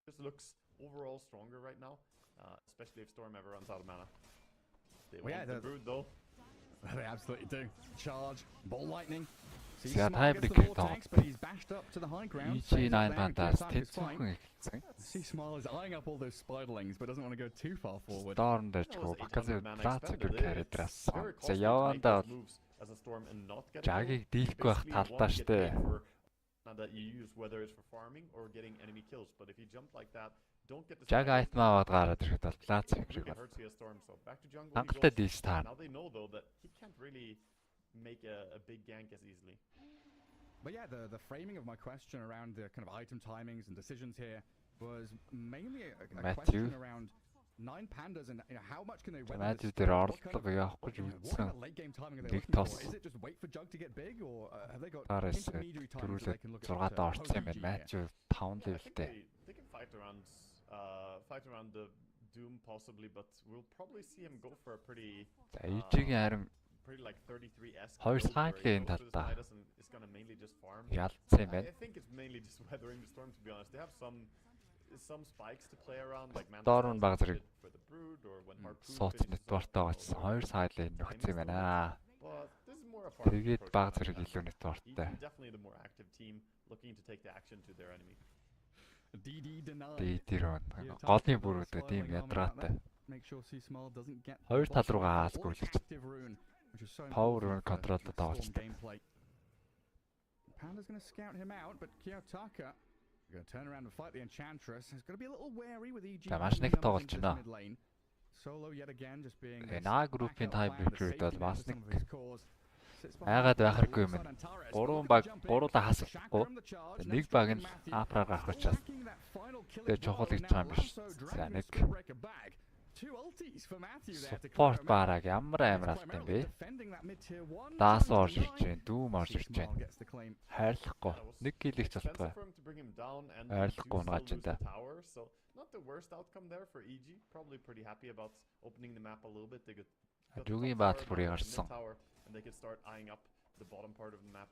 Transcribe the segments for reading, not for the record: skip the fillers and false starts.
This looks overall stronger right now, especially if Storm ever runs out of mana. They want the Brood though. They absolutely do. Charge, ball lightning. За Tiebreak тоглосон. хийж 9 пандаас тэнцвэрхэн эхэлсэн. Small is eyeing up all those spiderlings but doesn't want to go too far forward. Storm дэжгүй баказе Blazzer carry драсан. За явандаа Жагийг дийлэхгүй байх талдаа штэ. That you use whether it's for farming or getting enemy kills, but if you jump like that, don't get the Jag item аваад гараад ирэхэд бол Blazzer carry. Хангалттай дийлж таа. Now they know though that he can't really make a big gank as easily. But yeah, the framing of my question around the kind of item timings and decisions here was mainly a question around 9 pandas and how much can they weather this? Орлого явахгүй үзсэн. Нэг тос. Is it just wait for Jug to get big or have they got Парас intermediary times they can look at? 6-д орсон юм байна. Match 5 levelтэй. They can fight around the Doom possibly, but we'll probably see him go for a pretty Эйжигийн харин like 33s. Хоёр сайдлын талдаа is going to mainly just farm. ялцсан юм байна. I think it's mainly just weathering the storm, to be honest. They have some spikes to play around like mana Storm баг зэрэг for the Brood or when Harpoon сууц нэтвортой очсон. Хоёр сайдлын нөхцсөн юм байна. But this is more a farm. Тэгээд баг зэрэг илүү нэтвортой. Definitely the more active team looking to take the action to their enemy. Тэр голын бүрүүдээ тийм ядраатай. Хоёр тал руугаа хаалгуулж Power control тоглолтой. Panda's going to scout him out, but Kiyotaka going to turn around and fight the Enchantress. He's going to be a little wary with EG. Маш нэг тоглож байна. Solo yet again just being На группийн Tiebreak бол бас нэг айгаад байх хэрэггүй юм. 3 баг 3-аа хасахгүй. Нэг баг нь апраар гарах учраас. Тэгээ чухал гэж байгаа юм биш. За нэг Support бараг ямар амралт юм бэ? Даас орж ирж байна, дүүм орж ирж байна. Хайрлахгүй. Нэг килийг ч болтгоо. Хайрлахгүй унгаач энэ. Not the worst outcome there for EG. Probably pretty happy about opening the map a little bit. They could Juгийн баатал бүрийг гарсан. And they could start eyeing up the bottom part of the map.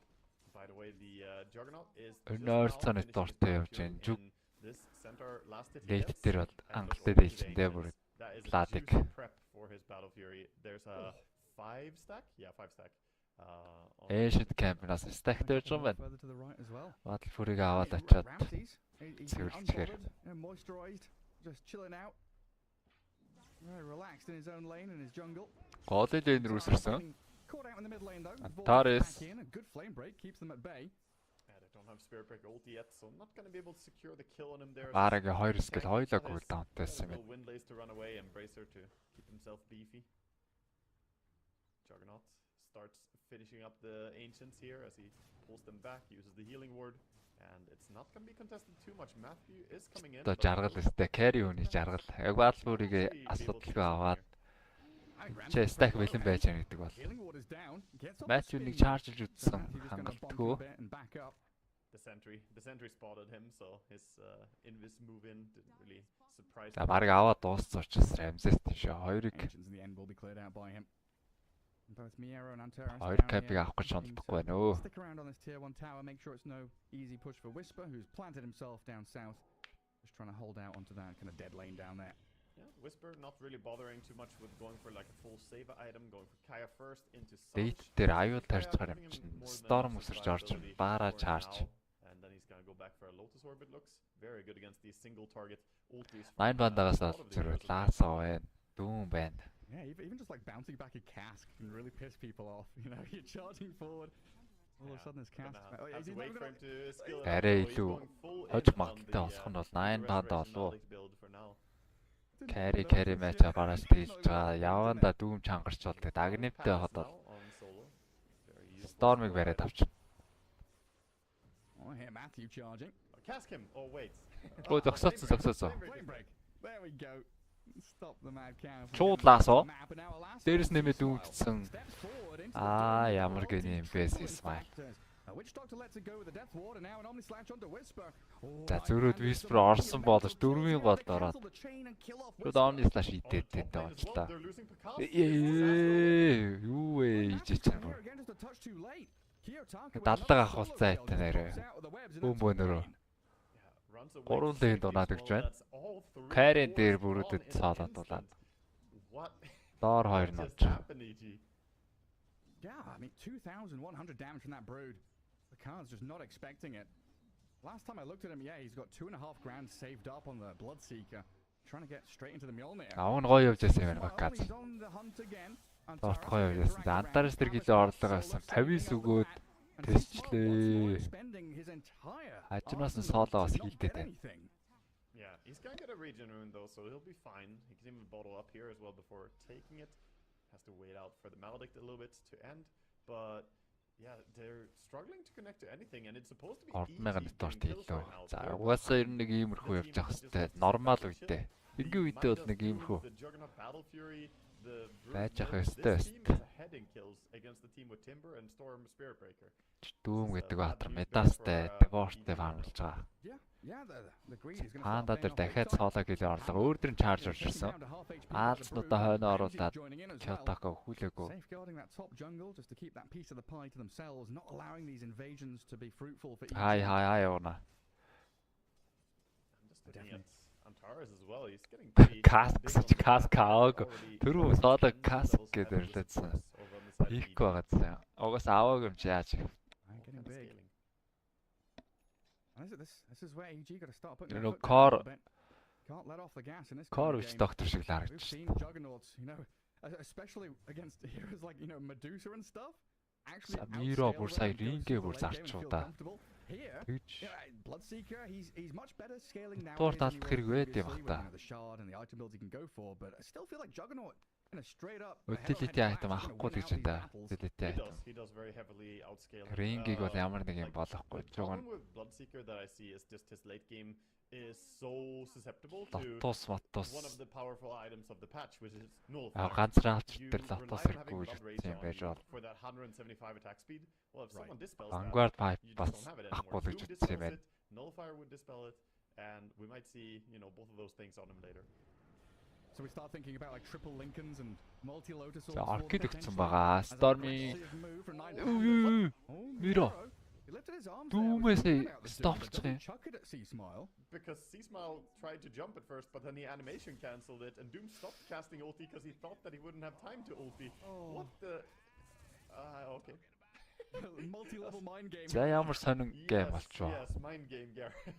By the way, the Juggernaut is Нойрцооны дортой явж байна. Жуг this center last hit. Лейт дээр бол ангалтай дэлчэндээ бүр Ладик. Prep for his Battle Fury. There's a 5 stack. Yeah, 5 stack. Ancient Camp-наас stack дээр юм байна. Battle Fury-г аваад очиод цэвэрлэхээр. Moisturized, just chilling out. Very relaxed in his own lane in his jungle. Голын лейн рүү сэрсэн. Caught out in the mid lane though. Taris. A good flame break keeps them at bay. They don't have Spirit Break ult yet, so not going to be able to secure the kill on him there. Бараг 2 skill хоёулаа cooldownтайсан юм. Windlays to run away, Embracer to keep himself beefy. Juggernaut starts finishing up the Ancients here as he pulls them back, uses the healing ward, and it's not going to be contested too much. Matthew is coming in. Одоо жаргал өстэй carry үний жаргал. Яг Battle Fury-г асуудалгүй аваад чи stack бэлэн байж байгаа гэдэг бол. Matthew-ыг charge-лж үзсэн хангалтгүй. The sentry spotted him, so his invis move in didn't really surprise him. За бараг аваад дууссан учраас Ramses тийшээ хоёрыг хоёр капиг авах гэж шаналдахгүй байна өө. Stick around on this tier 1 tower, make sure it's no easy push for Whisper, who's planted himself down south, just trying to hold out onto that kind of dead lane down there. Yeah, Whisper not really bothering too much with going for like a full save item, going for Kaya first into Sunch. Date дээр аюул тарьж байгаа юм чинь. Storm өсөрч орж баараа charge. And then he's going to go back for a Lotus Orb. It looks very good against these single target ultis. 9 бандагаас зэрэг лаасаа байна. Дүүн байна. Yeah, even just like bouncing back a cask can really piss people off. You know, you're charging forward. All of a sudden this cask. Have to wait for him to skill. Арай илүү хож магттай болох нь бол 9 банда болов. Carry match гараад дийлж байгаа. Яванда дүүм чангарч болдог. Дагниптэй ходол. Storm-ыг бариад авч. Oh, here Matthew charging. Cask him. Oh wait. Өө зогсооцсон. There we go. Stop the mad cow. Чууд лаасоо. Дээрс нэмээд дүүгдсэн. Ямар гэнэ юм бэ Smile. Which doctor lets it go with the death ward and now an omni slash onto Whisper. За зөрөөд Whisper орсон болож 4-ийн голд ороод. Шууд omni slash идээд таажлаа. Юу вэ ичээч юм. Даллага авахулцаа айтаа нэрээ. Бөөнөрөө. 3 лейн дунаад гэж байна. Кайрен дээр бүрүүдэд цаалаад дулаад. Доор 2 нууж. Yeah, I mean 2,100 damage from that brood. The card's just not expecting it. Last time I looked at him, yeah, he's got 2.5 grand saved up on the Bloodseeker, trying to get straight into the Mjolnir. Аван гоё явж байсан юм байна газ. Дорт гоё явж байсан. Антарес тэр гэлээ орлого авсан. 50 өгөөд тэсчлээ. Хажнаас нь соолоо бас хийлдээ тань. Yeah, he's gonna get a regen rune though, so he'll be fine. He can even bottle up here as well before taking it. Has to wait out for the Maledict a little bit to end, but yeah, they're struggling to connect to anything, and it's supposed to be easy. За угаасаа ер нь нэг иймэрхүү явж явах хэвээр нормал үедээ. Энгийн үедээ бол нэг иймэрхүү байж явах хэвээр. Дүүм гэдэг баатар медастай, девортой фармлж байгаа. Хаанда дээр дахиад цоолоо гэлээ орлого өөр дөр нь чарж орж ирсэн. Аалзнуудаа хойно оруулаад Kyoto-ко хүлээгөө. Хай явна. Каск кааг. Түрүү соолоо каск гэдэг ирлээсэн. Хийхгүй байгаадсан. Угаас аваагүй юм чи яаж их. This is where EG got to start putting their foot down a bit. Can't let off the gas in this Corvus doctor шиг харагдаж. We've seen juggernauts, you know, especially against heroes like, you know, Medusa and stuff. Actually, Miro бүр сая рингээ бүр зарчуулаа. Here, Bloodseeker, he's much better scaling now. Туур талах хэрэг байд юм бата. The shard and the item builds he can go for, but I still feel like Juggernaut in a straight up utility item авахгүй л гэж байна. Utility item. He does very heavily outscale. Рингийг бол ямар нэг юм болохгүй. Жогон Bloodseeker that I see is just his late game is so susceptible to one of the powerful items of the patch, which is Nullfire. Ганцхан авчир дээр лотос хэрэггүй гэж юм байж бол. For that 175 attack speed. Well, if someone dispels Vanguard pipe бас авахгүй л гэж үзсэн юм байна. Nullfire would dispel it, and we might see, you know, both of those things on him later. So we start thinking about like triple Lincolns and multi-Lotus За аркид өгсөн байгаа. Stormy. Miro. Doomsday stopped me. Because C-Smile tried to jump at first, but then he animation cancelled it, and Doom stopped casting ulti because he thought that he wouldn't have time to ulti. What the? Okay. Multi-level mind game. За ямар сонин гейм болчихоо. Yes, mind game, Garrett.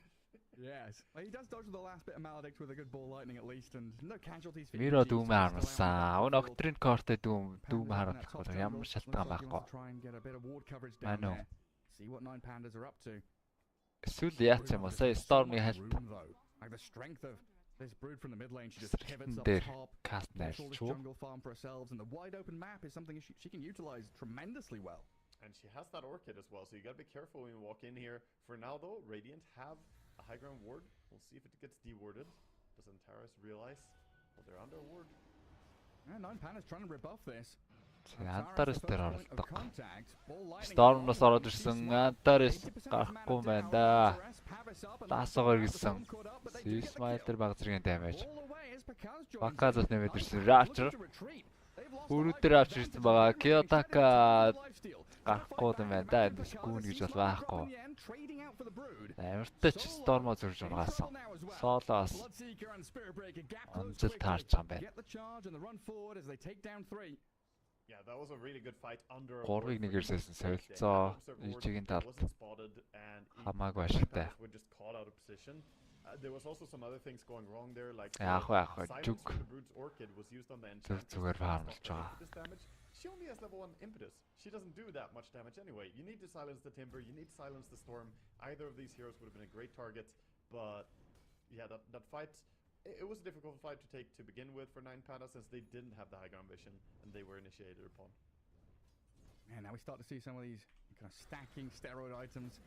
Yes. Well, he does dodge the last bit of Maledict with a good ball lightning at least, and no casualties for Miro Doom харсан. Өн Octrine Core-тэй Doom харахгүй ямар шалтгаан байхгүй. Try and get a bit of ward coverage down there. See what 9 pandas are up to. Эсвэл яац юм уу? Сая Stormy хальт. Like the strength of this brood from the mid lane, she just pivots up top. Cast this jungle farm for herself, and the wide open map is something she can utilize tremendously well. And she has that orchid as well, so you gotta be careful when you walk in here. For now though, Radiant have a high ground ward. We'll see if it gets dewarded. Does Antares realize? Well, they're under a ward. Yeah, 9 pandas trying to rebuff this. Antares дээр оролдог. Storm-ноос ороод ирсэн Antares гарахгүй байна да. Даасгаар ирсэн. C-Smile дээр баг зэргийн damage. Баказот нэмээд ирсэн Rapture. Бүрүүдээр авч ирсэн байгаа. Kyoto-ко гарахгүй юм байна да. Эндээс гүүн гэж бол байхгүй. Амартай ч Storm-о зөрж ургаасан. Солоос онцол таарч байгаа юм байна. Yeah, that was a really good fight under. Горыг нэгэрссэн солилцоо ижигийн талд хамаагүй ашигтай. There was also some other things going wrong there, like зүг зүгээр фармлж байгаа. She only has level 1 impetus. She doesn't do that much damage anyway. You need to silence the Timber, you need to silence the Storm. Either of these heroes would have been a great target, but yeah, that fight, it was a difficult fight to take to begin with for 9 pandas, since they didn't have the high ground vision and they were initiated upon. And now we start to see some of these kind of stacking steroid items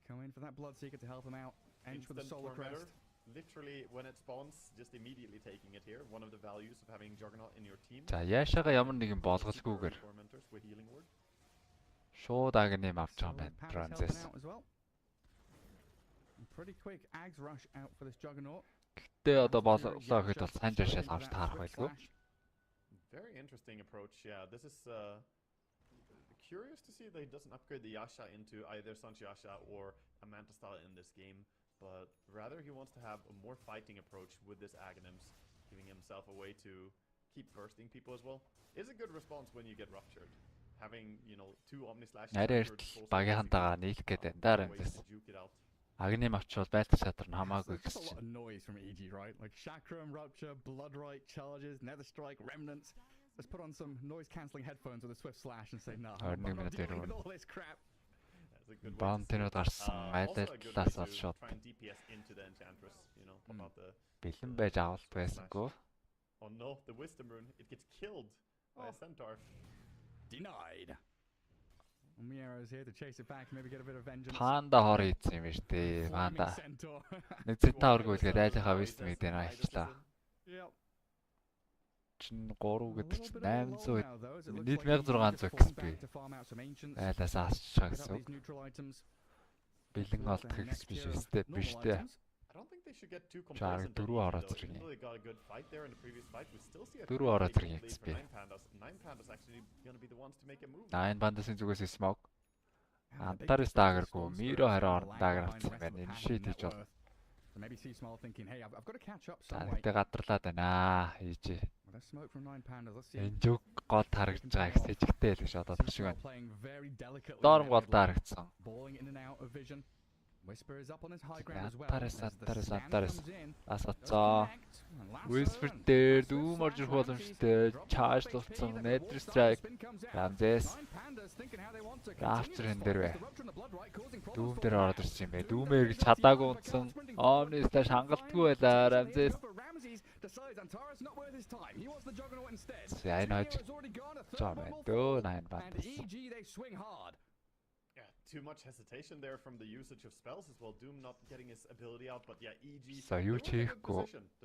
come in for that Bloodseeker to help him out. Ends with the Solar Crest. Literally, when it spawns, just immediately taking it here. One of the values of having Juggernaut in your team. За яашаага ямар нэгэн болголгүйгээр шууд агны авч байгаа байна. Transis. Pretty quick Ags rush out for this Juggernaut. Гэтэ одоо боллоо гэхэд бол сайн жашаал авч таарах байлгүй. Very interesting approach. Yeah, this is curious to see that he doesn't upgrade the Yasha into either Sanchi Yasha or a Manta style in this game. but rather he wants to have a more fighting approach with this Aghanims, giving himself a way to keep bursting people as well. Is a good response when you get ruptured. Having, you know, 2 Omni Slash багийнхантайгаа нийлэх гэдэг дараа юмс. Агны мавч бол байлт шатар нь хамаагүй гэсэн чинь. A lot of noise from EG, right? Like Chakram, Rupture, Bloodright, Charges, Nether Strike, Remnants. Let's put on some noise cancelling headphones with a Swift Slash and say no. I'm not dealing with all this crap. Баунтинууд гарсан айлтлаас бол шууд бэлэн байж авалт байсангүй. Oh no, the wisdom rune, it gets killed by a centaur. Denied. Miero's here to chase it back, maybe get a bit of vengeance. Панда хор ийдсэн юм биш үү? Панда. Нэг центавргүй тэгээд айлхаа wisdom гэдэг нь аачлаа. Чин 3 гэдэг чинь 800 нийт 1600 XP. Айлаас асчаа гэсэн. Бэлэн олдох XP биш дээ. I don't think they should get too complacent. 4 ороод ирнэ. They got a good fight there in the previous fight. We still see a 4 ороод ирнэ XP. 9 pandas actually going to be the ones to make a move. 9 pandas-ын зүгээс smoke. Антарис даагэргүй Миро хараа орон даагар авсан байна. Энэ шийд хийж бол. Maybe see small thinking, hey, I've got to catch up somewhere. Тэ гадарлаад байна. Хийж. Let's smoke from 9 pandas. Let's see. Энэ зүг гол харагдаж байгаа их сэжигтэй л гэж бодоод шиг байна. Дорм гол харагдсан. Balling in and out of vision. Whisper is up on his high ground as well. Taras. Асацаа. Whisper дээр дүүм орж ирэх боломжтой. Charge луцсан. Nether Strike. Ramses. After энэ дээр бай. Дүүм дээр ороод ирсэн юм бэ. Дүүмээр гэж чадаагүй унтсан. Omni Slash хангалтгүй байлаа. Ramses. Яа нэж. Чамаа дөө 9 бат. Too much hesitation there from the usage of spells as well. Doom not getting his ability out, but yeah, EG. So you the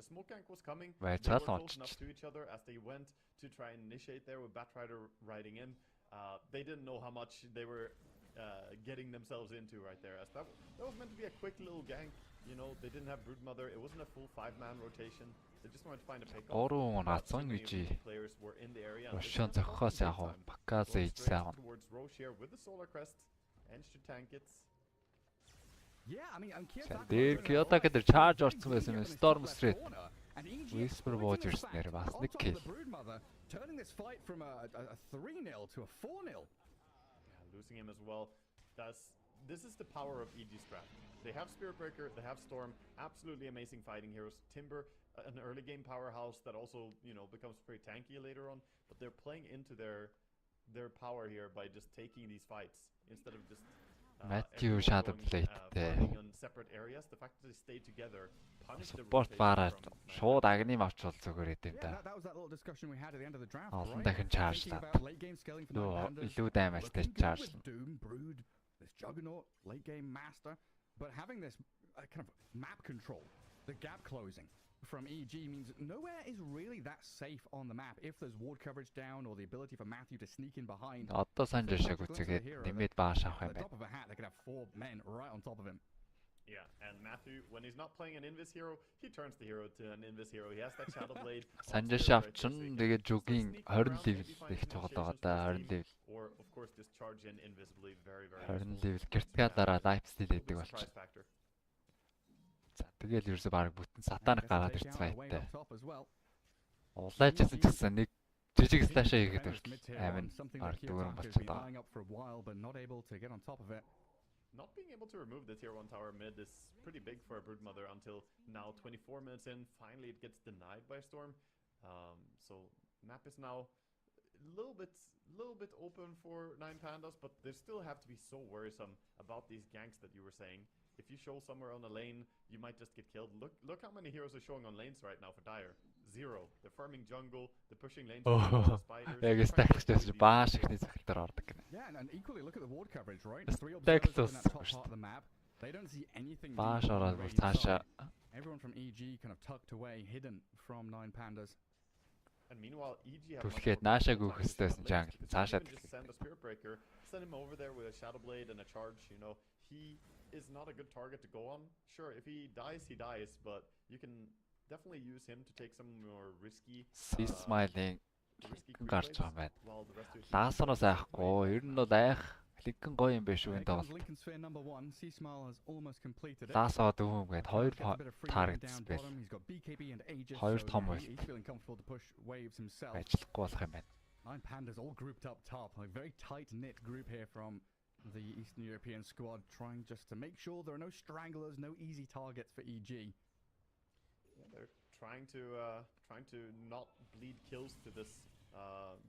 smoke gank was coming. They were close enough to each other as they went to try and initiate there with Batrider riding in. They didn't know how much they were getting themselves into right there. As that was meant to be a quick little gank. You know, they didn't have Broodmother. It wasn't a full 5-man rotation. They just wanted to find a pick-up. Players were in the area. Towards Roche here with the Solar Crest. And to tank it. Yeah, I mean, I'm дээр Kyoto гэдэг charge орсон байсан юм. Storm Street. Whisper Watchers нэр бас нэг kill. Turning this fight from a 3-0 to a 4-0. Yeah, losing him as well. This is the power of EG strat. They have Spirit Breaker, they have Storm, absolutely amazing fighting heroes. Timber, an early game powerhouse that also, you know, becomes pretty tanky later on, but they're playing into their power here by just taking these fights instead of just Matthew Shadow Blade fighting on separate areas. The fact that they stay together punish the support бараа шууд агны мавч бол зүгээр идэв та. That was that little discussion we had at the end of the draft. Олон дахин charge лаа. Илүү даймажтай charge. Doom, Brood, this Juggernaut, late game master, but having this kind of map control, the gap closing from EG means nowhere is really that safe on the map if there's ward coverage down or the ability for Matthew to sneak in behind. Одоо санжиршаг үцгээд нэмээд бааш авах юм байна. Top of a hat, they could have 4 men right on top of him. Yeah, and Matthew, when he's not playing an Invis hero, he turns the hero to an Invis hero. He has that Shadow Blade. Санжиршав чин тэгээд жүгийн 20 level их чухал байгаа да 20 level. Or of course just charge in invisibly very 20 level гэртгaalаараа life steal хийдэг болчих. Тэгэл ерөөсө баг бүтэн сатанаг гараад ирсэн байтай. Улаажсэн ч гэсэн нэг жижиг слашаа хийгээд хүртэл амин баг дүүрэн болчиход байгаа. Not being able to remove the tier 1 tower mid is pretty big for a Broodmother until now 24 minutes in. Finally it gets denied by Storm. So map is now a little bit open for 9 pandas, but they still have to be so worrisome about these ganks that you were saying. If you show somewhere on a lane, you might just get killed. Look how many heroes are showing on lanes right now for Dire. 0. They're farming jungle, they're pushing lanes with spiders. Яг стакс дэс бааш ихний захилтаар ордог гэнэ. Yeah, and equally look at the ward coverage, right? 3 observers in that top part of the map. They don't see anything. Бааш ороод цаашаа. Everyone from EG kind of tucked away, hidden from 9 pandas. And meanwhile, EG have Түлхээд наашаа гүйхэстэйсэн jungle цаашаа send a Spirit Breaker, send him over there with a Shadow Blade and a charge, you know. He is not a good target to go on. Sure, if he dies, but you can definitely use him to take some more risky. Smiling гарч байгаа юм байна. Лаасараас айхгүй, ер нь бол айх Lincoln гоё юм биш үү энэ тоглолт. Лаасаа дүүм гээд 2 таргетс байл. 2 том байл. Ажиллахгүй болох юм байна. Nine Pandas all grouped up top, a very tight-knit group here from the Eastern European squad, trying just to make sure there are no stranglers, no easy targets for EG. Yeah, they're trying to not bleed kills to this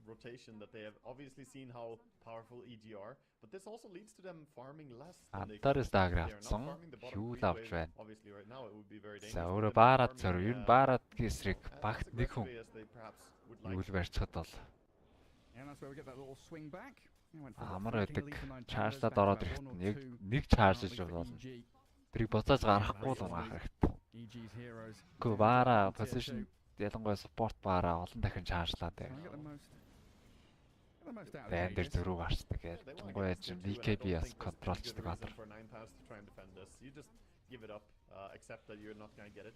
rotation that they have obviously seen how powerful EG are, but this also leads to them farming less than they Антарс they are not даграацсан. farming the bottom Хүөл creep авч wave. байна. Obviously right now it would be very dangerous. За for өөрөө them to be баарад farming, зорив. Ер нь баарад эсрэг багт as нэг хүн aggressively as they perhaps would like. юул барьцахад бол And that's where we get that little swing back. амар байдаг. Чаржлаад ороод ирэхэд нэг чаржж болно. Тэрийг буцааж гаргахгүй л унаах хэрэгтэй. Гүү баараа position ялангуяа support баараа олон дахин чаржлаад байна. Байн дээр зөрүү гарчдаг. Ялангуяа BKB бас контролчдаг баатар. You just give it up, accept that you're not going to get it.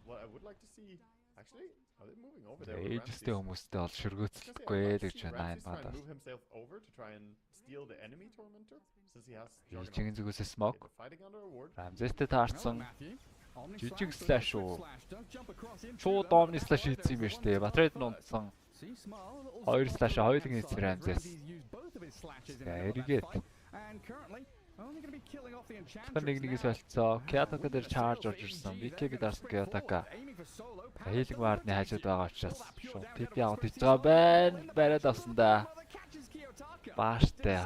What I would like to see actually, are they moving over there? Эйжтэй хүмүүстэй бол шүргөөцөлтгүй л гэж байна энэ бадаас. Move himself over to try and steal the enemy tormentor since he has Эйжийн зүгээс smoke. fighting under a ward. Рамзэстэй таарсан. Жижиг слэш үү. Шууд домны слэш хийсэн юм байна шүү дээ. Батрейд нундсан. 2 слэш хоёулын хийсэн Рамзэс. Эргээд. Нэгнээс болцоо. Кятака дээр чарж орж ирсэн. BKB дарсан Кятака. Хийлэг вардны хажууд байгаа учраас шууд TP аваад хийж байгаа байна. Бариад авсан да. Бааштай.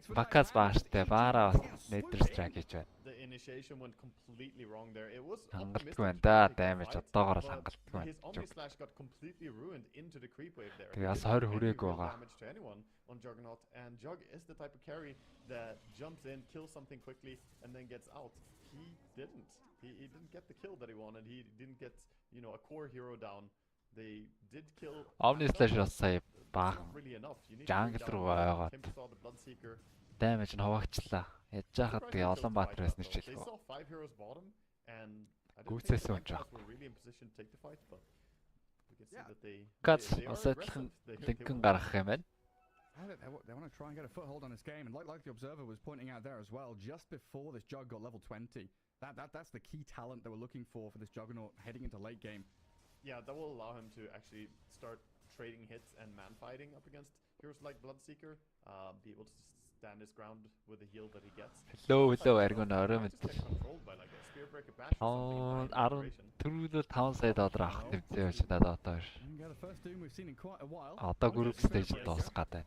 Бакас бааштай. Баараа бас нэтер страйк хийж байна. The initiation went completely wrong there. It was Хангалтгүй байна да. Damage одоогоор л хангалтгүй байна. His omni slash got completely ruined into the creep wave there. Тэгээ бас 20 хүрээгүй байгаа. Damage to anyone on Juggernaut, and Jug is the type of carry that jumps in, kills something quickly, and then gets out. He didn't. He didn't get the kill that he wanted. He didn't get, you know, a core hero down. They did kill. Omni slash бас сая баахан. Really enough. You need Jungle руу ойгоод. saw the Bloodseeker. Damage нь хуваагчлаа. Ядж хахад тэгээ олон баатраас They нэрчилгүй. saw 5 heroes bottom, and I Гүйцээс think унж the байгаа. were really in position to take the fight, but we can see that Кац they are бас адилхан aggressive. Lincoln гаргах юм байна. They want to try and get a foothold on this game, and like the observer was pointing out there as well, just before this Jug got level 20, that's the key talent they were looking for this Juggernaut heading into late game. Yeah, that will allow him to actually start trading hits and man fighting up against heroes like Bloodseeker, be able to stand his ground with the heal that he gets. Hello аргон орой Just мэдээ. get controlled by like a spear break, a bash or something. 14 5 сая доллар авах тэмцээн байж надад одоо. And get the first doom we've seen in quite a while. Одоо group stage дуусах гэдэг.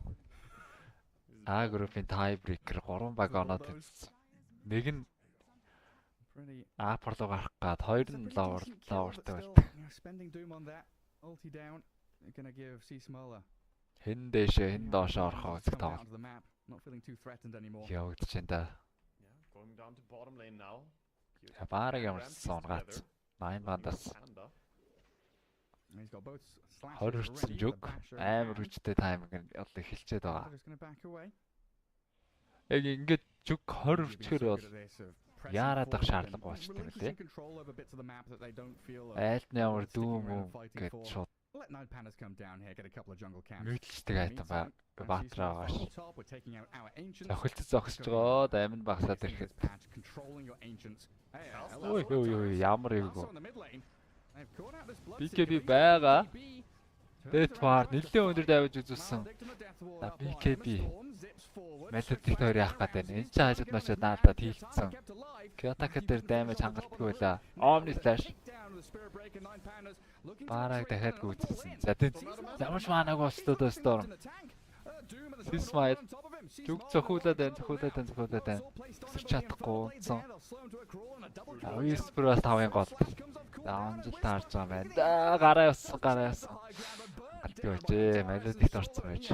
А group-ийн tiebreaker 3 баг оноод үзсэн. Нэг нь апор руу гарах гад хоёр нь лоуртай байлаа. Spending doom on that. Ulti down. They're going to give C Smaller. Хэн дээшээ хэн доошоо орохоо үзэх тоглолт. Not feeling too threatened anymore. Явагдаж байна да. Yeah, going down to bottom lane now. Баараг ямарсан гац. 8 бандас. And he's got both slashes 20 хүрсэн ready, жүг the basher амар and хүчтэй тайминг нь одоо эхэлчихэд байгаа. Just going to back away. Яг ингээд жүг 20 хүрчээр бол Good at this of pressing яарад ах forward шаардлага and болчтой relinquishing нэлээ. control over bits of the map that they don't feel Айлт нь ямар sticking дүүм around үү fighting гэж for. шууд Let Nine Pandas come down here, get a couple of jungle camps. мөдлөлтөг айтан ба баатраа байгаа ш. Top, we're taking out our ancients. Зохилт зогсож байгаа даймн багсаад ирэхэд. Controlling your ancients. Hey, Ой ямар эвгүй. on the mid lane. They've caught out this BKB байгаа. Дэдвар нэлээд өндөр давж үзүүлсэн. BKB Melodic тойр яах гэдэг нь энэ ч хажууд маш наадад хийлцсэн. Kyoto дээр даймаж хангалтгүй байла. Omni slash бараг дахиад гүйцэлсэн. За тэнд ямар ч маанаг болцлоо дөстөр. Сисмайд зүг зохиулаад байна. Тусарч чадахгүй унтсан. Whisper-аас 5-ын гол. Амжилт таарч байгаа байна. Да гараа явсан. Алтгүй байжээ. Melodic орцсон байж.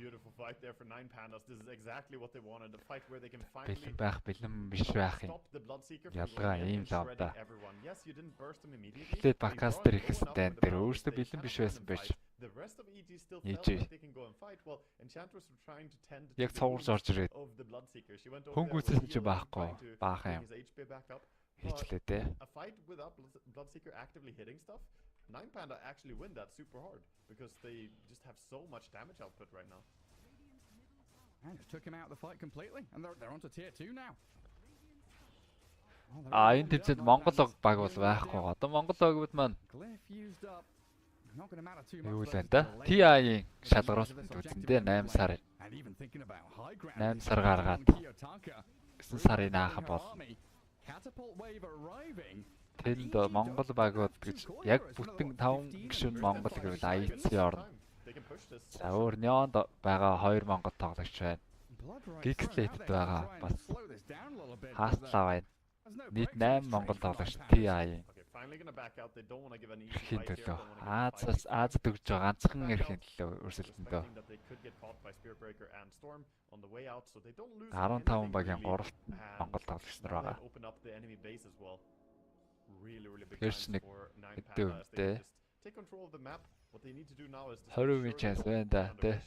Beautiful fight there for Nine Pandas. This is exactly what they wanted. A fight where they can finally Бэлэн биш байх юм. stop the Bloodseeker from Ялгаа running ийм and лав да. shredding everyone. Yes, you didn't burst them immediately. Эхлээд Бакас дээр ихэстэй энэ дээр өөрсдөө бэлэн биш байсан байж. The rest of EG still EG. felt like they can go and fight. Well, Enchantress were trying to tend to Яг the цовруурж орж ирээд of the Bloodseeker. She went over хүн there with гүйцэлсэн чи heal and байхгүй. trying to Баахан юм. bring his HP back up. Хийчлээ те. A fight without Bloodseeker actively hitting stuff, Nine Panda actually win that super hard because they just have so much damage output right now. And just took him out of the fight completely. And they're onto tier 2 now. Энэ тэмцээнд Монгол баг бол байхгүй. Одоо Монгол багууд маань юу л энэ да? TI-ийн шалгараас үзэндээ 8 сар 8 сар гаргаад 9 сарын наахаа бол тэнд Монгол багууд гэж яг бүтэн 5 гишүүн Монгол гэвэл IC орно. За өөр Неонд байгаа 2 Монгол тоглогч байна. Geekslate-д байгаа бас хааслаа байна. Нийт 8 Монгол тоглогч TI-ийн эрхийн төлөө Аз төгж байгаа ганцхан эрхийн төлөө өрсөлдөндөө 15 багийн 3 Монгол тоглогч нар байгаа. Хэрч нэг хэдтэй 20% chance байна да тэ.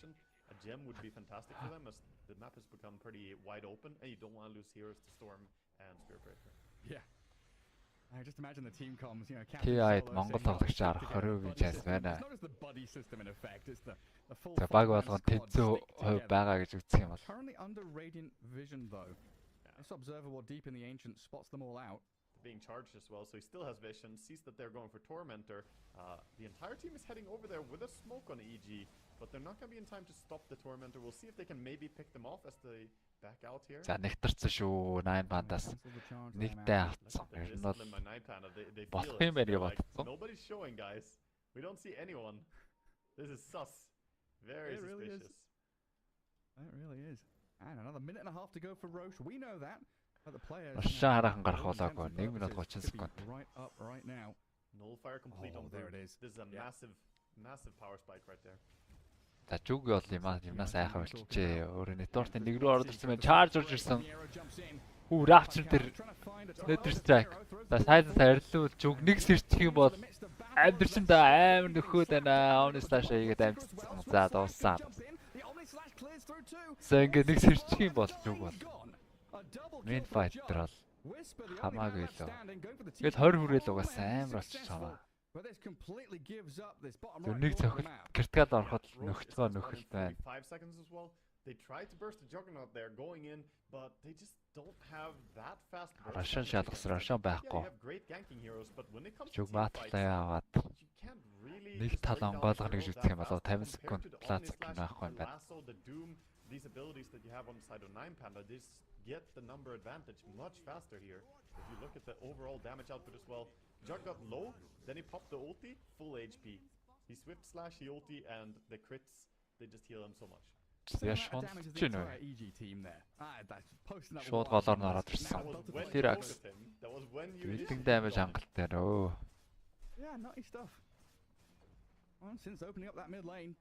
A gem would be fantastic for them as the map has become pretty wide open and you don't want to lose heroes to Storm and Spearbreaker. Yeah. I just imagine the team comms, you know, TI-д Монгол тоглогч 20% chance байна. За баг болгон тэнцүү хувь байгаа гэж үзэх юм бол. Currently under radiant vision though. This observable deep in the ancient spots them all out. Being charged as well, so he still has vision, sees that they're going for Tormentor. The entire team is heading over there with a smoke on EG, but they're not going to be in time to stop the Tormentor. We'll see if they can maybe pick them off as they back out here. За нэгтэрсэн шүү 9 бандаас нэгтэй авцсан. Энэ бол болох юм байна гэж бодсон. Nobody's showing, guys. We don't see anyone. This is sus. Very suspicious. It really is. And another minute and a half to go for Roche. We know that. Шаарахан гарах болоогүй 1 минут 30 секунд. Nullfire complete on there it is. This is a massive power spike right there. За зүг бол юмнаас айхаа болчихжээ. Өөрөө нэтворкийн нэг рүү орж ирсэн байна. Charge орж ирсэн. Rapture дээр Nether strike. За сайдаас арилуул зүг нэг сэрчих юм бол амдэрчэнд амар нөхөд байна. Omni slash хийгээд амжсан. За дууссан. За ингээд нэг сэрчих юм бол зүг бол main fighter бол хамаагүй л. Тэгэл 20 хүрээл угаасаа амар болчих чамаа. Нэг цохол критикал ороход нөхөл байна. 5 seconds as well. They tried to burst the juggernaut there going in, but they just don't have that fast burst. Russian шалгасан Russian байхгүй. Зүг баатлаа яваад нэг тал онгойлгоно гэж үзэх юм болоо 50 секунд плац байхгүй юм байна. These abilities that you have on the side of 9 Panda, they just get the number advantage much faster here. If you look at the overall damage output as well, Jug got low, then he popped the ulti, full HP. He swift slash, he ulti, and the crits, they just heal him so much. Шууд голоор нь ороод ирсэн. Тиракс. Бэлдэн damage хангалт дээр өө. Yeah, naughty stuff. Well, since opening up that mid lane,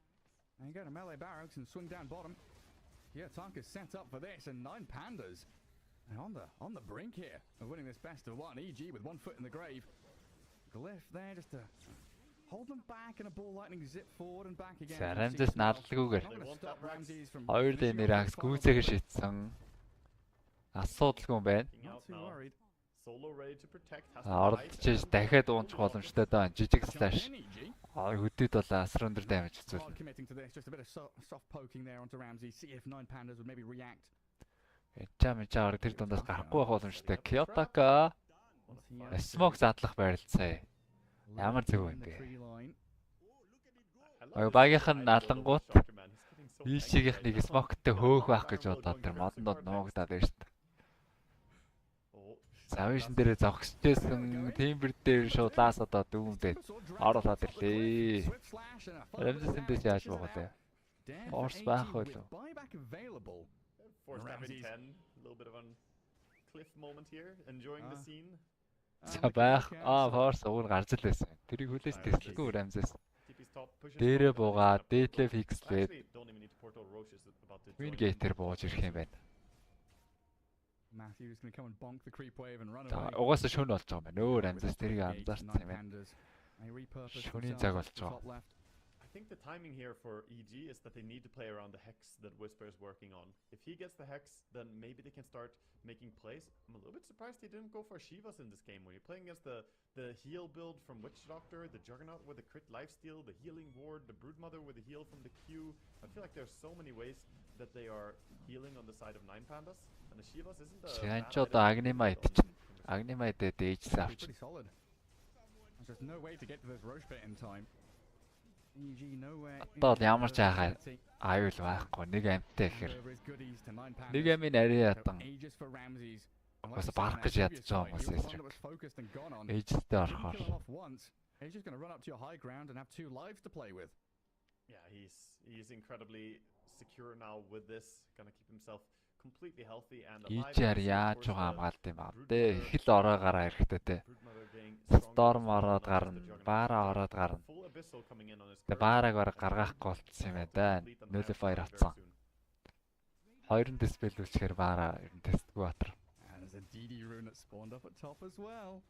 and go to melee barracks and swing down bottom. Yeah, Tonka's set up for this, and 9 Pandas and on the brink here of winning this best of one. EG with 1 foot in the grave. Glyph there just to hold them back, and a ball lightning zip forward and back again. Ramses наадлаггүйгээр 2 дэмээр акс гүйцээгэр шийдсэн. Асуудалгүй юм байна. Ордчиж дахиад уунчих боломжтой даа. Жижиг slash. Хөдөд бол асар өндөр damage үзүүлнэ. Чамчаар тэр дундаас гарахгүй байх боломжтой. Kyoto-ка smoke задлах байрлалцаа. Ямар зөв юм бэ? Багийнх нь алангуут ийшгийнх нэг smoke-тэй хөөх байх гэж бодоод тэр модонд нуугдаад байна шүү дээ. Савишн дээр зогсчихсэн Timber дээр шуулаас одоо дүүмдээ оруулаад ирлээ. Ramses дэс яаж боголээ. Force байх байлаа. Force damage 10, a little bit of a cliff moment here, enjoying the scene. За байх. Force уул гарч л байсан. Тэрийг хүлээс тэсэлгүй Ramses. Дээрээ буугаа, дээдлээ фикслээд. Win gate-ээр бууж ирэх юм байна. Matthew's going to come and bonk the creep wave and run away. Угаасаа шөнө болж байгаа юм байна. Нөө Ramses тэрийг анзаарсан юм байна. Шөнийн цаг болж байгаа. I think the timing here for EG is that they need to play around the hex that Whisper is working on. If he gets the hex, then maybe they can start making plays. I'm a little bit surprised he didn't go for Shivas in this game. When you're playing against the heal build from Witch Doctor, the Juggernaut with the crit lifesteal, the healing ward, the Broodmother with the heal from the Q. I feel like there's so many ways that they are healing on the side of 9 pandas, and the Shivas isn't a Шиан ч одоо Agnemite чинь. Agnemite дээжсэн авч. Pretty solid. There's no way to get to this Roche pit in time. EG nowhere. Одоо ямар ч яхаа аюул байхгүй. Нэг амттай гэхээр. Нэг амын ари ятан. Бас барах гэж ядж байгаа юм байна. Ээжтэй орохоор. He's just going to run up to your high ground and have 2 lives to play with. Yeah, he's incredibly secure now with this. Gonna keep himself completely healthy and alive. Ийчээр яаж байгаа хамгаалт юм аа. Тэ их л ороогаараа эрэхтэй тэ. Storm ороод гарна, Бара ороод гарна. Тэ Бараг бараг гаргахгүй болчихсон юм да. Nullify авцсан. 2 диспел үлчээр Бара ер нь тестгүй батар. And there's a DD rune that spawned up at top as well.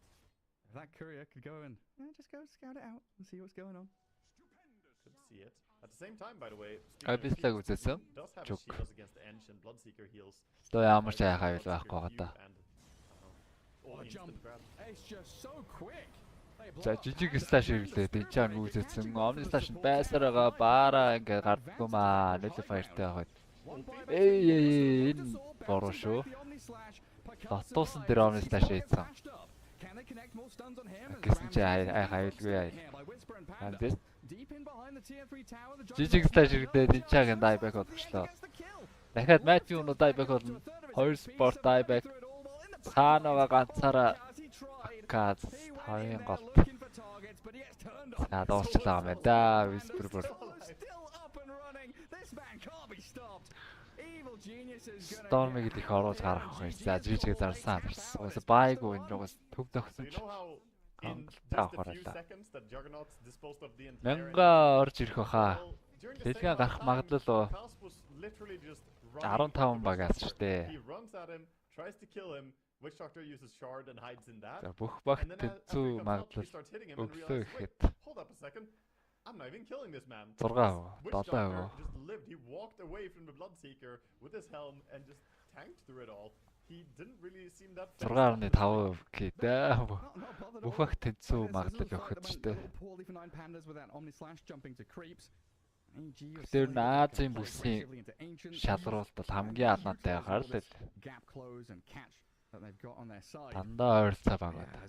That courier could go and just go scout it out and see what's going on. Could see it. At the same time, by the way, Обислаг үзээсэн. does have Shivas against the Ench and Bloodseeker heals. Тэ ямар ч яхаа аюул байхгүй гадаа. It's just so quick. За жижиг слаш ирлээ. Энд чам үзээсэн. Omni slash нь байсаар байгаа Бара ингээ гардгүй маа. Nullify-тэй аваад. Энэ бороо шүү. Татуусан дээр Omni slash хийсэн. Гэсэн чи аюулгүй. And this жижиг слаш ирлээ. Энд чагийн dieback болчихлоо. Дахиад Matthew нь dieback болно. 2 sport dieback. Хаанага ганцаараа каз хавын гол. Дуусчлаа юм да. Whisper бүр. Storm-ыг их оруулж гаргах юм. За жижиг зарсан. Ус байггүй энэ уус төв төгсөн ч. Мянга орж ирэх баха. Дэлгээ гарах магадлал 15 багаас ч дээ. Witch Doctor uses shard and hides in that. За бүх багт зүү магадлал өглөө ихэд. Hold up a second. I'm not even killing this man. 6%, 7%. Just lived. He walked away from the Bloodseeker with his helm and just tanked through it all. He didn't really seem that 6.5% гэдэг. Бүх багт зүү магадлал өгөхөд ч дээ. Тэр Азийн бүсийн шалралт бол хамгийн алнаатай гарал л. Дандаа ойролцоо баг байна.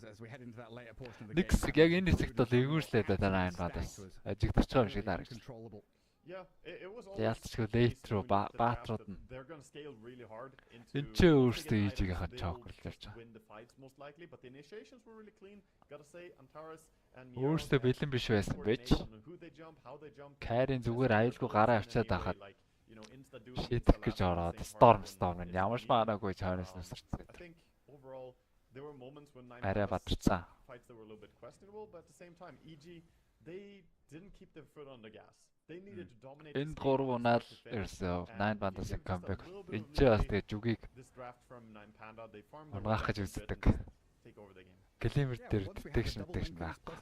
Нэг хэсэг яг энэ хэсэгт бол эвгүүрслээд байна энэ бадас. Ажигдчих юм шиг л харагдсан. Ялцгүй лейт руу баатрууд нь. Энд ч өөрсдөө ийжийг хад чокрлж байгаа. Өөрсдөө бэлэн биш байсан байж. Кайрын зүгээр аюулгүй гараа авчаад байхад шийдэх гэж ороод Storm нь ямар ч маанагүй чойноос нүсэрсэн. Арай бадарсан. Энд 3 унаад ерсөө 9 бандаас камбэк. Энд ч бас тэгээ жүгийг унгаах гэж үздэг. Глимер дээр detection байхгүй.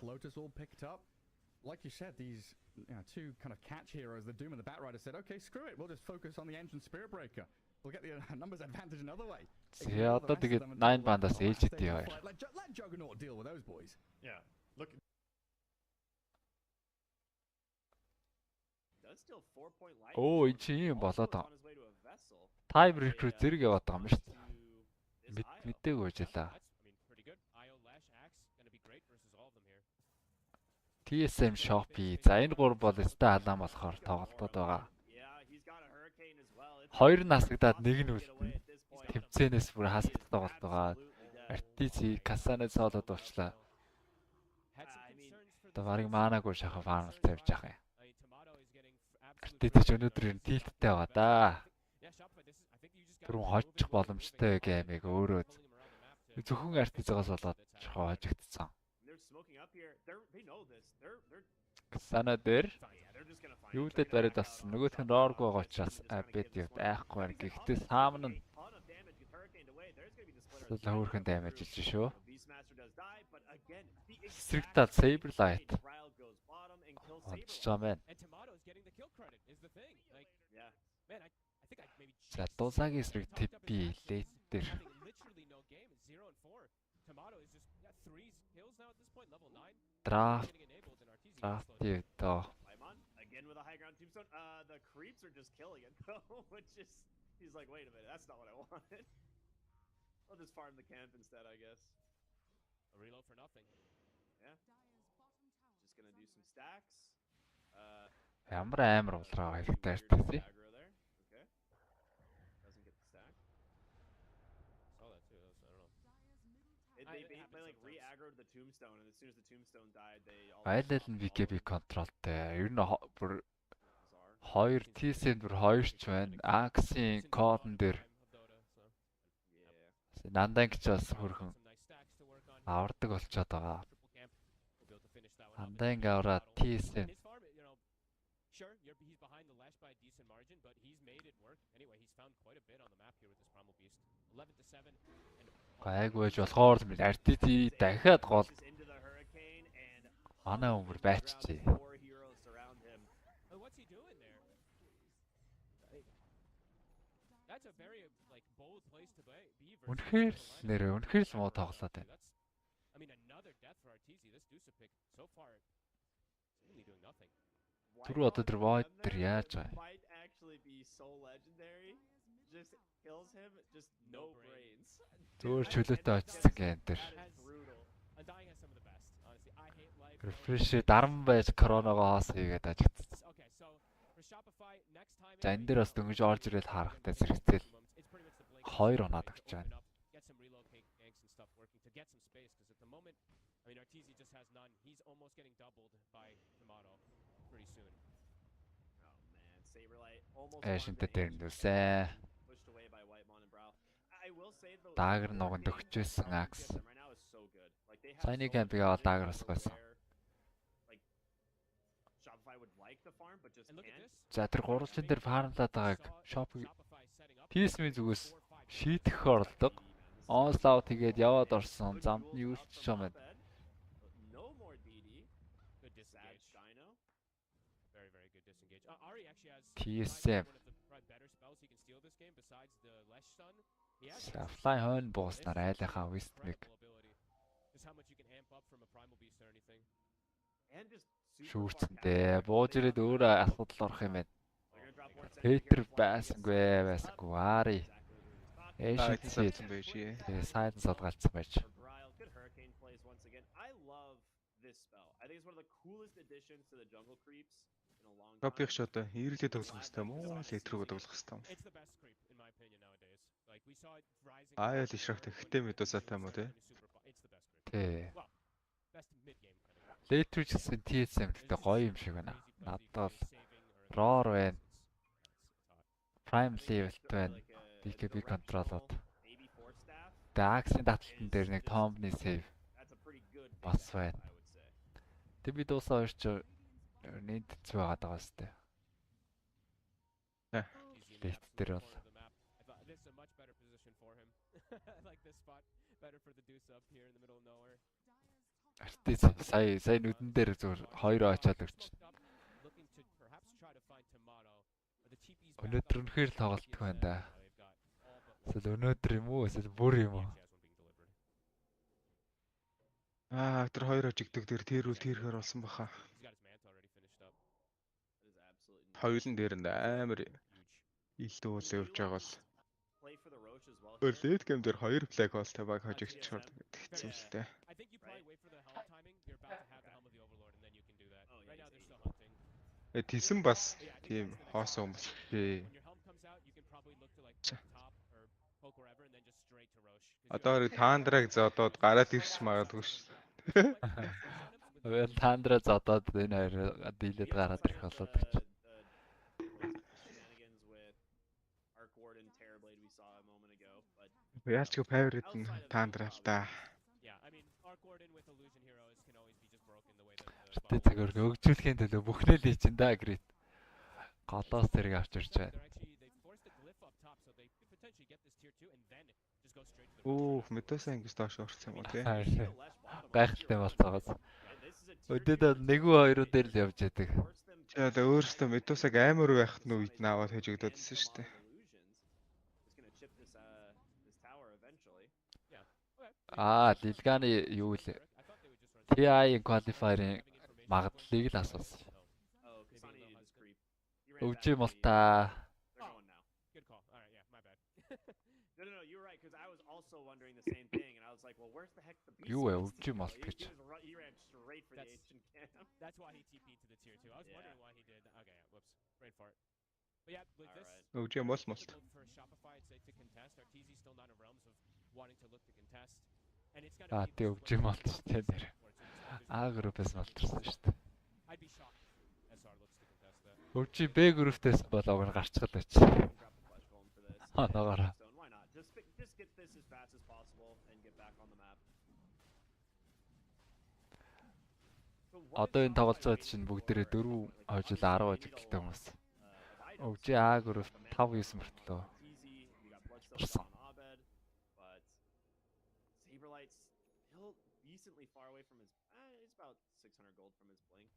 Like you said, these 2 kind of catch heroes, the Doom and the Batrider, said, okay, screw it, we'll just focus on the Engine Spirit Breaker. We'll get the numbers advantage another way. Yeah, одоо тэгээд 9 бандаас ээлжтэй хоёр. Let Juggernaut deal with those boys. Yeah, look. Оо, энэ чи юм болоод байгаа. Tiebreak руу зэрэг яваад байгаа юм шүү дээ. Мэдээгүй ажиллаа. TSM Shopee. За энэ 3 бол өстэй халаан болохоор тоглолтод байгаа. 2 насагдаад нэг нь үлдэнэ. Тэмцээнээс бүр хасагдах тоглолт байгаа. RTC Касаны цоолоод уучлаа. Одоо барыг маанаагүй шахаа фармал тавьж явах юм. RTC ч өнөөдөр энэ тилттэй байгаа да. Түрүүн хожих боломжтой геймийг өөрөө зөвхөн RTC-гаас болоод хожигдсан. Касана дээр юудэд бариад авсан. Нөгөөх нь рооргүй байгаа учраас бед юу айхгүй байна. Гэхдээ саамн нь хөөрхөн даймаж илж шүү. Strictал Saber Light. Онцгой байна. За дуусагийн эсрэг TP лейт дээр. Draft юу тоо. are just killing it though, which is he's like, wait a minute, that's not what I wanted. I'll just farm the camp instead, I guess. A reload for nothing. Yeah. Just gonna do some stacks. Ямар амар улраа хэрэгтэй тий. Aggro there. Okay. Doesn't get the stack. Saw that too. I don't know. They like re-aggroed the tombstone, and as soon as the tombstone died, they all. Айлал нь BKB контролтой. Ер нь бүр 2 T-сэн бүр 2 ч байна. Axe-ийн кодн дээр Nandank ч бас хөрхөн авардаг болчиход байгаа. Nandank аваад T-сэн Sure, he's behind the lash by a decent margin, but he's made it work. Anyway, he's found quite a bit on the map here with this Primal Beast. 11 to 7 and гайгүйж болохоор RTT дахиад гол манай өмөр байчжээ. What's he doing there? That's a very like bold place to be. Үнэхээр л муу тоглоод байна. I mean another death for RTZ. This Dusa pick so far really doing nothing. Түрүү одоо тэр void тэр яаж байгаа. Might actually be so legendary. Just kills him, just no brains. Зөөр чөлөөтэй очсон гэн тэр. Undying has some of the best. Honestly, I hate life. Refresh даран байж коронавигоо хоос хийгээд ажигдсан. Okay, so for Shopify next time За энэ дээр бас дөнгөж орж ирээд харахтай зэрэгцэл 2 унаад өгч байна. Get some relocate ganks and stuff working to get some space because at the moment, I mean RTZ just has none. He's almost getting doubled by Tomato pretty soon. Oh man, Saberlight almost Эшэнтэй дээр нүсээ. pushed away by Whitemon and Brow. I will say though, Dagger ногонд өгчээсэн Axe. right now is so good. Like they have Саяны so camp-ийг much аваад Dagger potential асгасан. where, like Shopify would like the farm but just And look at can't. this. За тэр гурвалжин дээр фармлаад байгааг шопыг TSM зүгээс шийтгэх орлого онслаут хийгээд яваад орсон. Замд нь юу ч юм байна. No more DD. Good disengage. Dino. Very, very good disengage. Ari actually has TSM. one of the probably better spells he can steal this game besides the Lesh Stun. He has Supply хойно бууснаар айлынхаа Westмиг Just how much you can amp up from a Primal Beast or anything. And just super шүүрцэнтэй. Бууж ирээд өөрөө асуудал орох юм байна. Хейтер байсангүй Ари. Сайдсан байж ээ. Сайд содгалцсан байж. Good hurricane plays once again. I love this spell. I think it's one of the coolest additions to the jungle creeps in a long time. Топих ч одоо ирэлээ тоглох хэрэгтэй юм уу? Летрүүгээ тоглох хэрэгтэй юм. It's the best creep in my opinion nowadays. Like we saw it rising. Айл ишрах тэгтэй медузатай юм уу те? It's the best creep. Тий. Well, best mid game kind of. Летрүүч гэсэн TSM гэдэг гоё юм шиг байна. Надад бол Roar байна. Prime level-т байна. BKB контролоод. Dax-ийн таталтан дээр нэг Tomb-ны save бас байна. Тэг би дуусаа хоёр ч нийт хэцүү байгаад байгаа сте. Лейт дээр бол This is a much better position for him. I like this spot better for the deuce up here in the middle of nowhere. Артист сая нүдэн дээр зөв хоёроо очиад өрч. Looking to perhaps try to find Tomato. The TP's Өнөөдөр үнэхээр тоглолтгүй байна да. Эсвэл өнөөдөр юм уу? Эсвэл бүр юм уу? Аа тэр хоёр ажигдаг дээр тэрүүл тэрхээр болсон баха. Хоёулын дээр нь амар илтүү үл явж байгаа бол. Лейт гейм дээр хоёр флаг бол таваг хожигчор гэтсэн л тээ. I think you probably wait for the helm timing. You're about to have the helm of the overlord and then you can do that. Right now they're still hunting. Тэсэн бас тийм хоосон хүмүүс. When your helm comes out, you can probably look to like top or poke wherever and then just straight to Roche. Одоо таандраг зодоод гараад ирч магадгүй ш. Wel тандра зодоод энэ хоёр дийлээд гараад ирэх болоод гэж. Яаж ч favorite нь таандрал та. Yeah, I mean, Arc Warden with Illusion Heroes can always be just broken the way that Тэ зөвөр өгжүүлэхийн төлөө бүхнээ л хийчин да грэт. Голоос зэрэг авч ирж байна. they forced the glyph up top so they could potentially get this tier 2 and then just go straight to the Оо, медоса ингэж доош орсон юм уу те. Гайхалтай болцоогоос. Өдөөд нэгүү хоёроо дээр л явж яадаг. За өөрөөсөө медосаг амар байхад нь үед наавал хийж өгдөөдсөн шүү дээ. Лилганы юу л TI qualifier-ийн магадлалыг л асуусан. Өвжи мулта. They're going now. Good call. All right, yeah, my bad. No, you were right, because I was also wondering the same thing, and I was like, well, where's the heck the beast? Юу вэ, wants to өвжи go? мулт гэж. He ran straight for the That's- ancient camp. That's why he TP'd to the tier 2. I was Yeah. wondering why he did. Okay, yeah, whoops. Brain fart. But yeah, with this, Alright. Өвжи мус мус. difficult for Shopify, I'd say, to contest. Arteezy still not in realms of wanting to look to contest. And it's gonna Аа, be тий this өвжи look мулт шүү дээ нэр. where it's just- А группээс мултарсан шүү дээ. I'd be shocked if SR looks to contest that. Өвжи Б группээс болоог нь гарчгал байж. Grab the flash golem for this. Ah, nagara. So why not? Just get this as fast as possible and get back on the map. So what Одоо is энэ тоглолцоод Shopify чинь waiting бүгдээрээ for? 4 Like, хожил obviously 10 we хожил need a гэлтэй lot, хүмүүс. of items. Өвжи А групп 5-9 мөртлөө. Easy, we got Bloodstone Person. on Abed, but Saberlight's still decently far away from his. It's about 600 gold from his blink,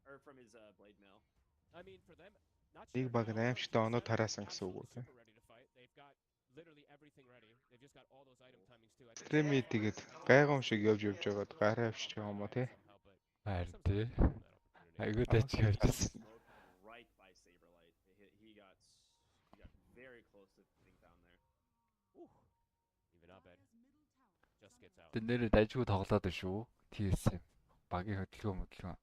or from his blade mail. I mean, for them, not Нэг sure баг now, 8 штэ оноо тараасан гэсэн үг үү те. super ready to fight. They've got literally everything ready. They've just got all those item timings too. I think Стрэми тэгээд гайгуун шиг явж байгаад гараа авчих юм уу те. somehow, but Харин тий. that opportunity. Айгуу дэч явжсэн. Smoked right by Saberlight. He got very close to getting down there. Even not bad. Just gets out. Тэн нэрээ дайгуу тоглоод байна шүү. TSM. Багийн хөдөлгөөн мөдлгөн.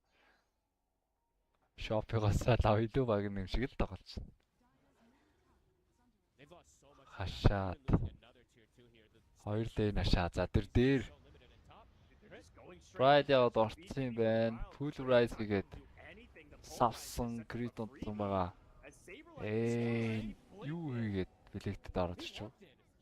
Шопигоос лав илүү баг юм шиг л тоглож байна. They've lost so much. Хашаад. Even losing another tier 2 here. The Хоёр лейн ашаа. За тэр дээр so limited in top. They're just going straight. Pride for it. яваад орцсон юм байна. Full rise хийгээд Do anything to pull савсан back this крит second for унтсан free. байгаа. As Saberlight is Юу хийгээд билэгтэд ороод ирчихв.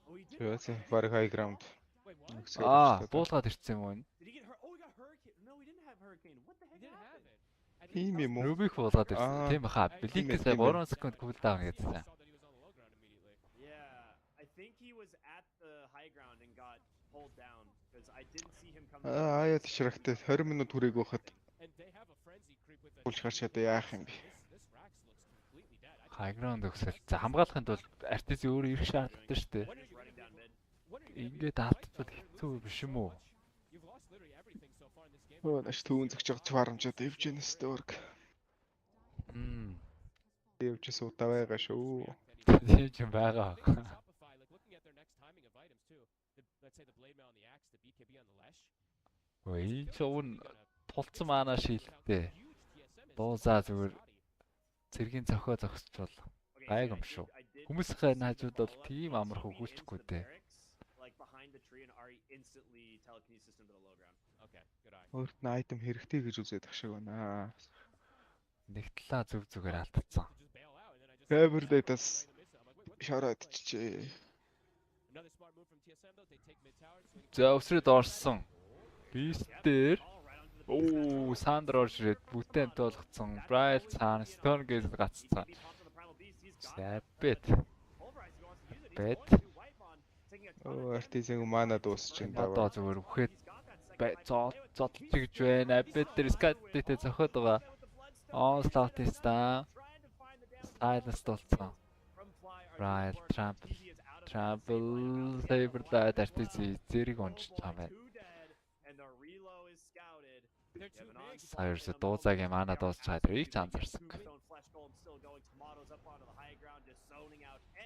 Oh, he did. Чөөс баг high ground. Wait, what? Буулгаад ирсэн юм уу? Did he get hurt? Oh, he got hurricane. No, he didn't have hurricane. What the He heck didn't have happened? it. And Ийм he юм уу? Рубик буулгаад ирсэн. Аа. Тийм баха. Билигээс 3 секунд кулдаун saw гэсэн. that he was on the low ground immediately. Yeah, I think he was at the high ground and got pulled down because I didn't see him come. Аяа тишрахтай 20 минут хүрээг байхад And they have a frenzy creep with булч гарч чадаа яах юм бэ? This Rax looks completely dead. Хайграунд өгсөл. За хамгаалахын тулд артист өөрөө ирэх шаардлагатай шүү дээ. When are you Running down mid. When are you gonna be Ингээд able to алдчихвал fight now? хэцүү биш юм уу? You've lost literally everything so far in this game. өө наш түүн зөгч байгаа чварамжаад явж гэнэс дөрг. Явж суудаа байгаа шүү. Тийм ч юм байгаа. Shopify, like looking at their next timing of items too. Let's say the blade mail on the axe, the BKB on the lash. Ой, чуун тулцсан маана шилттэй. Дуусаа зүгээр цэргийн цохоо зогсчвол Okay, гайг so юм шүү. I did Хүмүүсийн хажууд бол тийм амархан хүлчихгүй дээ. like behind the tree and Ari instantly telekinesis into the low ground. Okay, good eye. Өөрт нь айтем хэрэгтэй гэж үзээд ах шиг байна. Нэг талаа зүг зүгээр алдсан. Just bail out and then I just Favor data's right in the midst. I'm like, wait, what? шараад чичээ. Another smart move from TSM though. They take mid tower, swing За өсрөд орсон. Бист дээр All right onto the оо Сандр орж ирээд бүтэн туулгацсан. Брайл цаана Стон гэж гацсан. He pops on the primal beast. He's got Сапет. pulverize. He wants to use it. He's Bet. going to wipe on, taking a ton of Оо damage. артизэн мана дуусч энэ Одоо даваа. зүгээр үхээд He's got that second life to play with. зодолж гэж байна. Апет дээр скаттэй зохиод байгаа. Onslaught-ийн стан. Silence тулцсан. Right, trample. Trample Saberlight артизи зэрэг унж байгаа юм байна. They're too big. Саерс дуузаагийн мана дуусч байгаа дэрийг ч анзаарсан.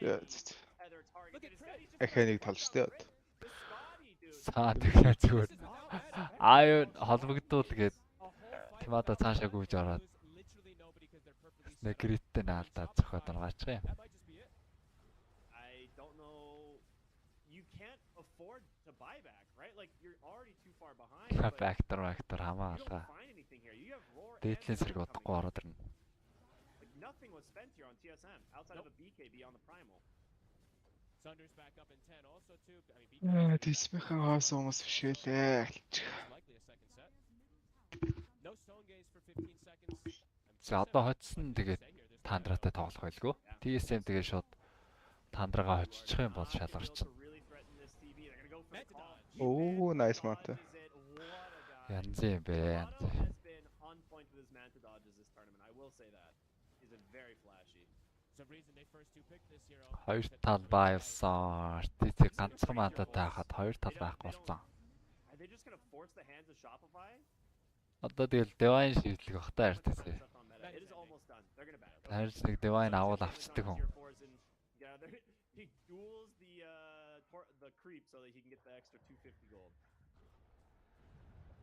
Яа. Аханыг талжтай. Саа тэгэхээр зүгээр. Аюу холбогдуул гээд Тимада цаашаа гүйж ороод Literally nobody because they're purposely нэг гриттэй наалдаад зохиод оргаачих юм. That might just be it. I don't know. You can't afford to buy back, right? Like you're already too far behind. but Фактор you хамаалаа. don't find anything here. You have roar. and Дээдлийн зэрэг Thunder удахгүй coming ороод ирнэ. in. Like nothing was spent here on TSM outside of a BKB on the primal. Sunder's back up in 10 also too. I mean, Тийсмэхэн хаос хүмүүс бишээлээ. likely a second set. No stone gaze for 15 seconds. За одоо хоцсон тэгээд Тандратай тоглох байлгүй. TSM тэгээд шууд Тандрагаа хоччих юм бол шалгарч. Really threaten this TV. They're gonna go for the Manta call. dodge. Оо nice mount. Dodges it. What a guy. Янз юм бэ. Otto has been on point with his manta dodges this tournament. I will say that. He's a very flashy. Some reason they first two picked this hero. Хоёр тал байвсан. Артизи ганцхан мантатай хахад хоёр тал байхгүй болсон. Are they just gonna force the hands of Shopify? Одоо тэгэл Divine шийдлэх бахтай артизи. It is almost done. They're gonna ban it. Хайрс нэг Divine авал авчдаг хүн. Yeah, he duels the creep so that he can get the extra 250 gold.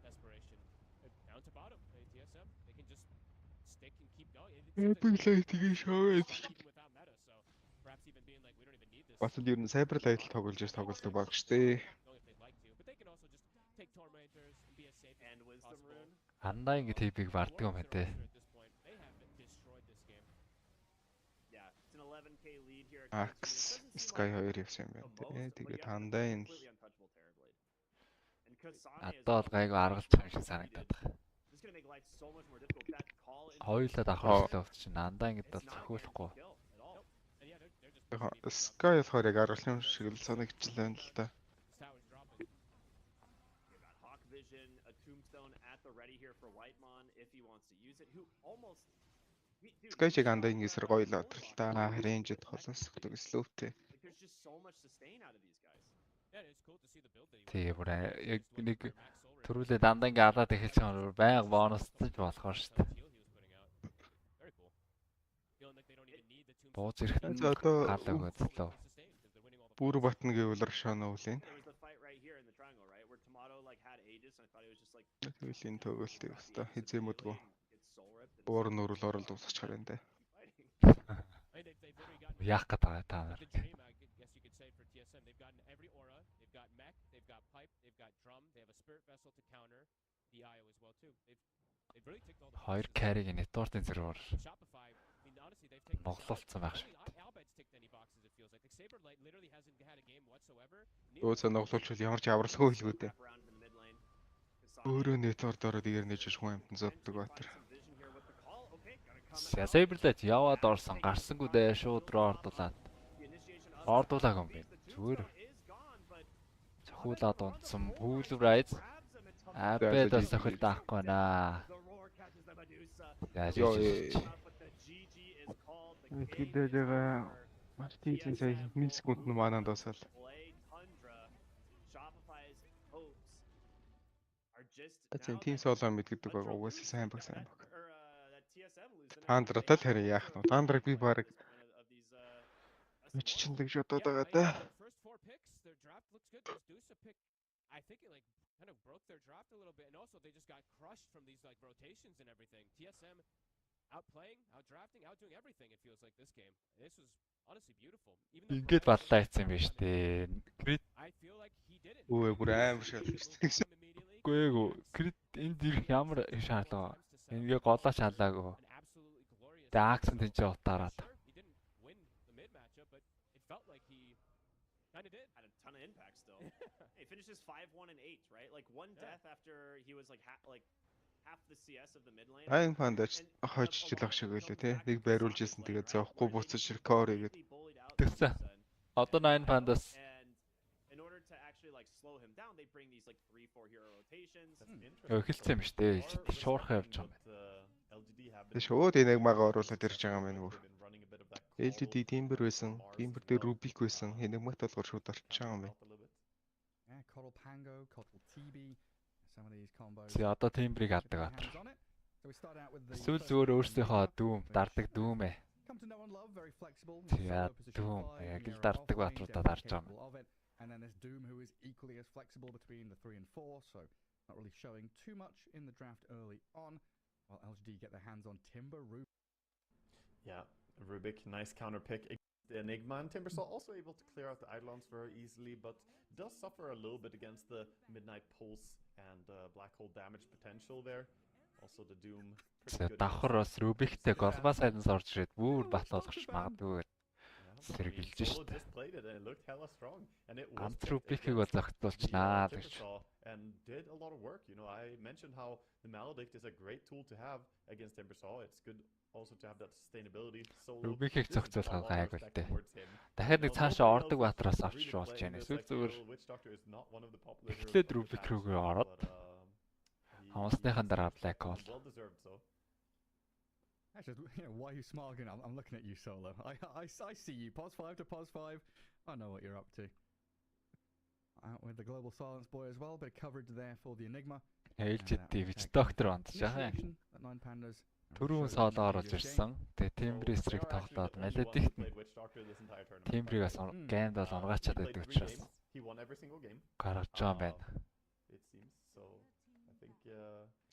Desperation. Down to bottom. TSM. They can just stick and keep going. Without meta, so perhaps even being like, we don't even need this. Бас л ер нь Cyber Light тоглож тоглодог баг штэ. Knowing if they'd like to, but they can also just take Tormentors and be as safe And as Wisdom possible. Rune. Андаа ингэ TP-г барддаг юм байна те. At this point, they have destroyed this game. Yeah, it's an 11k lead here. Axe Sky 2 явсан юм байна те. Тэгээд хандаа энэ Надад гайг аргалж байгаа шиг санагдаад байна. Хоёулаа давхарлаа чинь андаа ингэж бол зохиолохгүй. Sky болохоор яг аргал юм шиг л санагдчихлаа юм л да. Sky чиг андаа ингэсэр гоё л отрол та. Рейнжэд холоос слөөтэй. Тэгээ бүр яг нэг төрүүлээ дандаа ингэ алаад эхэлж байгаа байнга бонусч болохоор шүү дээ. Бууз ирэхэд галаг хөдлөө. Бүр батна гэвэл Рашана үлэн. Тэгэл энэ төгөлтэй өстой хизээмэдгөө. Буур нүрэл орол дуусчихаар энэ. Яах гэдэг та нар. Хоёр carry-г network-ын зэрэгөөр моглолцсон байх шиг. Өөсөө ноглуулчвал ямар ч авралгүй хэлгүй дээ. Өөрөө network ороод игээр нэж хүн амтан зоддог байтар. Saberlight яваад орсон гарсангүй дээ шууд руу ордуулаад. Ордуулааг юм бэ. Зүгээр. Цохиулаад унтсан хүөл rise. Апэд бас цохил даахгүй наа. Яаж ийж. Тэдэрээ Мартин сая миллисекунд нь маанад басаал. Ачаа тим соло мэдгэдэг баг угаасаа сайн баг. Таандратал харин яах нь. Таандраг би баг миччиндэг шодод байгаа да. I think it like kind of broke their draft a little bit, and also they just got crushed from these like rotations and everything. TSM outplaying, outdrafting, outdoing everything. It feels like this game. This was honestly beautiful. Ингээд баллаа хийсэн юм биш үү? I feel like he did it. Өө бүр аим шал гэсэн. Гүй крит энд ирэх ямар шаардлага. Ингээ голоо шалаагүй. Даакс энэ ч утаараад. He didn't win the mid matchup, but it felt like he kind of did. Had a ton of impact still. He finishes 5-1 and 8, right? Like one death after he was like half the CS of the mid lane. Айн фандач хойччлах шиг байлаа те. Нэг байруулж исэн тэгээд зоохгүй буцаж рекор хийгээд. Тэгсэн. Одоо 9 пандас. In order to actually like slow him down, they bring these like 3-4 hero rotations. Эхэлсэн юм шүү дээ. Шуурхан явж байгаа юм. Тэ шууд энийг мага оруулаад ирж байгаа юм байна бүр. LGD Timber байсан, Timber дээр Rubik байсан. Энийг мат болгоор шууд олчихж байгаа юм байна. Чи одоо Tiebreak алдаг баатар. Эсвэл зүгээр өөрсдийнхөө дүүм, дардаг дүүмээ. Тэгээд дүүм яг л дардаг баатруудаа дарж байгаа юм. And then there's Doom, who is equally as flexible between the 3 and 4, so not really showing too much in the draft early on. While LGD get their hands on Timber, Rubik. Yeah, Rubik, nice counter pick against the Enigma, and Timbersaw also able to clear out the Eidolons very easily, but does suffer a little bit against the Midnight Pulse and Black Hole damage potential there. Also the Doom. Давхар бас Rubikтэй голбаа сайднаас орж ирээд бүр бат болгоч магадгүй. Сэргэлж штэ. Ганц Rubik-ийг бол зохицуулчихнаа гэж. And did a lot of work. You know, I mentioned how the Maledict is a great tool to have against Timbersaw. It's good also to have that sustainability. Rubik-ийг зохицуулах гайг үлдээ. Дахиад нэг цаашаа ордог баатараас авч болж байна. Эсвэл зүгээр эхлээд Rubik рүүгээ ороод хамсныхан дараа Black Hole. Actually, why are you smiling? I'm looking at you, Solo. I see you. Pos 5 to Pos 5. I know what you're up to. Out with the Global Silence Boy as well. Bit of coverage there for the Enigma. Ээлжид TV ч доктор ондж байгаа. Nine Pandas Түрүүн соолоо оруулж ирсэн. Тэгээ Tiebreak-ийг тоглоод Melody-т Tiebreak-аас геймд бол унгаачаад байдаг учраас гаргаж байгаа юм байна.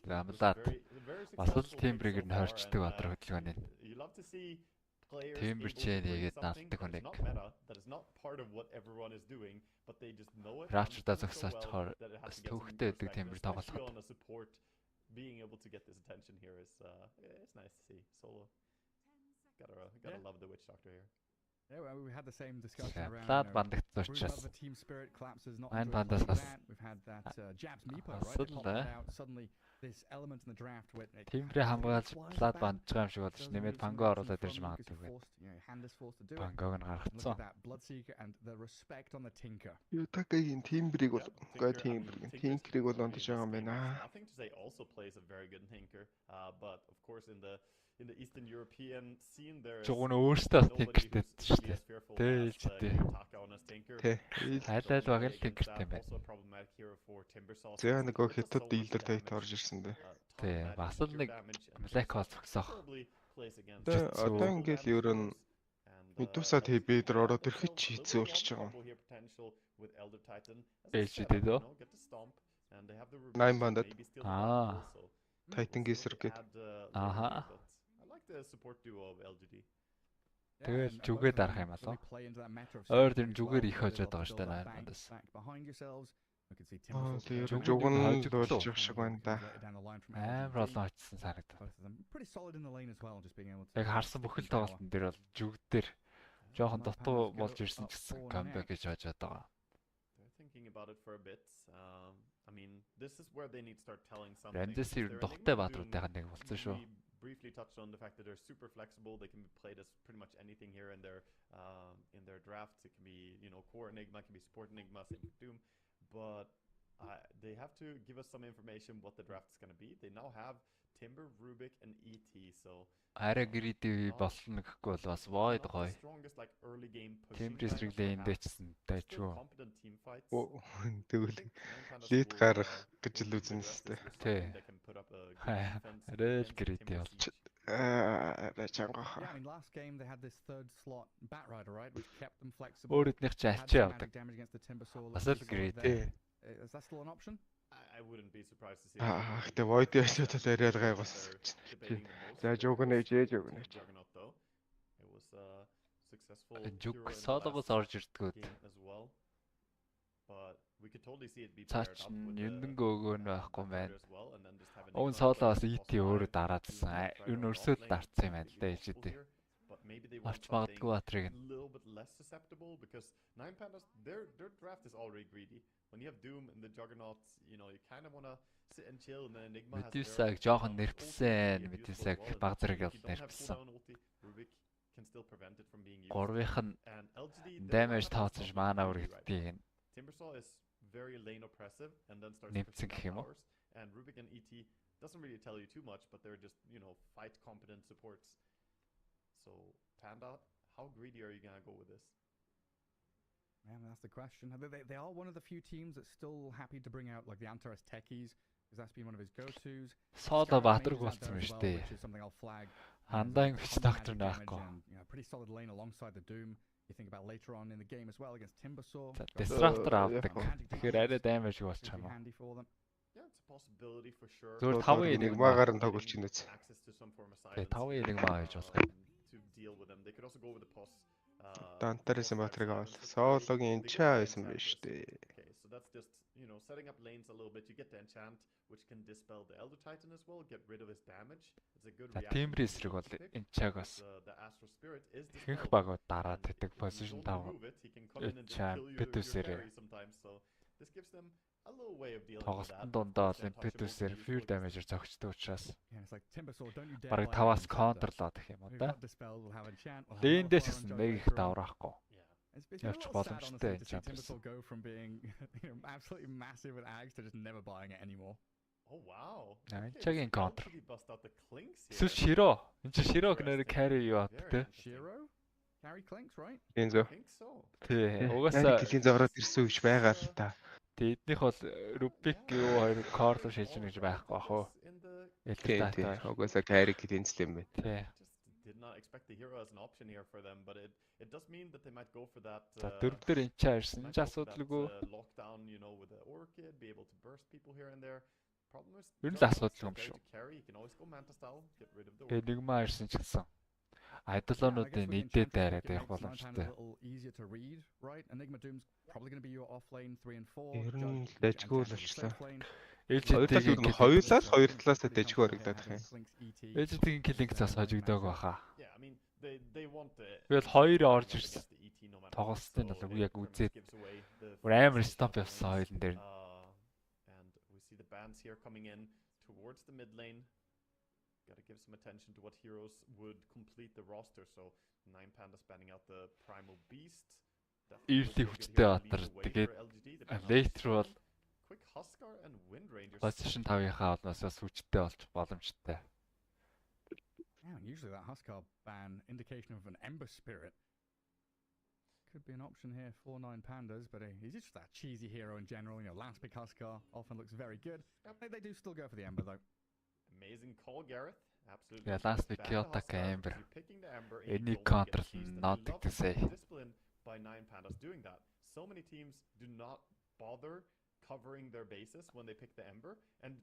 Ламлаад бас л Tiebreak-ээр нь хорчдөг өдр хөдөлгөөний. Tiebreak-ээ нэгээд наалдаг хүнийг. Rapture-даа зогсооч чоор төвхтэй байдаг Tiebreak тоглоход. Being able to get this attention here is it's nice to see. Solo gotta love the Witch Doctor here. Yeah, well, we had the same discussion around the team spirit collapses not we've had that Jabs Meepo, right? Suddenly this element in the draft with Tiebreak хамгаалж Blood бандж байгаа юм шиг болж нэмээд Pango оруулаад ирж магадгүй. Pango-г нь гаргацсан. Bloodseeker and the respect on the Tinker. Ютакагийн Tiebreak бол Tinker-ийг бол ондож байгаа юм байна. I think Jose also plays a very good Tinker, but of course in the Eastern European scene there is өөртөө Tinkerтэй шүү дээ. Тэ. Хайлал баг л Tinkerтэй юм байна. Зэ нөгөө хятад дилдер тайт орж ирсэн дээ. Тэ, бас л нэг Black Hole зогсоох. Одоо ингээл ер нь Medusa Tiebreak ороод ирэхэд хийцээ болчихж байгаа юм. HD дөө. 8 бандад. Titan Geyser гээд. The support duo of LGD. Тэгэл зүгээ дарах юм болоо. Өөр тэр зүгээр их хожоод байгаа шүү дээ надаас. Зүг нь дуулчих шиг байна да. Амар олон очсон санагдав. Яг харсан бүхэл тоглолтын дээр бол зүг дээр жоохон дутуу болж ирсэн ч гэсэн камбэк гэж хожоод байгаа. Thinking about it for a bit. I mean, this is where they need to start telling something. Рандесир духтай баатруудынхаа нэг болсон шүү. Briefly touched on the fact that they're super flexible. They can be played as pretty much anything here in their drafts. It can be, core Enigma, it can be support Enigma, same with Doom. But they have to give us some information what the draft is going to be. They now have Timber, Rubik, and ET. So арай гриди болно гэхгүй бол бас войд гоё. Tiebreak лейндээчсэн тайчгүй. Тэгвэл лид гарах гэж л үзэн сте. Тий. Арай л гриди болж. Чангах. Өөр эднийх чи ачаа явдаг. Бас л гриди. Is that still an option? I wouldn't be surprised to see. Гэтэ void яшаад яриад гайгаас. За жуугнэж жуугнэж. It was successful. Жүг соологоос орж ирдгүүд. But we could totally see it be цаач юндэнг өгөө нь байхгүй юм байна. Өвн соолоос ET өөрөө дараадсан. Юу н өрсөд дарцсан юм байна л да ээжэдээ. Авч магадгүй Батрыг. Because 9 Pandas their draft is already greedy. When you have Doom and the Juggernauts, you kind of want to sit and chill, and then Enigma has Medusa-г жоохон нэрвсэн. Medusa-г баг зэрэг л нэрвсэн. Rubik can still prevent it from being used. Гурвынх нь damage тооцож mana үргэлдэг. Timbersaw is very lane oppressive and then starts pushing powers. And Rubik and ET doesn't really tell you too much, but they're just, fight competent supports. So, Panda, how greedy are you going to go with this? Man, that's the question. They are one of the few teams that's still happy to bring out like the Antares techies, because that's been one of his go-tos. Сооло Батрыг болсон юм шүү дээ. Хандан Witch Doctor наахгүй. Pretty solid lane alongside the Doom. You think about later on in the game as well against Timbersaw. Disruptor авдаг. Тэгэхээр арай damage болчих юм уу? Yeah, it's a possibility for sure. Зүгээр 5 Enigma-гаар нь тоглож чинь үз. Тэгээ 5 Enigma гэж болох юм. To deal with them. They could also go with the pos. Дантерс Батрыг авал. Соологийн чаа байсан биш дээ. Okay, so that's just, setting up lanes a little bit. You get the enchant, which can dispel the Elder Titan as well, get rid of his damage. It's a good reaction. Tiebreak бол энчаг бас их багууд дараад байдаг position 5. Impetus-ээр. This gives them a little way of dealing with that. Тоглолтын дундаа бол Impetus-ээр fear damage-ээр зогчдог учраас бараг 5-аас контрлоод гэх юм уу да. Лэндээс гэсэн нэг их давраахгүй. Явж боломжтой энэ Timbersaw go from being absolutely massive with Ags to just never buying it anymore. Oh wow. Энчагийн контр. Эсвэл Shiro. Энд чи Shiro гэнээр carry юу авдаг. Shiro? Carry clinks, right? Энзо. Тий. Угаасаа тэлийн зороод ирсэн үгш байгаа л та. Тэ эднийх бол Rubik юу хоёр core руу шилжинэ гэж байхгүй бах уу. Элдэлтаатай. Угаасаа carry тэнцэл юм байна. Тий. Just did not expect the hero as an option here for them, but it does mean that they might go for that. За дөрөвдөр энэ ч ирсэн ч асуудалгүй. Lockdown, you know, with the orchid, be able to burst people here and there. Problem is, Ер нь л асуудалгүй юм шүү. carry, you can always go manta style, get rid of the Тэгээ нэг маа ирсэн ч гэсэн. Айдолоонуудын нийтээ дайраад явах боломжтой. Ер нь дэжгүй л болчихсон. Ээлжидийн хоёулаа л хоёр талаас дэжгүй харагдаад байна. Ээлжидийн киллинг цаас хожигдоог баха. Yeah, I mean, they want the Тэгэл хоёр орж ирсэн. Тоглолтын бол яг үзээд бүр амар стоп явсан хоёулын дээр. And we see the bands here coming in towards the mid lane. Gotta give some attention to what heroes would complete the roster. So 9 Pandas banning out the Primal Beast. Eerly хүчтэй батар. Тэгээд later бол Quick Huskar and Wind Rangers. position 5-ийнхаа олноос бас хүчтэй болж боломжтой. Yeah, usually that Huskar ban indication of an Ember Spirit. Could be an option here for 9 Pandas, but he's just that cheesy hero in general. You know, last pick Huskar often looks very good. They do still go for the Ember though. Amazing call, Gareth. Absolutely. Yeah, last week Ban the Kyoto Huskar, Ember. you're picking the Ember, Any you don't counter get cheesed, and nothing love to say. the discipline by 9 Pandas doing that. So many teams do not bother covering their bases when they pick the Ember and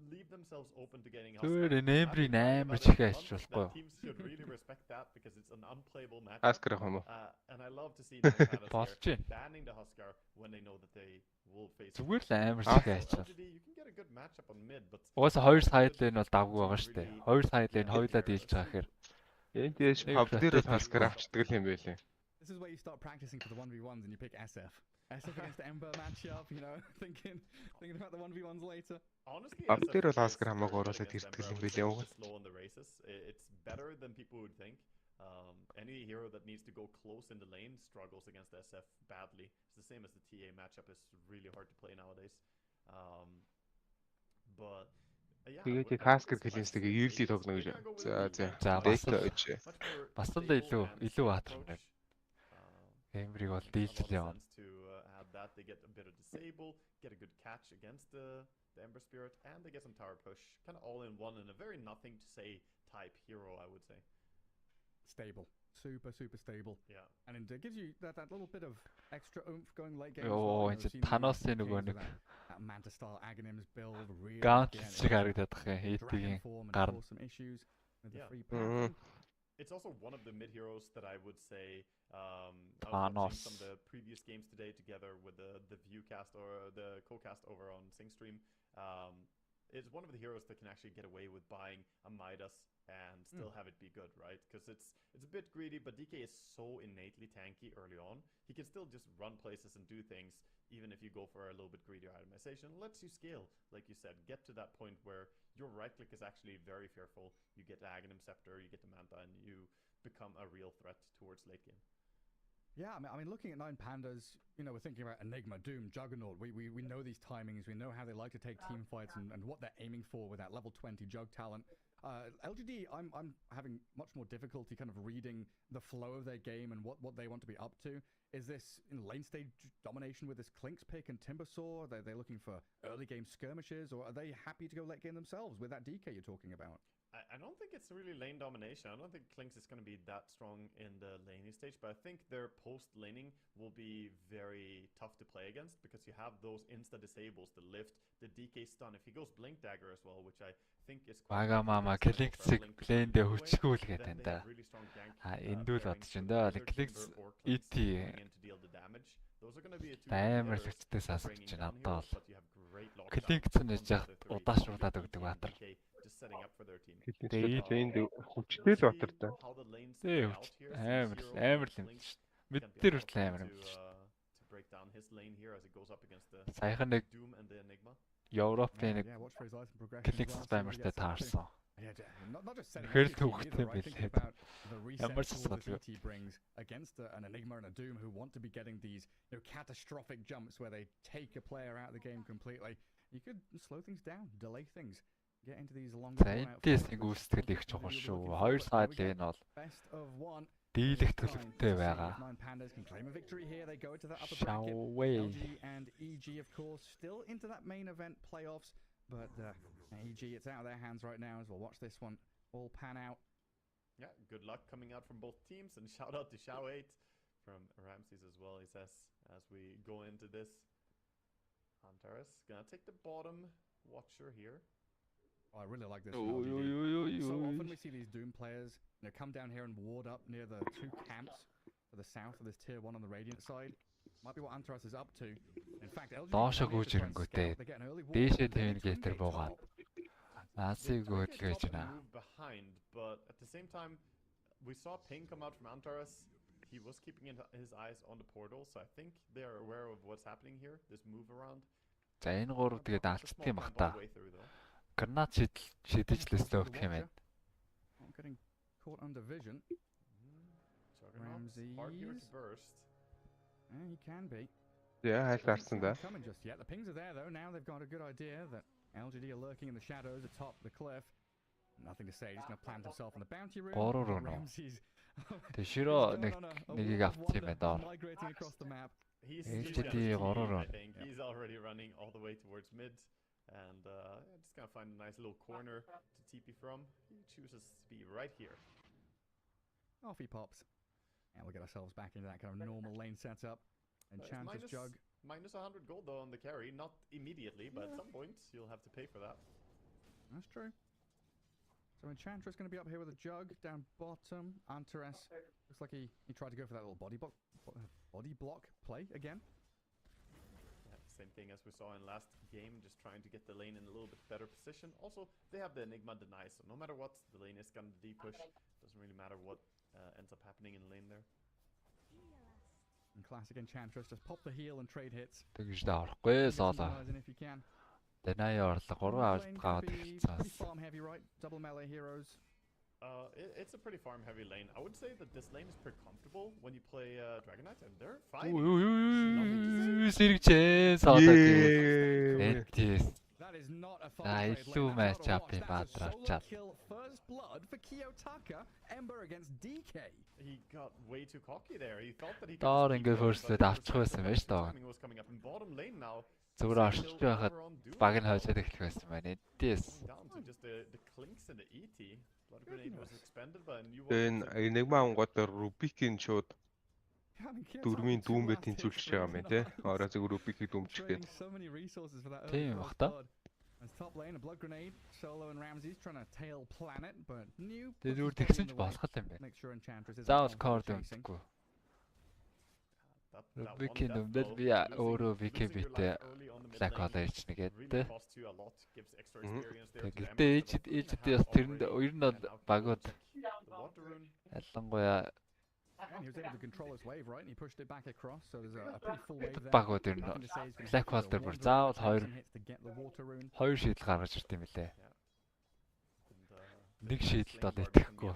leave themselves open to getting Зүгээр Huskar. Ember-ийн I've been амар talking чих about аж it a болохгүй. month that teams should really respect that because it's an unplayable match. Huskar авах юм уу? And I love to see 9 Pandas Болж here байна. banning the Huskar when they know that they will face Зүгээр л амар So чих аж. LGD, you can get a good matchup on mid, but Угаасаа хоёр side lane бол давгүй байгаа шүү дээ. Хоёр side lane хоёулаа дийлж байгаа гэхээр Энд яаш паб дээр бол Huskar авчдаг юм байлээ. This is where you start practicing for the 1v1s and you pick SF. SF against the Ember matchup, you know, thinking about the 1v1s later. honestly, Паб SF дээр бол is Huskar very хамаагүй оруулаад strong ирдэг юм member. I would байлээ. say Уг it's slow on the races. It's better than people would think. Any hero that needs to go close in the lane struggles against SF badly. It's the same as the TA matchup is really hard to play nowadays. But yeah. Тэгээд with Huskar this гэлэнстэйг matchup, юули it's тоглоно гэж. gonna go with За the за. За, Дэк бас л- очи. much more бас л stable илүү and баатар approach. байна. Эмбрийг бол Makes a lot дийлж of явна. sense to add that. They get a bit of disable, get a good catch against the Ember Spirit, and they get some tower push. Kind of all in one, and a very nothing to say type hero, I would say. Stable. Super stable. Yeah. And it gives you that little bit of extra oomph going late game. Йоо, энэ чи Thanos-ийн нөгөө нэг that Manta style Aghanims build really Gauntlet again, шиг it харагдаад байгаа юм. dragon Хийдгийн form and гарна. cause some issues with the Yeah. free Mhm. path. It's also one of the mid heroes that I would say I was Thanos. watching some of the previous games today together with the viewcast or the co-cast over on SingStream. It's one of the heroes that can actually get away with buying a Midas and still have it be good, right? Because it's a bit greedy, but DK is so innately tanky early on. He can still just run places and do things, even if you go for a little bit greedier itemization. It lets you scale, like you said, get to that point where your right click is actually very fearful. You get the Aghanim Scepter, you get the Manta, and you become a real threat towards late game. Yeah, I mean, looking at 9 Pandas, you know, we're thinking about Enigma, Doom, Juggernaut. We know these timings. We know how they like to take team fights and what they're aiming for with that level 20 Jug talent. LGD, I'm having much more difficulty kind of reading the flow of their game and what they want to be up to. Is this in lane stage domination with this Clinks pick and Timbersaw? They're looking for early game skirmishes, or are they happy to go late game themselves with that DK you're talking about? I don't think it's really lane domination. I don't think Clinks is going to be that strong in the laning stage, but I think their post-laning will be very tough to play against because you have those insta-disables, the lift, the DK stun. If he goes Blink Dagger as well, which I think is quite Багамама Клинксийг плейндээ хүчгүүлгээд энэ да. Эндүүл бодож байна да. Клинкс ET амар л хүчтэй сасгаж байна одоо бол. Клинкс нь яг удаашруулад өгдөг баатар. Тэгээд энд хүчтэй л батар да. Тий, амар л юм шүү. Мэд дээр хүртэл амар юм шүү. Саяхан нэг Европын нэг Клинкс спамертэй таарсан. Тэгэхээр төвхтэй билээ. Ямар ч асуудалгүй. brings against an Enigma and a Doom who want to be getting these, you know, catastrophic jumps where they take a player out of the game completely. You could slow things down, delay things, get into these long. За энэс нэг үүсгэл их чухал шүү. Хоёр саад л энэ бол Best of one. дийлэх төлөвтэй байгаа. Nine Pandas can claim a victory here. They go to the upper Shall bracket. we? LG and EG, of course, still into that main event playoffs. But EG, it's out of their hands right now as we'll watch this one all pan out. Yeah, good luck coming out from both teams, and shout out to Shao8 from Ramses as well, he says, as we go into this. Antares gonna take the bottom watcher here. Oh, I really like this from LGD. So often we see these Doom players, come down here and ward up near the two camps to the south of this tier 1 on the Radiant side. Might be what Antares is up to. In fact, LGD дээшээ Navigator буугаад Наасыг хөдөлгөөж байна. Move behind, but at the same time, we saw ping come out from Antares. He was keeping his eyes on the portal, so I think they are aware of what's happening here. This move around. За энэ гурав тэгээд алцдаг юм бах та. Гранат шидэж лэслөө гэх юм байна. Getting caught under vision. Ramses. Hard here to burst. He can be. Yeah, хайлаарсан да. Coming just yet. The pings are there though. Now they've got a good idea that LGD are lurking in the shadows atop the cliff. Nothing to say. He's going to plant himself in the bounty room. Ramses. Тэширо нэгийг авчих юм байна. Migrating across the map. He's already running all the way towards mid, and just gonna find a nice little corner to TP from. He chooses to be right here. Off he pops. And we'll get ourselves back into that kind of normal lane setup. Enchantress Jug. Minus 100 gold though on the carry. Not immediately, but at some point you'll have to pay for that. That's true. So Enchantress going to be up here with a Jug down bottom. Antares looks like he tried to go for that little body block play again. Yeah, same thing as we saw in last game, just trying to get the lane in a little bit better position. Also, they have the Enigma deny, so no matter what, the lane is going to D-push. Doesn't really matter what ends up happening in lane there. And classic Enchantress, just pop the heal and trade hits. Тэгж давахгүй соолоо. If you can. Дэнай орлого 3 авалт гаваад Pretty farm heavy, right? Double melee heroes. It's a pretty farm heavy lane. I would say that this lane is pretty comfortable when you play Dragon Knight, and they're fine. Сэрэгчээ соолоо. Энтис. That is not a far илүү match up юм бадрачаад. First blood for Kiyotaka. Ember against DK. He got way too cocky there. He thought that he Доор ингээд first-д авчих байсан байж таа. was coming up in bottom lane now. Зүгээр орчиж байхад баг нь хойшоод эхлэх байсан байна. Энтис. Down to just the clinks and the ET. Blood grenade was expended, but you Then Enigma онгод Rubik-ийн шууд дөрмийн дүүмбэ тэнцүүлж байгаа юм те. Ороо зөв Rubik-ийг дүмчихгээд. Тийм бах та. As top lane, a blood grenade. Solo and Ramses trying to tail planet, but new. Тэдүүр тэгсэн ч болох юм байна. Make sure Enchantress is Заавал card өгөхгүй. Rubik-ийн дүмдэл би өөрөө Wiki-битээ Black Hole хийж нэгээд. Гэхдээ ээжд яс тэрэнд ер нь бол багууд ялангуяа And he was able to control his wave, right? And he pushed it back across, so there's a pretty full wave there. багууд ер нь Black Hole дээр бүр заавал хоёр шийдэл гаргаж ирт юм лээ. Нэг шийдэлд бол итгэхгүй.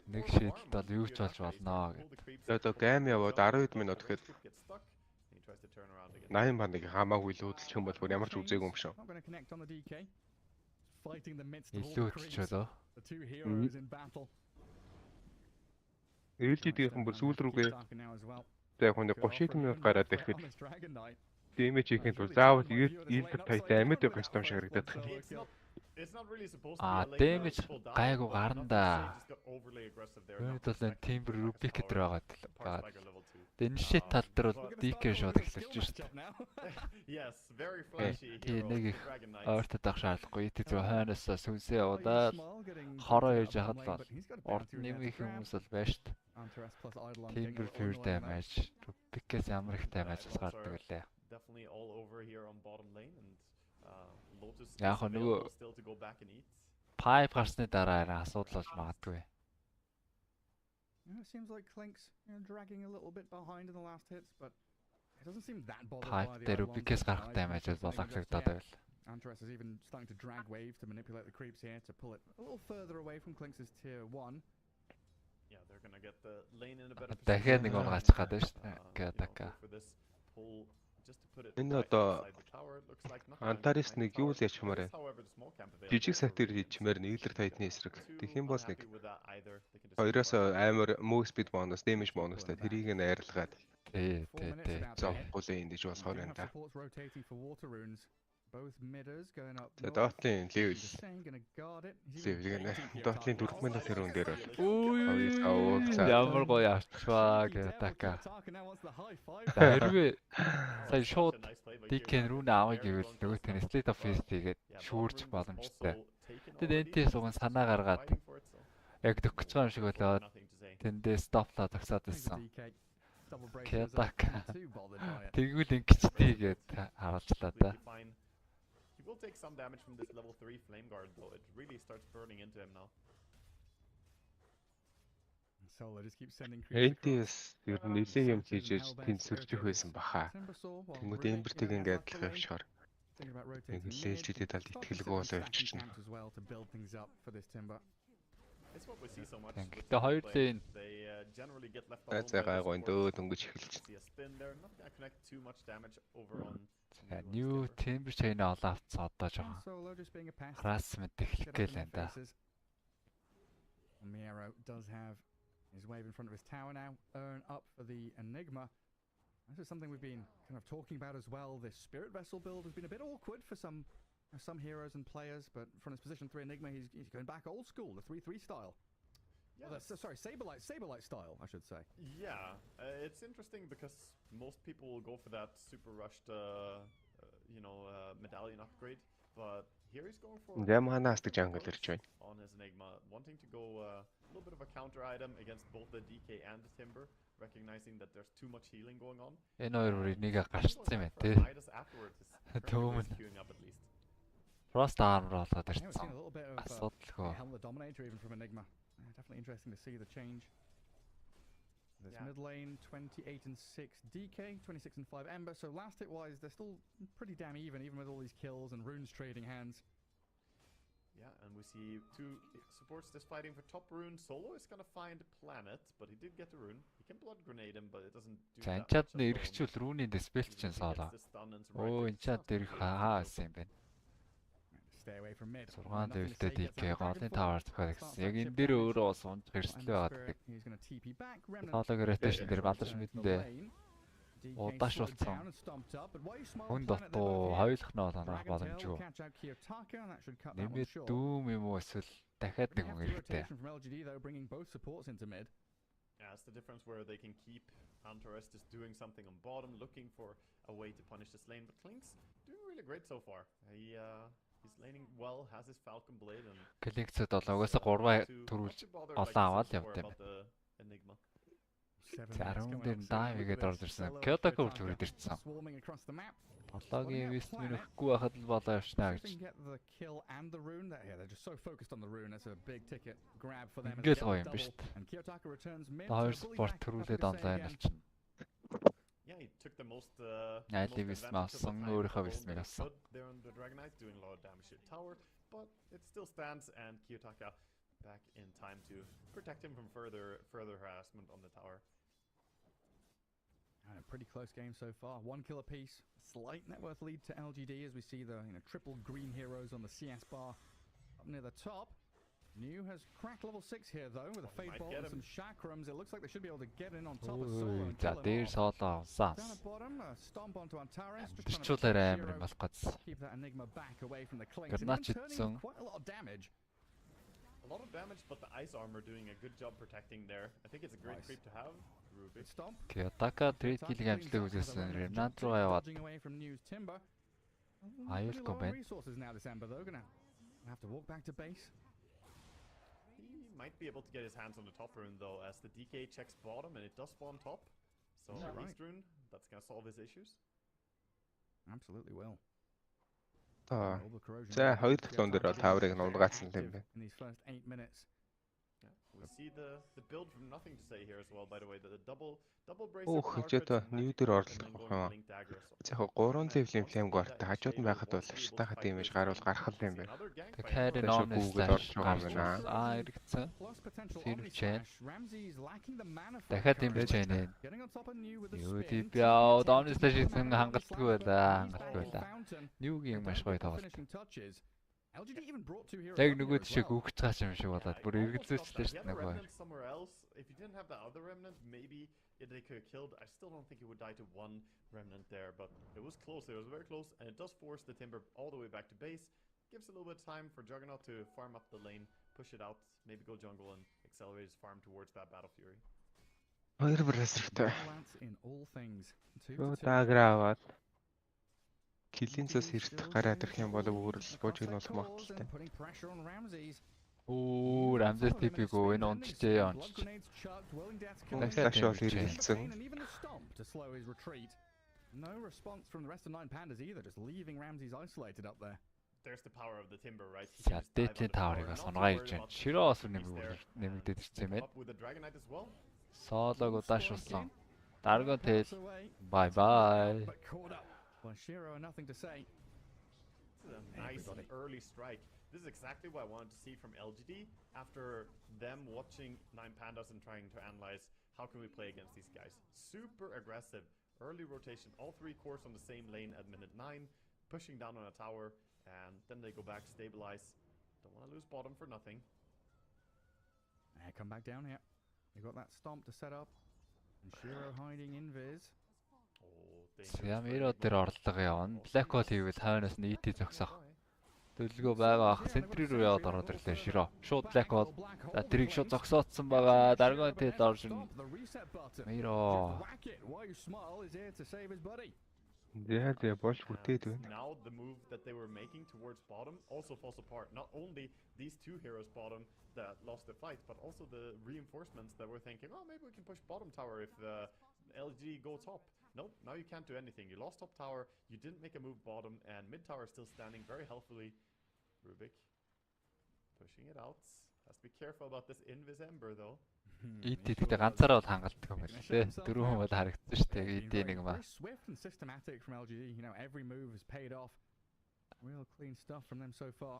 Нэг шийдэлд бол юу ч болж болно гэдэг. Одоо гайм яваад 12 минут гэхэд 80 бандыг хамаагүй л хөдөлчих юм бол бүр ямар ч үзээгүй юм шиг. Илүү хөдөлчөөлөө. LGD-ийн бүр сүүл рүүгээ яг хүнд 30 минут гараад ирэхэд дэмэжийн тул заавал Илтер тайтай амьд байх юм шиг харагдаад байна. Дэмэж гайгүй гарна. Үүнд бол энэ Timber Rubik гэдэг байгаа. Энэ шит тал дээр бол DK шууд эхэлж шүү дээ. Тийм нэг их ойртод авах шаардлагагүй. Ит зөв хойноос сүнсээ явуулаад хороо хийж яхад бол орд нэмэх хүмүүс бол байна шүү дээ. Timber Pure damage. Rubik-ээс ямар их damage гардаг үлээ. Яг нөгөө pipe гарсны дараа энэ асуудал болж магадгүй. It seems like Clink's dragging a little bit behind in the last hits, but it doesn't seem that bothered by the Pipe дээр Rubik-ээс гарах damage боловсрагдаад байвал. Antares is even starting to drag waves to manipulate the creeps here to pull it a little further away from Clink's tier 1. Yeah, they're going to get the lane in a better position. Дахиад нэг он гачих гадаг шүү дээ. Гадаг. Энэ одоо Antares нэг юу л ячмаар байна. Жижиг сатир хийчмээр нийлэр тайдны эсрэг. Тэгэх юм бол нэг хоёроос амар move speed bonus, damage bonusтай тэрийг найрлагаад. Тий. Зовхгүй л ингэж болохоор байна та. Both midders going up. За Dotын level. Gonna guard it. Level гэнэ. Dotын 4 минут тэрүүн дээр бол. Ямар гоё арчваа гэдэг. За хэрвээ сая шууд DK рүү авах гэвэл нөгөө тэн State of Face тэгээд шүүрч боломжтой. Тэгээд NT суган санаа гаргаад яг төгч байгаа юм шиг болоод тэндээ стоплаа зогсоод ирсэн. Кятак. Тэгвэл ингэчтэй гээд харуулчлаа да. He will take some damage from this level 3 flame guard though. It really starts burning into him now. Solo just keeps sending NTS ер нь нэлээд юм хийж тэнцвэржих байсан баха. Тэнгүүд Эмбертиг ингээд л явчихаар. Нэлээжтэй талд итгэлгүй болоо явчихна. Гэтэ хоёр лейн За гайгүй дөө дөнгөж эхэлж. New Timber chain олоо авцсан одоо жоохон harassment эхлэх гээл энэ да. Miro does have his wave in front of his tower now. Earn up for the Enigma. This is something we've been kind of talking about as well. This Spirit Vessel build has been a bit awkward for some heroes and players, but from his position 3 Enigma, he's going back old school, the 3-3 style. Yeah, sorry, Saberlight style, I should say. Yeah, it's interesting because most people will go for that super rushed, medallion upgrade, but here he's going for on his Enigma, wanting to go a little bit of a counter item against both the DK and the Timber, recognizing that there's too much healing going on. Энэ хоёр нэг гарцсан юм байна тий. Төөмөн. Frost armor олоод ирсэн. Асуудалгүй. The dominator even from Enigma. Definitely interesting to see the change. This mid lane 28 and 6 DK, 26 and 5 Ember. So last hit wise, they're still pretty damn even with all these kills and runes trading hands. Yeah, and we see two supports just fighting for top rune. Solo is gonna find Planet, but he did get a rune. He can blood grenade him, but it doesn't do that much. Чад нэрхчүүл рүүний диспел чинь соолоо. Оо энэ чад дэрх хаасан юм байна. Stay away from mid. 6 дэвлтэй DK голын таваар зөхөр гэсэн. Яг энэ дээр өөрөө бас унж хэрслээ байдаг. Соолог rotation дээр баларч мэдэндээ удааш болсон. Хүн дотоо хоёулах нь онох боломжгүй. Нэмээд дүүм юм уу эсвэл дахиад нэг хүн хэрэгтэй. Yeah, it's the difference where they can keep Antares just doing something on bottom, looking for a way to punish this lane. But Klink's doing really great so far. He's laning well, has his Falcon Blade and Klink'д угаасаа 3 төрүүлж олон аваад явд юм байна. Зарим дээр дайвгээд орж ирсэн. Kyoto үрж хүрээд ирсэн. Тологийн вист минөхгүй байхад л болоо явчихна гэж. Ингээл гоё юм биш үү? Хоёр спорт төрүүлээд онлайн болчихно. Yeah, he took the most Найливис маасан өөрийнхөө вист минь авсан. There on the Dragonite doing a lot of damage to the tower, but it still stands and Kiyotaka back in time to protect him from further harassment on the tower. A pretty close game so far. 1 kill apiece. Slight net worth lead to LGD as we see the triple green heroes on the CS bar up near the top. New has cracked level 6 here though with a fade bolt and some chakrams. It looks like they should be able to get in on top of Solo. За дээр соолоо авсан. Down at bottom, stomp onto Antares. Тэрчүүлээр амар юм болох гэсэн. Keep that Enigma back away from the Clinks. Quite a lot of damage. A lot of damage, but the ice armor doing a good job protecting there. I think it's a great creep to have. Kiyotaka trade kill-ийг амжилттай үзүүлсэн. Remnant руу яваад. Аюулгүй байна. Have to walk back to base. He might be able to get his hands on the top rune though, as the DK checks bottom and it does spawn top. So East rune, that's gonna solve his issues. Absolutely will. За хоёр дахь дээр таврыг нунгацсан юм байна. In these first 8 minutes. We see the build from nothing to say here as well, by the way, the double brace. Хичээдээ new дээр орлох юм. Яг 3 level-ийн flame guard-тай хажууд нь байхад бол штахад имиж гарвал гарах юм байна. Carry on байна. Иргэцэн. Фирчэн. Дахиад юм биш ээ. Юу тийм яа, доонстай шийдсэн хангалтгүй байлаа. Ньюгийн маш гоё тоглолт. Яг нөгөө тийш гүгч цааш юм шиг болоод бүр эргэлзээчлээ шүү дээ нөгөө. If you didn't have the other remnant, maybe if they could have killed, I still don't think it would die to one Remnant there, but it was close. It was very close, and it does force the Timber all the way back to base. Gives a little bit of time for Juggernaut to farm up the lane, push it out, maybe go jungle and accelerate his farm towards that Battle Fury. Хоёр брэсэртэй. Balance in all things. Юу дааграа аваад Килинцээс хэрт гараад ирэх юм бол өөрөөр божигнуулах магадaltaй. Оо, Ramses TP-гөө энэ онцтой онч. Флаш бол хэрэгэлсэн. No response from the rest of 9 pandas either, just leaving Ramses isolated up there. There's the power of the Timber, right? За, дээдлийн таврыг сонгоо хийж байна. Широо бас нэмэгдээд ирсэн юм байна. Up with the Dragonite as well. Соолог удаашуулсан. Дарга тэл. Bye bye. Well, Shiro, nothing to say. This is a nice early strike. This is exactly what I wanted to see from LGD after them watching 9 pandas and trying to analyze how can we play against these guys. Super aggressive, early rotation, all 3 cores on the same lane at minute 9, pushing down on a tower, and then they go back, stabilize. Don't want to lose bottom for nothing. Come back down here. You got that stomp to set up, and Shiro hiding in Viz. Ямиро дээр орлого явна. Black Hole хийвэл хойноос нь ET зогсох. Төлөвлөгөө байгаа ах. Центри руу яваад ороод ирлээ Широ. Шууд Black Hole. За тэрийг шууд зогсоодсон байгаа. Дарга тэл орж ин. Миро. Зэ болж бүтээд байна. Now the move that they were making towards bottom also falls apart. Not only these 2 heroes bottom that lost the fight, but also the reinforcements that were thinking, oh, maybe we can push bottom tower if LG go top. Nope, now you can't do anything. You lost top tower, you didn't make a move bottom, and mid tower is still standing very healthily. Rubik pushing it out. Has to be careful about this Invis Ember though. ET-тэй ганцаараа бол хангалттай юм байна лээ. 4 хүн бол харагдсан шүү дээ. ET нэг маа. Swift and systematic from LGD. You know, every move has paid off. Real clean stuff from them so far.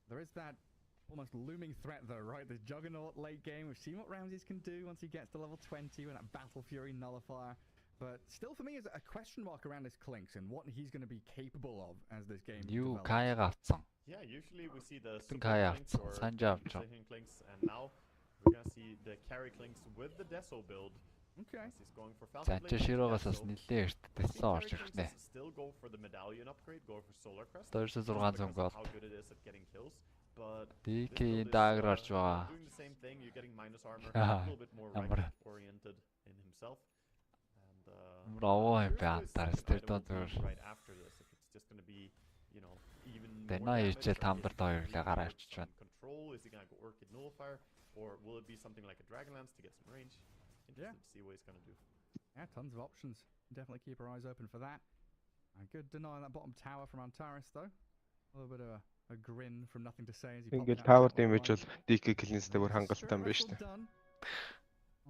There is that almost looming threat though, right? The Juggernaut late game. We've seen what Ramses can do once he gets to level 20 with that Battle Fury nullifier. But still for me is a question mark around this Clinks and what he's going to be capable of as this game develops. Yeah, usually we see the Clinks or Clinks, and now we're going to see the carry Clinks with the Deso build. Okay. He's going for Fountain Blade. Still go for the medallion upgrade, go for Solar Crest. Because of how good it is at getting kills. But DK doing the same thing, you're getting minus armor, a little bit more rank oriented in himself. Right after this, if it's just going to be, you know, even more control, is he going to go Orchid Nullifier, or will it be something like a Dragonlance to get some range? Interesting to see what he's going to do. Yeah, tons of options. Definitely keep our eyes open for that. A good deny on that bottom tower from Antares though. A little bit of a grin from nothing to say as he Ингээд tower damage бол DK Clean's-тэй бүр хангалттай юм байна шүү дээ.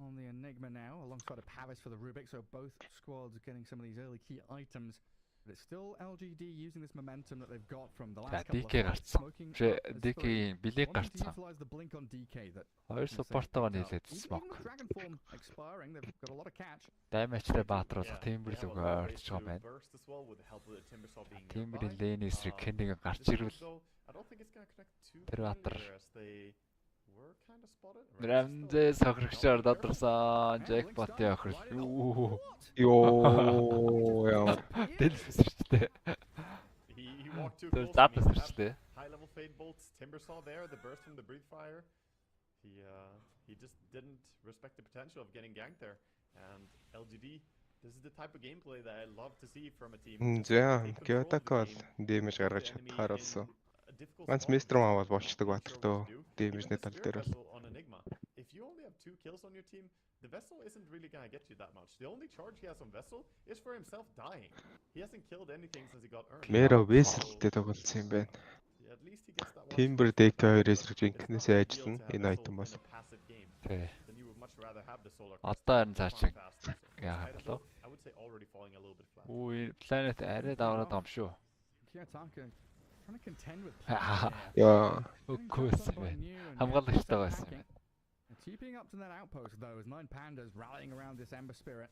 On the Enigma now, alongside a Pavis for the Rubik, so both squads are getting some of these early key items. But it's still LGD using this momentum that they've got from the last couple of fights, smoking DK билег гарцсан. the blink on DK that Хоёр supportоо нийлээд smoke. Dragon form expiring, they've got a lot of catch. Damage-тэй баатруулах Timber л өгөөрч байгаа байна. Timber-ийн lane-ээс Kenning гарч ирвэл тэр баатар Ramses хохирогчоор додорсон Jackpot-ийн хохирч. Йоо яа. Дэлсэрчтэй. He walked too Тэр close. датасэрчтэй. High level fade bolts. Timber saw there the burst from the breathe fire. He just didn't respect the potential of getting ganked there. And LGD, this is the type of gameplay that I love to see from a team. За, Kyoto бол damage гаргаж чадхаар болсон. Ганц Мистром аваад болчдөг баатартөө damage-ний тал дээр бол. If you only have 2 kills on your team, the Vessel isn't really gonna get you that much. The only charge he has on Vessel is for himself dying. He hasn't killed anything since he got earned. Mero Vessel-тэй тоглосон юм байна. At least he gets that one. Timber DK2-ээс жинкнээс ажиллана энэ item бол. Тий. Then you would much rather have the solar. Одоо харин цаашиг яагаад болов? I would say already falling a little bit flat. Үй, planet арай давраад байгаа юм шүү. Kiyotaka trying to contend with Яа. Өкөөс байна. Хамгаалагчтай байсан юм. Keeping up to that outpost though, as 9 pandas rallying around this Ember Spirit.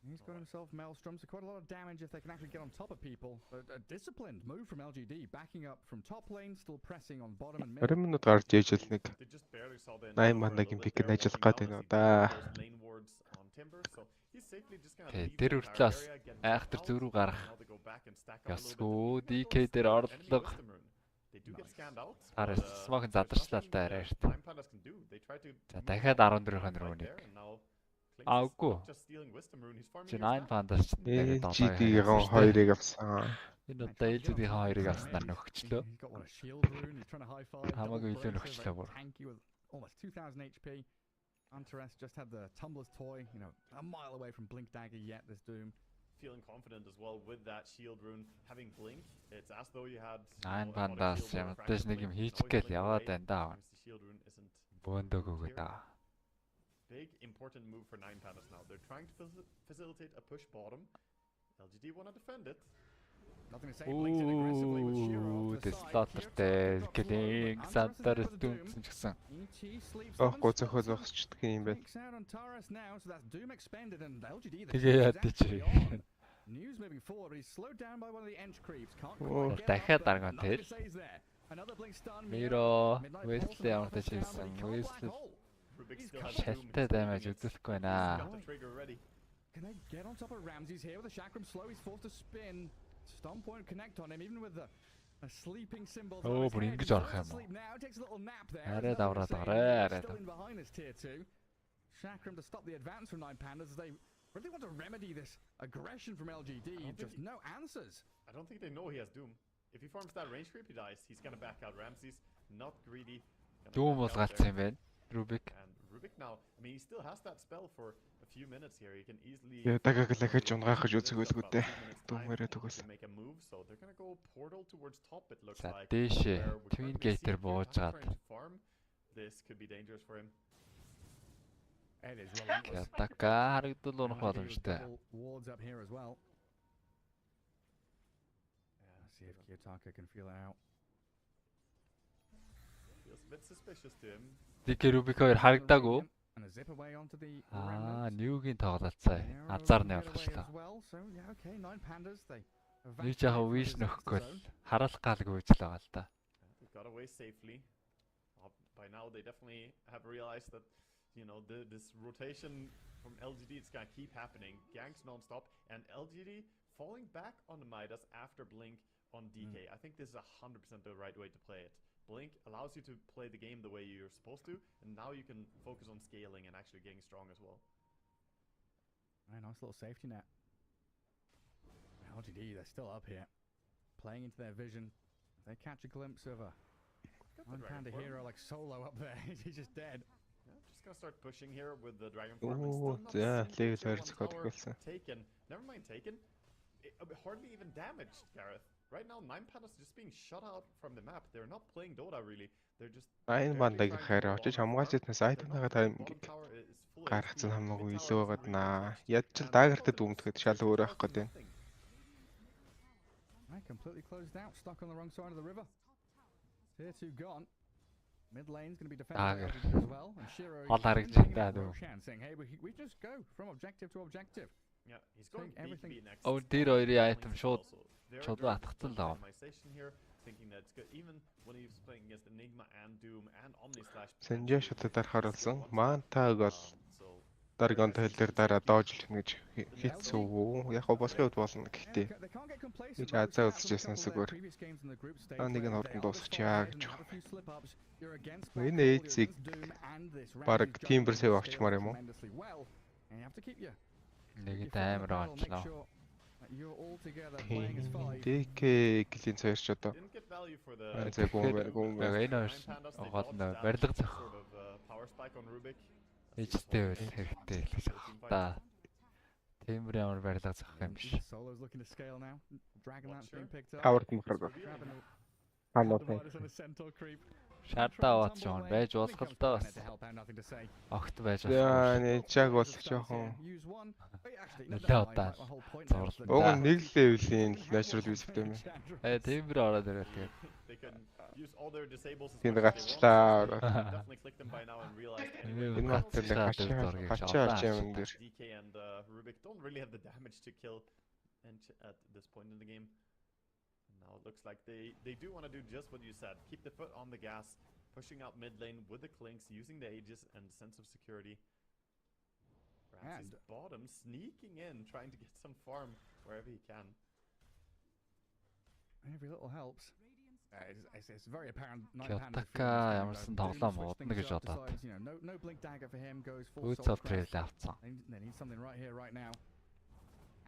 He's got himself Maelstrom, so quite a lot of damage if they can actually get on top of people. But a disciplined move from LGD, backing up from top lane, still pressing on bottom and mid. 20 минут гарч ижил нэг 8 мандагийн пик нь ажиллах гээд байна уу да. wards on Timber, so he's safely just gonna leave Тэр the үртлээс entire area, get айхтар out, зүрүү and гарах. now they go back and stack up a little bit. Ясгүй Even DK though дээр it's орлого. enemy wisdom rune, they do get scanned out. Хараа but, смог there's задарчлаа nothing та that арай штэ. Nine Pandas can do. They try to За move дахиад on 14 right рүүнийг. there, and now Clinks is Аагүй. not just stealing wisdom rune, he's farming Чи yours 9 back. Pandas ч тэгээд GD-ийн хоёрыг авсан. Энэ удаа LGD-ийн хоёрыг авснаар нөхчлөө. He's got what, a shield rune. He's trying to high five. Хамаагүй илүү Double burst, нөхчлөө бүр. tanky with almost 2000 HP. Hunteress just had the Tumbler's toy, you know, a mile away from Blink Dagger yet this Doom. Feeling confident as well with that shield rune, having blink. It's as though you had 9 Pandas ямар дэс нэг юм хийж гээл яваад байна да. The shield rune isn't Бөөндөгөө да. big important move for 9 Pandas now. They're trying to facilitate a push bottom. LGD want to defend it. Nothing to say. Blinks in aggressively with Shiro Ooh, off to the this side. Dotter Got Gling Hunteress Santaris for the Doom. дүнсэн ч гэсэн. ET sleeps Оохгүй on зөхөө spot. зогсчихдаг юм байна. Takes out on Taurus now, so that's Doom expended and LGD. the Тэгээ яад damage is чи. actually on. News moving forward, but he's slowed down by one of the Ench creeps. Can't Oh, quite get дахиад up, but дарган nothing to тэл. say is there. Another blink stun. Миро Midnight Wesley Pulse on ямар the тач down, but хийсэн. he can't black Wesley hole. Rubik He's still got has Doom. шалтай даймаж үзүүлэхгүй He's наа. got the trigger ready. Can they get on top of Ramses here with the chakram slow? He's forced to spin. Stomp won't connect on him, even with the sleeping symbols. Oh, on his бүр head. ингэж He's орох falls юм уу? asleep now. Takes a little nap there. Арай There's nothing давраад to say. гараа, He's арай still дав. in behind this tier 2. Chakram to stop the advance from 9 Pandas as they really want to remedy this aggression from LGD. Just no answers. I don't think they know he has Doom. If he farms that range creep, he dies. He's gonna back out Ramses. Not greedy. Gonna Дүүм back бол out галцсан юм there. байна. Rubik. And Rubik now, I mean, he still has that spell for a few minutes here. He can easily. Яа дагаглахаж унгаахаж үзэгүүлгүүтэй. Дүүмээрээ to төгөөс. make a move, so they're gonna go portal towards top. It looks За like. дээшээ where we're Twin currently Gate-ээр seeing бууж Riyadh гад. trying to farm. This could be dangerous for him. It is relentless. Ятака харагдал унах LGD with боломжтой. double wards up here as well. See if Kiyotaka can feel it out. Feels a bit suspicious to him. DK Rubik хоёр харагдаагүй. And a zip away onto the Аа, remnants. Newгийн тоглолцоо. Narrow Азар get нь явах away шүү as дээ. well. So yeah, okay, 9 Pandas they. Нэг жаахан wish нөхгүй л zone. хараалх гал гүйж л байгаа л да. They got away safely. By now, they definitely have realized that, you know, this rotation from LGD is gonna keep happening. Ganks non-stop, and LGD falling back on the Midas after Blink on DK. I think this is 100% the right way to play it. Blink allows you to play the game the way you're supposed to, and now you can focus on scaling and actually getting strong as well. Nice little safety net. LGD, they're still up here, playing into their vision. They catch a glimpse of a Got the 9 Dragon Panda Form. hero like solo up there. He's just dead. Yeah, just gonna start pushing here with the Dragon Form. and Оо still за not seeing лиг tier хоёр one зохиол tower эхэлсэн. taken. Never mind taken. Hardly even damaged, Gareth. Right now, 9 Pandas just being shut out from the map. They're not playing Dota really. They're just. Айн barely бандаг trying to хайр move очиж on the хамгаалж farm. иднээс They're айтемнагаа not- тайм bottom tower is full гаргацсан HP. хамаагүй Mid илүү tower байгаад isn't really наа. touched. Яд ч And даагартад top дүмдэхэд is- шал tier өөр two авах has гэдэг. nothing. Right, completely closed out, stuck on the wrong side of the river. Tier 2 gone. Mid lane's going to be defended by Dagger. LGD as well. And Shiro Хол is харагдаж taking байна out дөө. Roshan, saying, hey, we just go from objective to objective. Yeah, he's going Take everything- BKB next. Oh, дээр хоёрын item шууд Very, шууд very атгацсан л good байгаа. optimization here, thinking that it's good. Even when he was playing against Enigma and Doom and Omnislash. Сэнжэ шатадаар харуулсан. Маантаг бол So Даргон тал дээр дараа доожлох гэж хийцүү. Яг го босхын үед болно гэхдээ They can't get complacent. Хийж Rose азаа out үзэж from a яснаа couple of their зүгээр. previous games in the group stage Нэг нь where ордон they are дуусчихаа the гэж spot, have a few slip-ups. You're against Энэ Black Hole, эйцийг you're against Doom and this баг Ramses Timber jungle save that авчмаар юм уу? scales tremendously well. And you have to keep your Нэгэд foot on the амар pedal, make онцлоо. sure that you're all together playing as five. ДК гэлийн цааш ч одоо didn't get value for the. Ань цай гүмээр Тэгээ энэ хоёр гол нь барилга зөх Sort of power spike on Rubik. ээжтэй байл хэрэгтэй л гэж байна. Тиймэр ямар барилга зөх юм биш. Solo's looking to scale now. Dragonlance being picked up. Хавард махраг. Grabbing the Ханаа Dividers on a centaur creep. Шаардаа бат жоон байж болох л доо. To help out, nothing to say. Огт байж Яа болох. нэг чаг бол жоохон Use one. Wait, actually, Нэлээд no, удаан my whole point now is that- уг нь нэг левелийн natural wisp юм. Тиймэр ороод ирэл тэгээд. They can use all their disables. as Тийм much as they гачлаа. want. Definitely click them by now and realize that anyway, Энэ мат дээр хачаа арч юм дээр. DK and Rubik don't really have the damage to kill at this point in the game. Now it looks like they do want to do just what you said. Keep the foot on the gas, pushing out mid lane with the clinks, using the Aegis and sense of security. Ramsey's bottom, sneaking in, trying to get some farm wherever he can. Every little helps. It's very apparent. Кётака ямарсан тоглоом удна гэж бодоод. No blink dagger for him goes full. Бүүц автрал авцсан. They need something right here right now.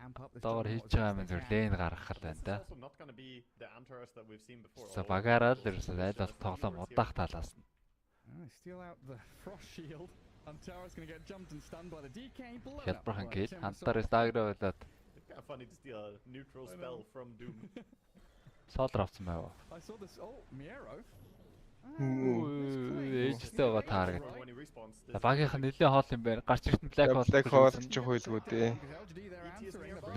Amp up this. Доор хийж байгаа юм зөв лейн гаргах л байна да. Also not going to be the Antares that we've seen before. За багаараа л ерөөсөө айл бол тоглоом удаах талаас нь. Steal out the frost shield. Antares going to get jumped and stunned by the DK. Хялбархан гэл Antares дааграа болоод. It's kind of funny to steal a neutral spell from Doom. Солдор авсан байв. I saw this. Oh, Miero. Ээжтэй байгаа тааргет. Багийнх нь нэлээд хоол юм байна. Гарч ирсэн Black Hole ч хуйлгүй дээ.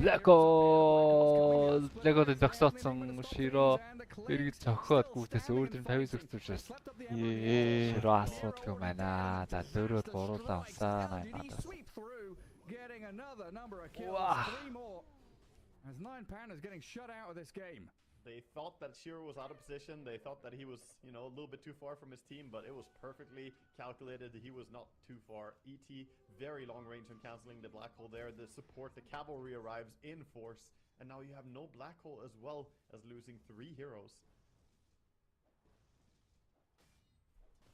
Black Hole зогсооцсон Широ эргэж цохоод гүйтээс өөр дөр 50 зөгцүүлжээс. Широ асуудаг юм байна. За лөөрөд гуруулаа авсаа надаас. Getting another number of kills. 3 more. As 9 Pandas getting shut out of this game. They thought that Shiro was out of position. They thought that he was, a little bit too far from his team, but it was perfectly calculated. He was not too far. ET, very long range on canceling the black hole there. The support, the cavalry arrives in force, and now you have no black hole as well as losing 3 heroes.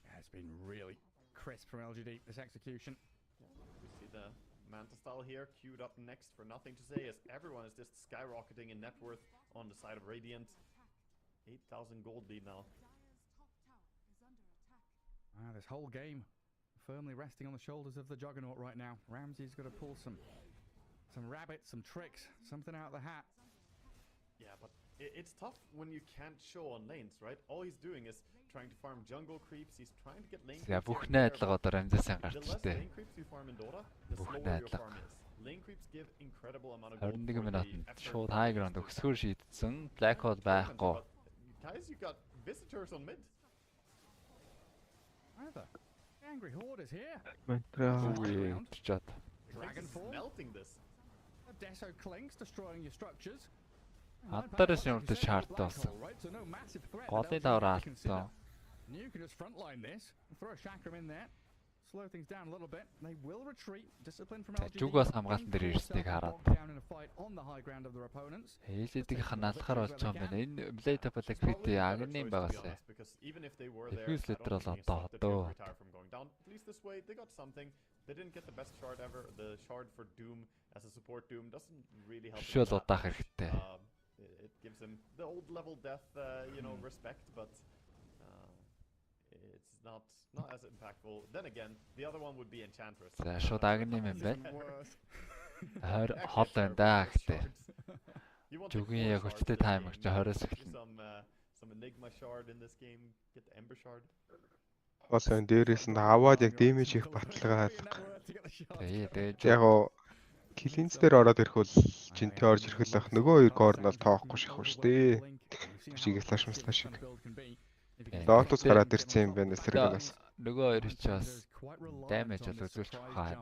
Yeah, it's been really crisp from LGD, this execution. Yeah, we see the Manta style here queued up next for nothing to say as everyone is just skyrocketing in net worth on the side of Radiant. 8,000 gold lead now. This whole game firmly resting on the shoulders of the Juggernaut right now. Ramsey's got to pull some rabbits, some tricks, something out of the hat. Yeah, but it's tough when you can't show on lanes, right? All he's doing is trying to farm jungle creeps. He's trying to get lane creeps. За бүх найдлага одоо Ramsey-сан гарч The less штэ. lane creeps you farm in Dota, the Бүх slower your найдлага. farm is. Lane creeps give incredible amount of gold. 21 for минутанд the effort шууд for high the ground first өгсгөр шийдсэн. Black Hole байхгүй. But guys, you got visitors on mid. Either. Angry Horde is here. Үгүй чад. Dragonfall. Melting this. A Deso clinks, destroying your structures. Антарес юм дэ шаардсан. Голын давар алдсан. You can just frontline this and throw a chakram in there. Slow things down a little bit. They will retreat. Discipline from LGD. Зүг бас хамгаалтан дээр ирснийг хараад. Хэлэдэг ханаалахаар болж байгаа юм байна. Энэ Blade of Electricity агны багасаа. Diffuse letter бол одоо. At least this way they got something. They didn't get the best shard ever. The shard for Doom as a support Doom doesn't really help. Шөл удаах хэрэгтэй. It gives him the old level death, respect, but it's not as impactful. Then again, the other one would be Enchantress. За шууд агны юм байна. Хойр хол байна да гэхдээ. Зүгийн яг хүчтэй таймер чи 20-с эхэлнэ. Some Enigma shard in this game, get the Ember shard. Хоолсон дээрээс нь аваад яг дэмэж их баталгаа хаалга. Тэгээд Яг Клинц дээр ороод ирэх бол жинтэй орж ирэх л ах нөгөө хоёр гоор нь бол тоохгүй шахав шүү дээ. Чигээ флаш маслаа шиг. Доотус гараад ирсэн юм байна эсрэгээс. нөгөө хоёр ч бас damage бол үзүүлчих хаа.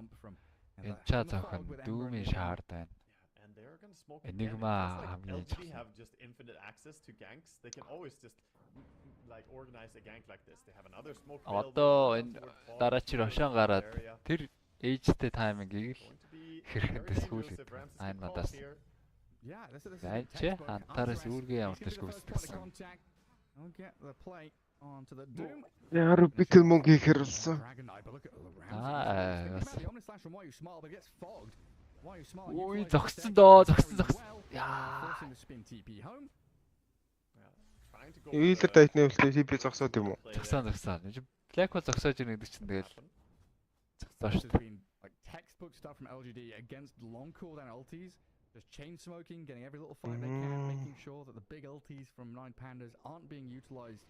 Энэ чаа зохион дүүмийн шаард байна. Enigma хамгийн LGD have just infinite access to ganks. They can always just organize a gank like this. They have another smoke. Одоо энэ дараач Рошан гараад тэр ээжтэй таймингийг хэрхэндээ сүүлээд айн надаас. Яач Антарес үүргээ ямартаж гүйцэтгсэн. Яар бикл мөнгө хэрэлсэн. Ой зогссон доо зогссон. Яа. Эйлэр дайтны үлдээ TP зогсоод юм уу? Зогсоон. Black Hole зогсоож ирнэ гэдэг чинь тэгэл зогсоо шүү дээ. Like textbook stuff from LGD against long cooldown ultis, just chain smoking, getting every little fight they can, making sure that the big ultis from 9 Pandas aren't being utilized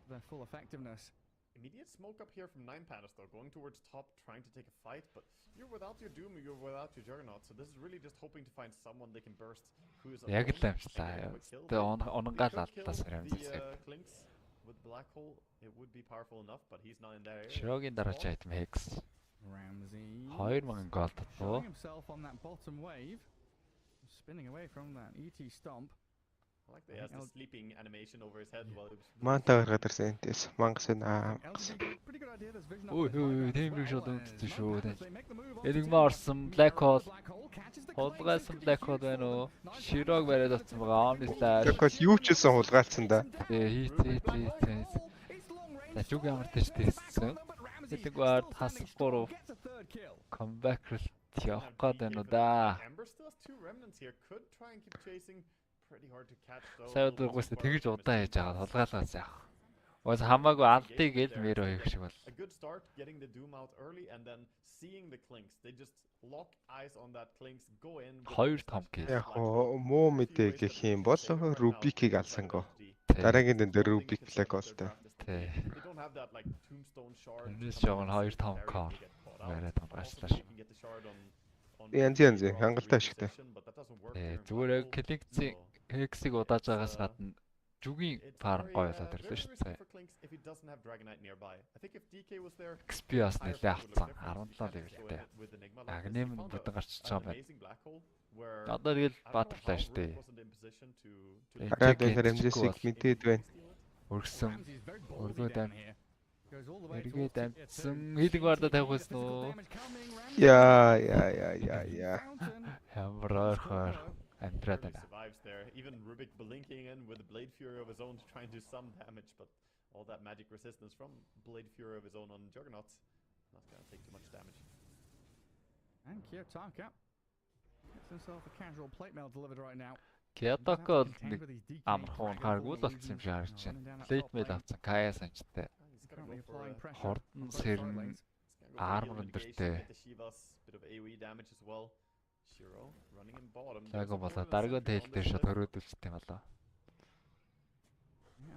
to their full effectiveness. Immediate smoke up here from 9 Pandas though, going towards top, trying to take a fight, but you're without your Doom, you're without your Juggernaut, so this is really just hoping to find someone they can burst who is Яг л амжилтаа. Тэгээ унангаал алдлаас Ramsey. Clinks with Black Hole, it would be powerful enough, but he's not in there. Широгийн дараач item Hex. Ramsey 2000 гол татсан. himself on that bottom wave, spinning away from that ET stomp. I like the sleeping animation over his head while it was. Маанта гаргаад ирсэн энэс. Мангас энэ Ой, Tiebreak шууд үндэсэн шүү. Энигмаа орсон Black Hole. Хулгайсан Black Hole байна уу? Широг бариад авсан байгаа. Omni Slash. Black Hole юу ч гэсэн хулгайлсан да. Хийц. Начуг ямар тэжтэйсэн. Эдэг баар хасахгүй comeback явах гээд байна уу да. Сайн дургүйс тэгж удаан хийж байгаа хулгайлгаас яах. Ус хамаагүй алдыг ил мэрөө хийх шиг бол. Хоёр том гэл. Яг муу мэдээ гэх юм бол Rubik-ийг алсан гоо. Дараагийн дэн дээр Rubik Black Hole-тай. Тий. Энэс жоо хоёр том кар. Яриад байгаа. Янз хангалттай ашигтай. Зүгээр Хексиг удааж байгаас гадна жүгийн фарм гоё болоод ирлээ шүү дээ. XP бас нэлээ авцсан 17 левелтэй. Агнем бүдэн гарчиж байгаа байна. Одоо тэгэл Butterfly шүү дээ. Хараад байхаар MZ-ийг мэдээд байна. Өргөөд амтсан хийдэг баардаа тавих байсан уу? Яа. Ямар хоор амтраад байна. Even Rubik blinking in with the Blade Fury of his own to try and do some damage, but all that magic resistance from Blade Fury of his own on Juggernaut, not gonna take too much damage. And Kiyotaka gets himself a casual plate mail delivered right now. Kiyotaka амархан харгуул болсон юм шиг харж байна. Plate mail авсан Kaya санчтай. Хордон сэрн армор өндөртэй. Bit of AoE damage as well. Shiro running in bottom. Яга болоо дараагийн тэл дээр шат хөрөөдөлчтэй болоо.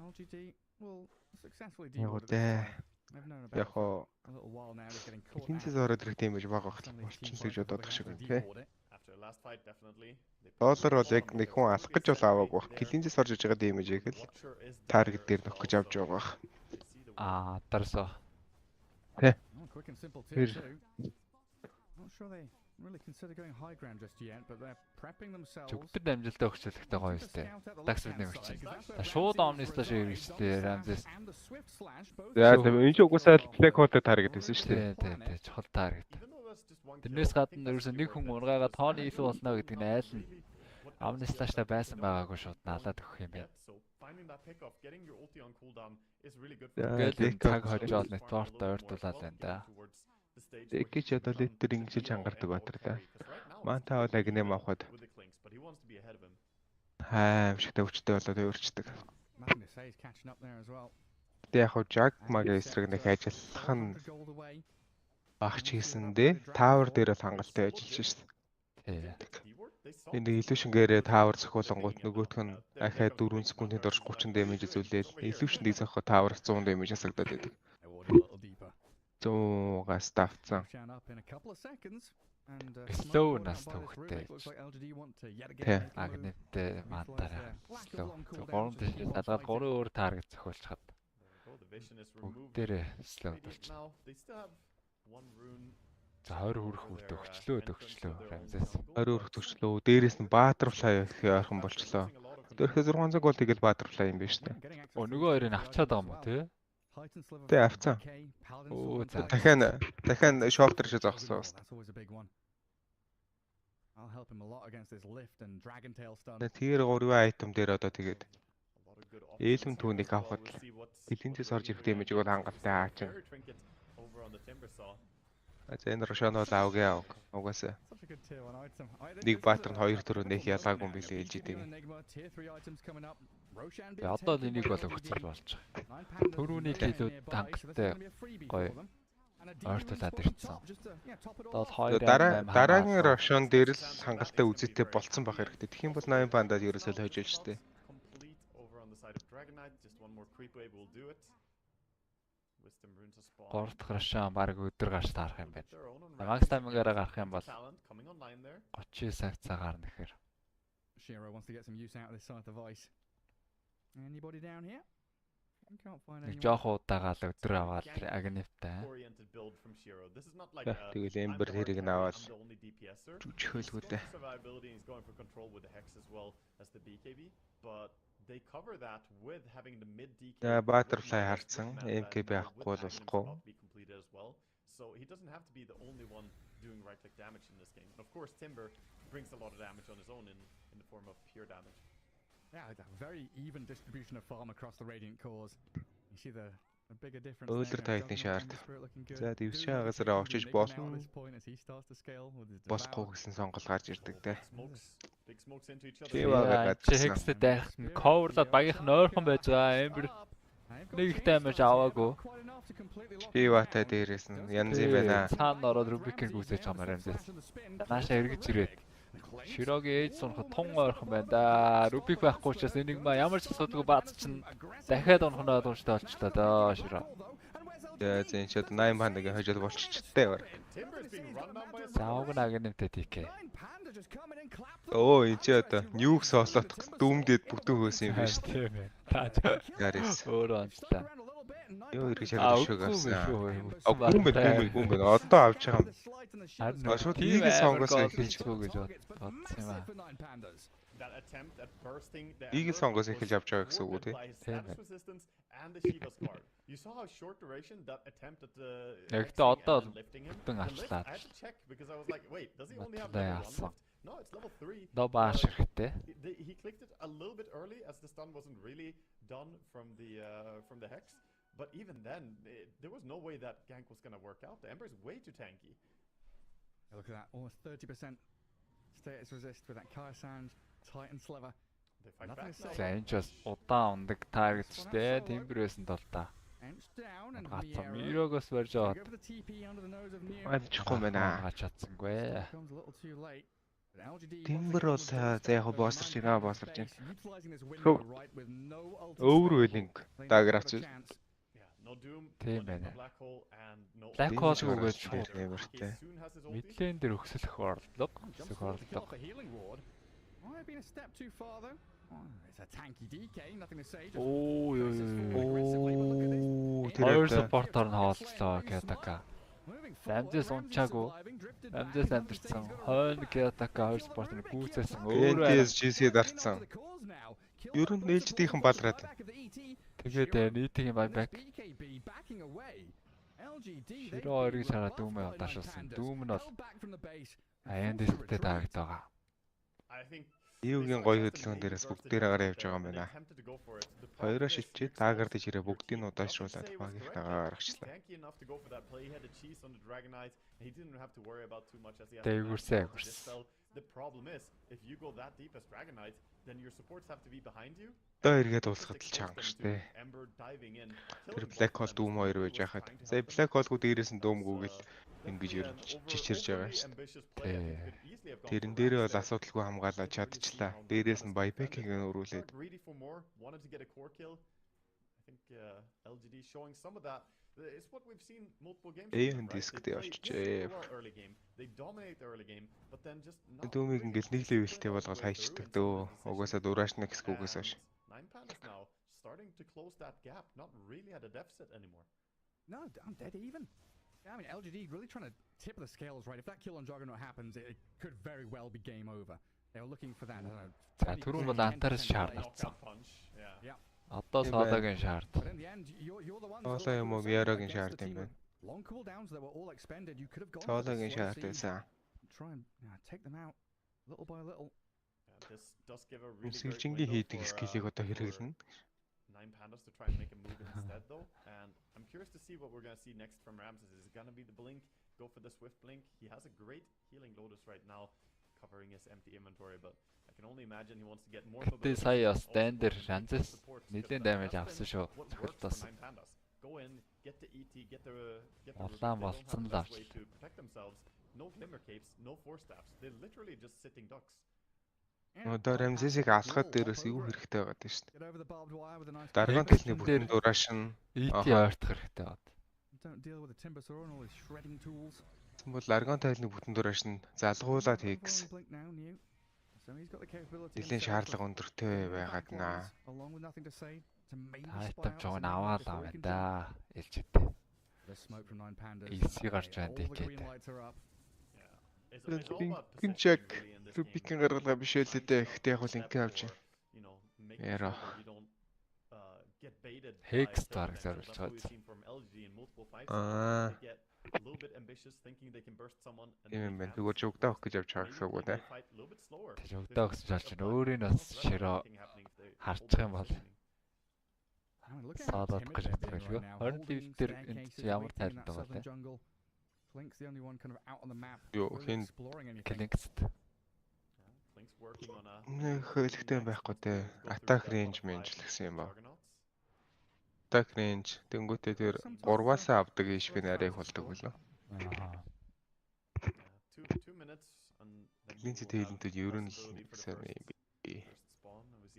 LGD will successfully deal with it. Яг хоо хинцээс ороод ирэх юм биш бага багт болчихсон гэж бодох шиг байна тий. Доллар бол яг нэг хүн алах гэж бол аваагүй баг. Хинцээс орж иж байгаа дэмэжийг л таргет дээр нөх гэж авч байгаа баг. Дарсоо. Тий. Not sure they really consider going high ground just yet, but they're prepping themselves. Чүгтэр амжилттай өгчлөлттэй гоё өстэй. Таксид нэмэрч. Шууд Omni Slash хэрэгжтэй Ramses. Яа тийм энэ ч угсаал Black Hole-тэй таргет байсан шүү дээ. Тий, чухал таргет. Тэрнээс гадна ерөөсөө нэг хүн ургаагаа тооны илүү болно гэдэг нь айл нь Omni Slash-тай байсан байгаагүй шууд налаад өгөх юм байна. Тэгэл цаг хожоод network ойртуулаад байна да. Экич одоо литер ингэж хангардаг баатарлаа. Маанта бол агнем авахад. Шигтэй өвчтэй болоод өөрчдөг. Тэ яг жаг магийн эсрэг нэг ажиллах нь багч хийсэндээ тавер дээр л хангалттай ажиллаж шээ. Энэ illusion гэрээ тавер зохиолонгууд нөгөөх нь ахаа 4 секундэд орж 30 damage зүйлээл illusion-ийг зохио тавер 100 damage асагдаад байдаг. 100-аас давцсан. Slow нас төвхтэй. Тэ агнеттэй маантаараа. Slow. 3 дэш талгаад 3 өөр таргет зохиолчхад. Бүгдээрээ slow болчихно. За 20 хүрэх үрд өгчлөө. Ramses. 20 хүрэх төгчлөө. Дээрээс нь Butterfly гэх ойрхон болчлоо. Тэрхээ 600 гол тэгэл Butterfly юм биш үү? Нөгөө хоёрыг авчаад байгаа юм уу те? Тэ авцсан. Дахин шоптер шиг зогссон. Тэр 3 айтем дээр одоо тэгээд ээлэм түүнийг авахад бэлэнцээс орж ирэх дэмэжийг бол хангалттай аачин. За энэ Рошано л авгаа угаасаа. Нэг баатар нь 2 төрөө нэх ялгаагүй билээ ээлж идэг. Одоо л энийг бол өгцөл болж байгаа. Төрүүний хэлүүд хангалттай гоё ойртуулад ирсэн. Дараагийн Рошон дээр л хангалттай үзэтэй болцсон байх хэрэгтэй. Тэгэх юм бол 8 бандад ерөөсөө л хожиж штэ. Горт Рошон баг өдөр гарч таарах юм байна. Макс таймгаараа гарах юм бол 39 цаг цагаар нэхэр. Shiro wants to get some use out of this side of the voice. Anybody down here? Нэг жоох удаагаал өдөр аваад агнивтай. Тэгэл Ember хэрэг нь аваад жүжихөлгүүдээ. Butterfly харцсан. MKB авахгүй бол болохгүй. So he doesn't have to be the only one doing right click damage in this game. And of course Timber brings a lot of damage on his own in the form of pure damage. Yeah, a very even distribution of farm across the Radiant cores. You see the bigger difference. Өлөр тайтны шаард. За дэвс шаагасаар очиж болно. Босхгүй гэсэн сонголт гарч ирдэг те. Хекстэй дайх нь coverлаад багийнх нь ойрхон байж байгаа. Ember нэг их damage аваагүй. Ватай дээрээс нь янз юм байна. Цаана ороод Rubik-ийг үзэж байгаа юм даа. Нааша эргэж ирээд. Широгийн ээж сунхад тун ойрхон байна да. Rubik байхгүй учраас энийг ма ямар ч асуудалгүй бац чинь дахиад унахнаа дууштай болчлоо доо Широ. За зэн шат 8 пандагийн хожоод болчихчтэй баг. Заог нагнэмтэй TK. Оо энэ ч одоо ньюг соолоод дүүмдээд бүтэн хөөсөн юм байна шүү дээ. Тийм ээ. Гарис. Өөрөө онцлаа. Юу иргэж хараад шүү гавсан. Гүм бэ. Одоо авч байгаа юм. Харин шууд ийгэл сонгоос эхэлж хөө гэж бодсон юм аа. Ийгэл сонгоос эхэлж авч байгаа гэсэн үг үү те. You saw how short duration that attempt at the Ягта одоо бүтэн алчлаа. I had to check because I was like, wait, does he only have level 1 left? No, it's level 3. До бааш хэрэгтэй. He clicked it a little bit early as the stun wasn't really done from the hex. But even then, there was no way that gank was going to work out. The Ember is way too tanky. Look at that, almost 30% status resist with that Kai'San Titan Sliver. They fight back now. За энэ ч бас удаан ундаг таргет ч дээ. Timber-ээс нь толтаа. Гацсан мирогос барьж аваад. Альчихгүй байна. Гаач чадсангүй. Timber бол за яг боссорч байна. Өөр үеийн даграч. Тийм байна. Black Hole үгээд нэмэртэй. Мэдлэн дээр өксөлөх орлого. Оо тэр спортоор нь хаалцлаа Кятака. Амдээс унчаагүй. Амдээс амдэрсэн. Хойно Кятака 2 спортын гүйцээсэн. Өөрөө GC дарцсан. Ер нь нээлждийнхэн балраад. Тэгээд нийтийн байбак. Широ хоёрыг шараад дүүмээ удаашуулсан. Дүүм нь бол аян дэстэй таагт байгаа. Юугийн гоё хөдөлгөөн дээрээс бүгдээрээ гараа явж байгаа юм байна. Хоёроо шилчээд даагар дэж ирээ бүгдийг нь удаашруулад багийнх тагаа гаргачлаа. Тээгүрсээ. The problem is if you go that deep as Dragonite, then your supports have to be behind you. Одоо эргээд уулзахад л чанга штэ. Тэр Black Hole дүүм хоёр байж хахад. За Black Hole-гуу дээрээс нь дүүмгүүгэл ингэж чичирж байгаа штэ. Тэрэн дээрээ бол асуудалгүй хамгаалаад чадчихлаа. Дээрээс нь buyback-ийг өрүүлээд. LGD showing some of that. It's what we've seen multiple games. Дисктэй очижээ. They dominate the early game, but then just дүүмийг ингээл нэг левелтэй болгоод хайчдаг дөө. Угаасаа дурааш нэг скүүгээс хойш. 9 pandas now starting to close that gap, not really at a deficit anymore. No, I'm dead even. I mean, LGD really trying to tip the scales, right? If that kill on Juggernaut happens, it could very well be game over. They were looking for that. За түрүүн бол антарс шаардсан. Yeah. Одоо соодагийн шаард. Соолоо юм уу Ярогийн шаард юм байна. Соолоогийн шаард байсан. Сэлжингийн хийдэг скиллийг одоо хэрэглэнэ. 9 pandas to try and make a move instead though, and I'm curious to see what we're going to see next from Ramses. Is it going to be the blink? Go for the swift blink. He has a great healing Lotus right now, covering his empty inventory, but I can only imagine he wants to get more of Тэ сая stand дээр Ramses нэлээд damage авсан шүү. Зөвхөлтөөс. Go in, get the ET, get the Улаан болцсон л авч. to protect themselves. No glimmer capes, no force staffs. They're literally just sitting ducks. Одоо Ramses-ийг алхахад дээрээс юу хэрэгтэй байгаад байна шүү дээ. Даргаан төлний бүтэн дурааш нь ET ойртох хэрэгтэй бат. Тэгвэл аргон тайлны бүтэн дурааш нь залгуулаад хий гэсэн. Нэлийн шаардлага өндөртэй байгаад наа. Тайтам жоо аваад аваа да. Илжтэй. Easy гарч байна дэхэд. Гинчэг Рубикийн гаргалгаа биш ээ л дээ. Гэхдээ яг бол инкээ авч. Яра. Hex тарах зориулж байгаа. Тийм байна. Тэгвэл жогдоо өгөх гэж явж байгаа гэсэн үг үү те. Тэр жогдоо өгсөн шал чинь өөрийн бас широо харчих юм бол саадах гэж байгаа шүү. 20 ливэл дээр энэ ямар тайлбар байгаа те. Юу хин Клинкст. Нэг хөөлөгтэй байхгүй те. Attack range менж л гэсэн юм ба. Attack range тэнгуүтээ тэр 3-аас авдаг иш би нарыг болдог болоо. Аа. Клинцэд хэлэнтэй ер нь л сайн юм би.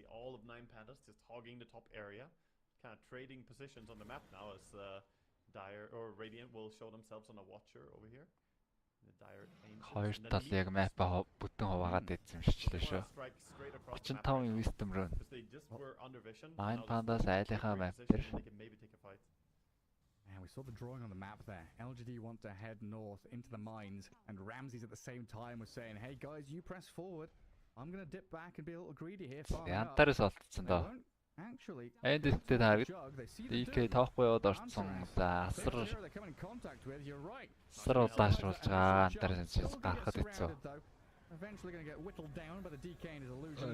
All of 9 pandas just hogging the top area, kind of trading positions on the map now as Dire or Radiant will show themselves on a watcher over here. The Dire Хоёр тал яг мапа бүтэн хуваагаад идсэн юм шиглээ шүү. 35 wisdom rune. 9 pandas айлынхаа map дээр. And we saw the drawing on the map there. LGD want to head north into the mines, and Ramses at the same time was saying, "Hey guys, you press forward. I'm going to dip back and be a little greedy here." Янтарс олдсон доо. Энд дэвтэ таргет DK тоохгүй яваад орцсон. За асар удаашруулж байгаа. Антарс гарахад хэцүү.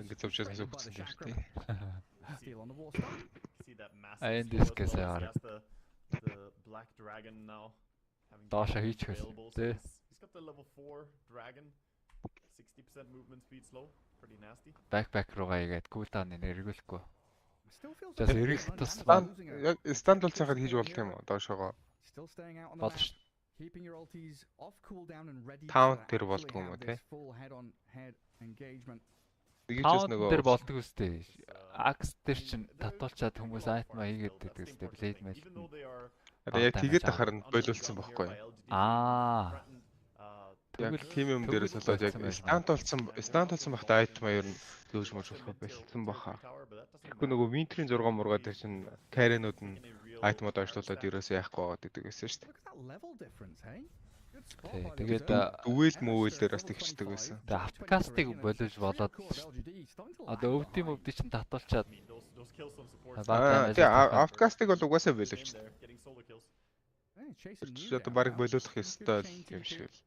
Ингээд зөвчөөс хасагдсан юм шүү дээ. Энд дискээс яар. The black dragon now having Доош хийж хэлсэн. Тэ. He's got the level 4 dragon. 60% movement speed slow. Pretty nasty. Backpack руугаа игээд cooldown-ыг эргүүлэхгүй. Just эргэх тус Яг stand бол цахад хийж болт юм уу? Доошогоо. Болно шүү. Таун тэр болдгоо юм уу те? Таун дээр болдог үстэй. Axe дээр чинь татуулчаад хүмүүс айтма хийгээд байдаг үстэй. Blade mail. Яг тэгээд харин болиулсан бохгүй. Аа. Яг тийм юм дээрээс болоод яг стант болсон бахта айтма ер нь лөөж мож болох байлсан баха. Тэгэхгүй нөгөө винтрийн 6 мургаа дээр чинь каренууд нь айтмод ойшлуулад ерөөсөө яахгүй байгаад гэдэг байсан шүү дээ. Тэгээд дүвэл мөвөл дээр бас тэгчдэг байсан. Тэгээд автокастыг боловж болоод одоо өвдөө чинь татуулчаад автокастыг бол угаасаа боловч. Тэр одоо баг болиулах ёстой юм шиг л.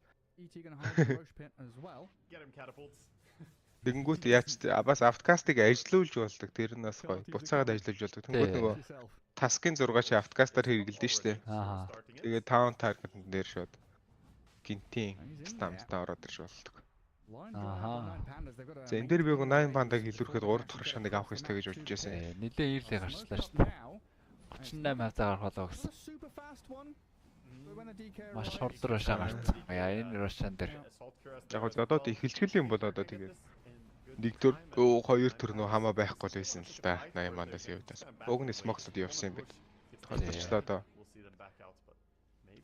Тэгэнгүүт яач бас автокастыг ажилуулж болдог. Тэр нь бас гоё. Буцаагаад ажилуулж болдог. Тэнгүүт нөгөө таскын 6 чи автокастаар хэрэгэлдэж штэ. Аа. Тэгээд таун таргетн дээр шууд гинтийн стамтаа ороод ирж болдог. Ааха. За энэ дээр би 8 бандаг илүүрхэд 3 дахь шаныг авах ёстой гэж бодож байсан. Нилээ ирлээ гарчлаа шүү дээ. 38 хавцаа гарах болоо гэсэн. Маш хурдан рушаа гарсан. Яа энэ рушаан дээр. Яг л одоо эхэлчихэл юм бол одоо тэгээд нэг төр 2 төр нөө хамаа байхгүй л байсан л да. 80 мандаас явдал. Уг нь смоклод явсан юм байна. Тохиолдчихлоо одоо.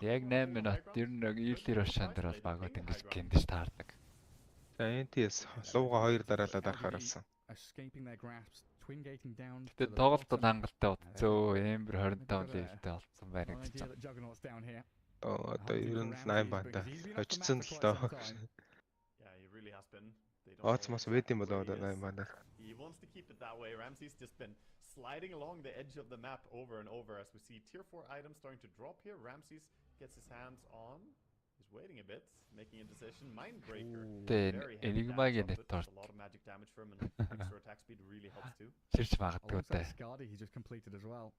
Яг 8 минут ер нь ирлээ рушаан дээр бол багууд ингэж гиндэж таардаг. За NTS лууга 2 дараалал дарахаар болсон. Тэгээд тоглолтод хангалттай утцөө Ember 25 левелтэй болсон байна гэж байна. Одоо ер нь 8 банда очсон л доо. Оцмос вэд юм болоо одоо 8 банда. He wants to keep it that way. Ramsey's just been sliding along the edge of the map over and over as we see tier 4 items starting to drop here. Ramses gets his hands on. He's waiting a bit, making a decision. Mindbreaker. Enigma-гийн net торт. A lot of magic damage from him and extra attack speed really helps too. Чирч магадгүй дээ. He just completed as well.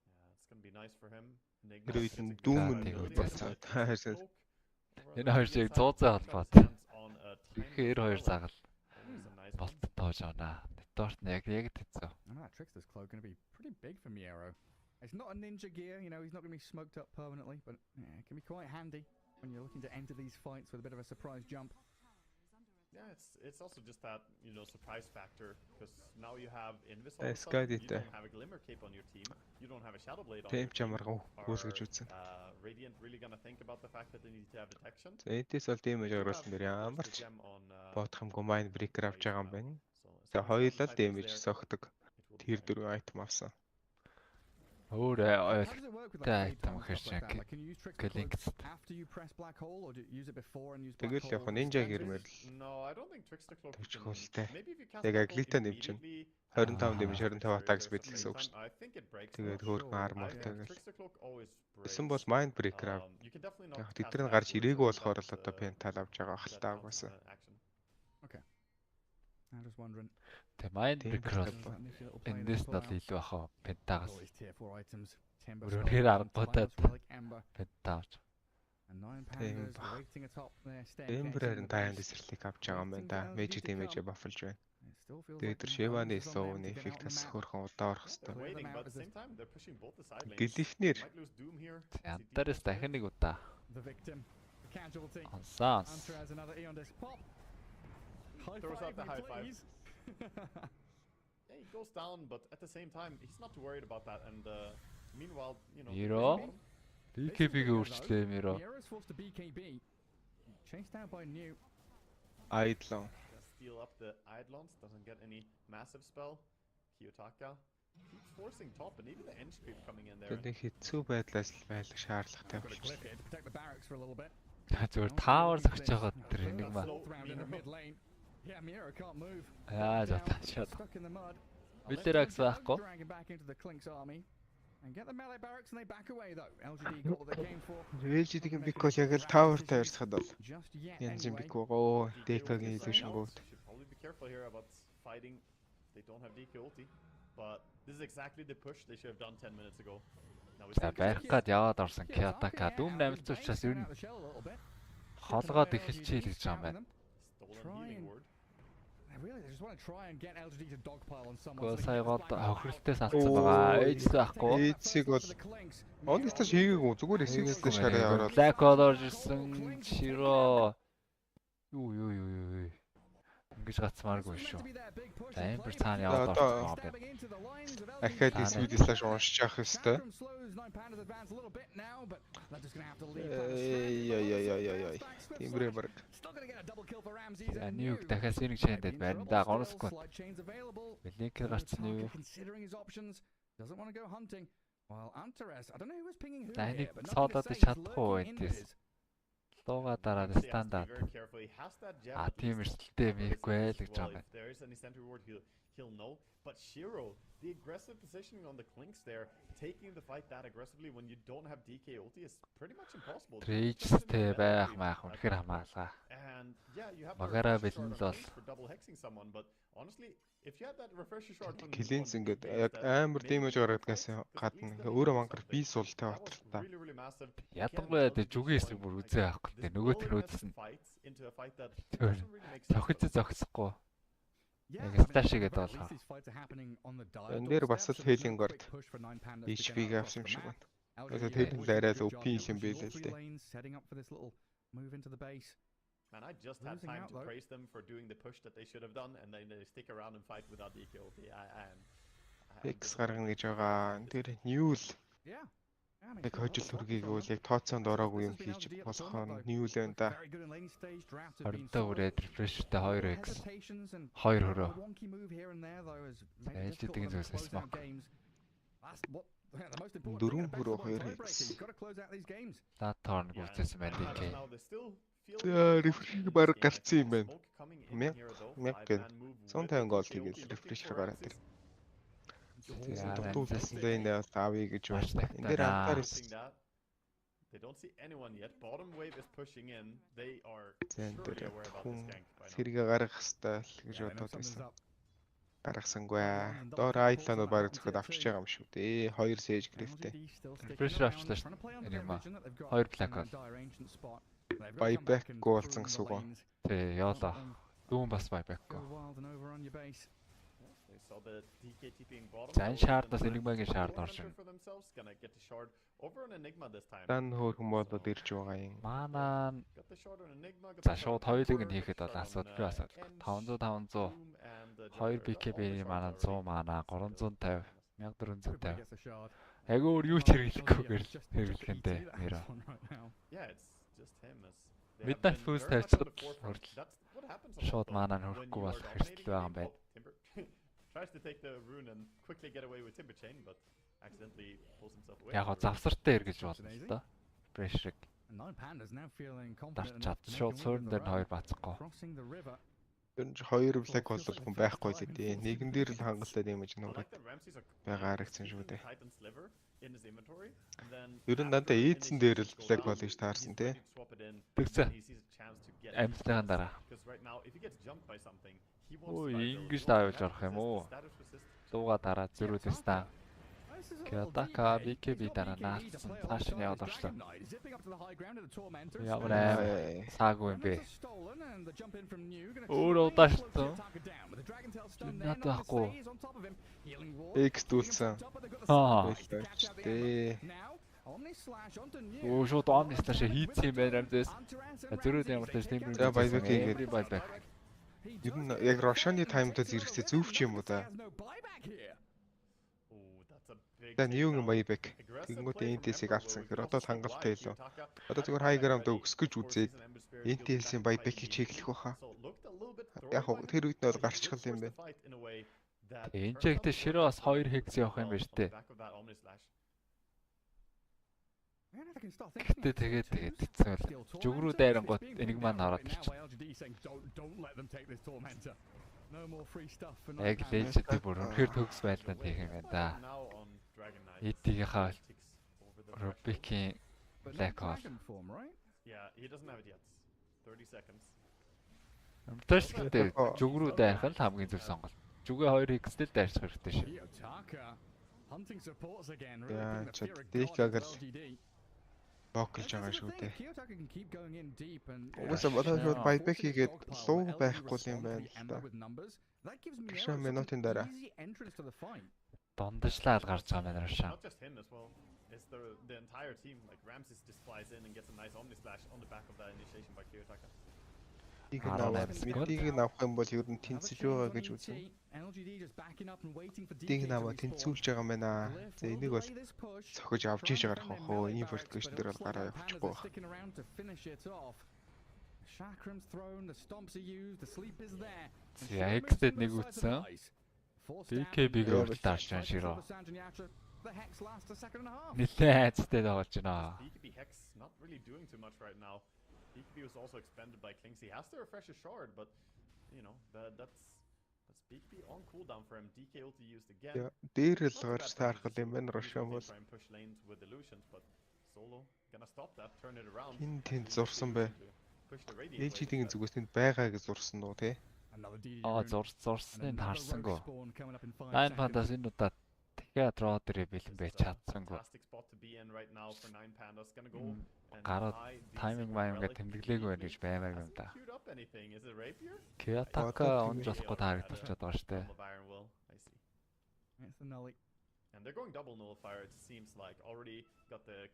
Yeah, it's going to be nice for him. Тэр дүүм болсон. Энэ хоёр шиг 100 холбоод. Тэгэхээр хоёр загал болт тоож байна. Торт нь яг тэцүү. That Trickster's cloak going to be pretty big for Miero. It's not a ninja gear, you know, he's not going to be smoked up permanently, but yeah, it can be quite handy when you're looking to enter these fights with a bit of a surprise jump. Yeah, it's also just that, you know, surprise factor, because now you have Invis Yes, on got the it. you don't have a Glimmer Cape on your team, you don't have a Shadow Blade on Тэм your team. чамаргуу гүйсгэж үзсэн. Radiant really gonna think about the fact that they need to have detection. Эдээс бол damage гаргасан дээр ямар ч бодох юмгүй mind breaker авч байгаа юм байна. Тэгээ хоёулаа л damage сохдог. Тэр 4 item авсан. Өөрөө How does it work with like item fade stuff like that? хэрэг Like, can you use tricks to Link. cloak after you press black hole, or do you use it before and use black Тэгэл hole? яг ninja гэрмээр л No, I don't think Trickster Cloak. төвчхөлтэй. Maybe if you cast Яг Black Hole аглита нэмчин. immediately, 25 damage 25 attacks very бидлсэн үг шүү. I think it breaks. Тэгээд though. хөөрхөн armor I think тэгэл. Trickster Cloak always breaks. Тэсэн бол mind breaker ав. You can definitely not Яг cast тэдгээр нь that гарч with ирээгүй that, болохоор л одоо pental авч байгаа that ахalтай counts авгаасан. as an action. I'm just wondering. The mind Тийм breaker бол бол Nifty little play эндээс there нь as бол well. илүү ахаа пентагас All these tier 4 items. Timber Өрөөнийхөө Skull, аргуудад Timeless Relic, Ember, пентаавч. and 9 Тийм pandas ба. waiting atop their Ember-аар staircase. нь тайнд эсрэлтийг авч байгаа юм байна да. Magic damage-ийг buffalж байна. It still feels Тэгээд like тэр the Shivani onus is on slow them to get effect out on the бас map. хөөрхөн удаа орох They're хэвээр. waiting, them but out at as the same time, they're pushing both the side lanes. Гэлифнэр Might lose Doom here. Янтарс дахин нэг удаа. The victim, the casualty. Ансаас. Hunter has another Eon disc pop. High Throws out five, the me, high five. please. Yeah, he goes down, but at the same time, he's not too worried about that. And meanwhile, you know, Miro? bottom, BKB-г өөрчлөө Миро. Mira's forced to BKB. Chased out by New. Айдлон. steal up the Eidolons, doesn't get any massive spell. Kiyotaka keeps forcing top, and even the end creep coming in there. Тэгээд хэцүү байдлаас л байх шаардлагатай Got to болчихлоо. clip it to protect the barracks for a little bit. Зүгээр таавар зогсож байгаа тэр нэг маа. Fourth round in the mid lane. Yeah, Mira can't move. Аа за Down, тачаад. stuck in the mud. Билэракс байхгүй. Dragging back into the Clinks army. And get the melee barracks and they back away though. LGD got what they came for. Ээлжидийн бик бол яг л таавартай ярьцахад бол Just yet янз юм anyway. бик гоо декагийн illusion гоо. Should probably be careful here about fighting. They don't have DK ulti, but this is exactly the push they should have done 10 minutes ago. Now we За still барих гад яваад орсон Kiyotaka дүүм намилц учраас ер нь хоолгоод эхэлчихээ л гэж байгаа юм байна. stolen healing ward. Really, they just want to try and get LGD to dogpile on someone. Гоо so they can саягаад get this back up. хохирлтээс алдсан байгаа. Ээжс байхгүй. Эцсийг бол онлистаж хийгээгүй зүгээр эсэглэлтэй шараа ороод Black Color ирсэн Shiro. Юу. Ингэж гацмааргүй шүү. За Ember цаана яваад орсон байна. ахаад эсвүүдээс уншиж явах ёстой. Яй. Тиймрээ баг. Ньюг дахиад сэрэг шаандад байна да гонсгүй. Линкер гарсан юу? Doesn't want to go hunting. While Antares, I don't know who was pinging who. За here, энийг but соолоод nothing to say, he's чадахгүй lurking in байдээс. his. Лууга дараад He has to be стандарт. very careful. He has that gem А at тийм least. эрсдэлтэй мэрэггүй л гэж Well, байгаа if there is any center reward, he'll know. But Shiro, the aggressive positioning on the Clinks there, taking the fight that aggressively when you don't have DK ulti is pretty much impossible. Трейжтэй байх маах үнэхээр хамаалаа. And yeah, you have Магара the refresher бэлэн shard on л Clinks for double hexing someone, but honestly, if you had that refresher shard on Клинс on ингээд DK яг instead, амар maybe damage you гаргадгаас could at гадна least ингээ have өөрөө done мангар something. би суултай That was баталтай. really massive. Ядангуй дэ жүгээс бүр үзээ авахгүй. Тэ нөгөө тэр үзсэн. Into a fight that Төр. doesn't really make sense. Зохиц зогсохгүй. Yeah, Яг I mean, splash at игээд the very болоо. least these fights are happening on the dial Энэ дээр бас л doorstep, so there's healing no guard quick push for 9 pandas to get HP-г out авсан юм across шиг the байна. map. Одоо LGD тэр pushing л арай л good OP job юм pushing билээ all л three дээ. lanes, setting up for this little move into the base. Man, I just had Losing time out, to though. praise them for doing the push that they should have done, and then they stick around and fight without DK ulti. I'm X гаргана гэж байгаа. Энэ тэр new л Yeah. I mean, яг it's a хожил lot of төргийг focus on бол them. яг тооцоонд ороогүй юм This has хийж been LGD at the болох tournament, нь new л байна да. Very good in lane stage, drafts have been 20 үрээд solid. refresh-тэй 2x. Hesitations and 2 a хөрөө. wonky move here and there though is За, made it difficult LGD-ийн for them to зүйлс close out smoke. games. That's what the most important Дөрвөн thing in a хөрөө best of 2x. tiebreaker. You've got to close out these games. Лат торн гүцсэн байна DK. now they still feel refresh баг гарцсан юм байна. Smoke coming in here, though. Мяг Five-man гэн. move with 150 гол DK ulti хийгээл looking refresh for гараад axis. тэр. За, Дутуулсан дэ энэ авъя гэж Маш байна. тагтаа Энэ дээр да. анхаар Missing that. They don't see anyone yet. Bottom wave is pushing in. They are зэн surely дээр aware about this хүн gank by now. сэргээ гаргах хэвээр л гэж Yeah, they know бодоод something's байсан. up. Гаргасангүй. Доор айтлаанууд бараг зөвхөн авчиж байгаа юм шүү дээ. 2 sage grifтэй. LGD still sticking Refresh around, авчлаа trying to play onto Enigma. their vision that they've got 2 black in hole. a dire ancient spot. They've got to come Buyback back and гуулсан prune the гэсэн үг. lanes. Тэ Don't яолоо. let them Дүүн бас байбэкгүй. go wild and over on your base. They saw the DK TPing bottom. За энэ шаардаас Enigma-гийн шаард орж ирнэ. For themselves, gonna get the shard over on Enigma this time. Дан хөөрхөн болоод ирж байгаа юм. Манаа Got the shard on Enigma. за шууд хоёулыг нь хийхэд бол асуудалгүй асуудал. 500 2 BKB манаа 100 манаа 350 1450. Агуур юу ч хэрэглэхгүйгээр л хэрэглэх юм дээ. Нэрээ. Yeah, it's just him as Midnight Fools тавьчихсан шууд манаа хөрөхгүй болох хэрсэл байгаа юм байна. Tries to take the rune and quickly get away with Timber Chain, but accidentally pulls himself away. Яг завсартай эргэж болно л доо. Pressure. Дарч чад шууд суурин дээр нь хоёр бацахгүй. Тэр нь хоёр black hole хүн байхгүй л дээ. Нэгэн дээр л хангалттай дэмэж нураад байгаа харагдсан шүү дээ. Ер нь надад эйдсэн дээр л black hole гэж таарсан тий. Тэгсэн. Амьтлагын дараа. Ой, ингэж давж орох юм уу? Дууга дараа зөрүүлээс та. Кятака BKB дараа наацсан. Цааш нь яваад орчлоо. Ямар саагүй юм бэ? Өөрөө удаашсан. Наад байхгүй. X дүүлсэн. Тэ. Оо шууд Omni Slash хийцсэн юм байна амдээс. Зөрүүд ямар ч тийм юм. За байбек хийгээд байбек. Ер нь яг Рошаны таймдад зэрэгцээ зөв ч юм уу да. За нэг юм байбек. Тэнгүүд NTS-ийг авсан гэхээр одоо хангалттай илүү. Одоо зүгээр high ground өгс гэж үзээд NTS-ийн байбекийг чеклэх баха. Яг тэр үед нь бол гарчихл юм байна. Энэ ч ихтэй ширээ бас 2 хекс явах юм байна штэ. Гэтэ тэгээд хэцүү л. Зүгрүү дайрангууд энийг маань хараад ирчих. Яг лежэд бүр үнэхээр төгс байлдан тийм юм байна да. Эдгийнхаа Rubik-ийн black hole. Yeah, he doesn't have it yet. 30 seconds. Тэрс гэдэг зүгрүү дайрах нь хамгийн зөв сонголт. Зүгээ 2 хекстэй дайрчих хэрэгтэй шүү. Яа, чад боклж байгаа шүү дээ. Уусаа бодоод байбек хийгээд луу байхгүй юм байна л да. Кэшэ минутын дараа. Дондажлаад гарч байгаа мэн Рашаа. Not just him as well. It's the entire team. Like Ramses just flies in and gets a nice Omni Slash on the back of that initiation by Kiyotaka. Мэдгийг авах юм бол ер нь тэнцэж байгаа гэж үзнэ. Мэдгийг аваа тэнцүүлж байгаа юм байна. За энийг бол цохиж авч ийж гарах хөө ийм фортгейшн дээр бол гараа явчихгүй байх. За X-д нэг үтсэн. BKB-г өөрөлт дарж байгаа ширөө. Нилээ айцтай дагуулж байна. BKB Hex not really doing too much right now. BKB was also expended by Klings. He has to refresh his shard, but you know that's BKB on cooldown for him. DK ulti used again. Дээр л гарч таарах юм байна Рошон бол. Solo gonna stop that, turn it around. Хин тэнд зурсан бай. Ээлжидийн зүгээс тэнд байгаа гэж зурсан уу те? Зурсныг харсангүй. Nine Pandas энэ удаа дахиад draw дээр бэлэн байж чадсангүй. Гараад тайминг маямгаа тэмдэглээгүй байна гэж баймаар юм да. Kiyotaka онж болохгүй таарагдчихад байгаа штэ. And they're going double nullifier, it seems like. Already got the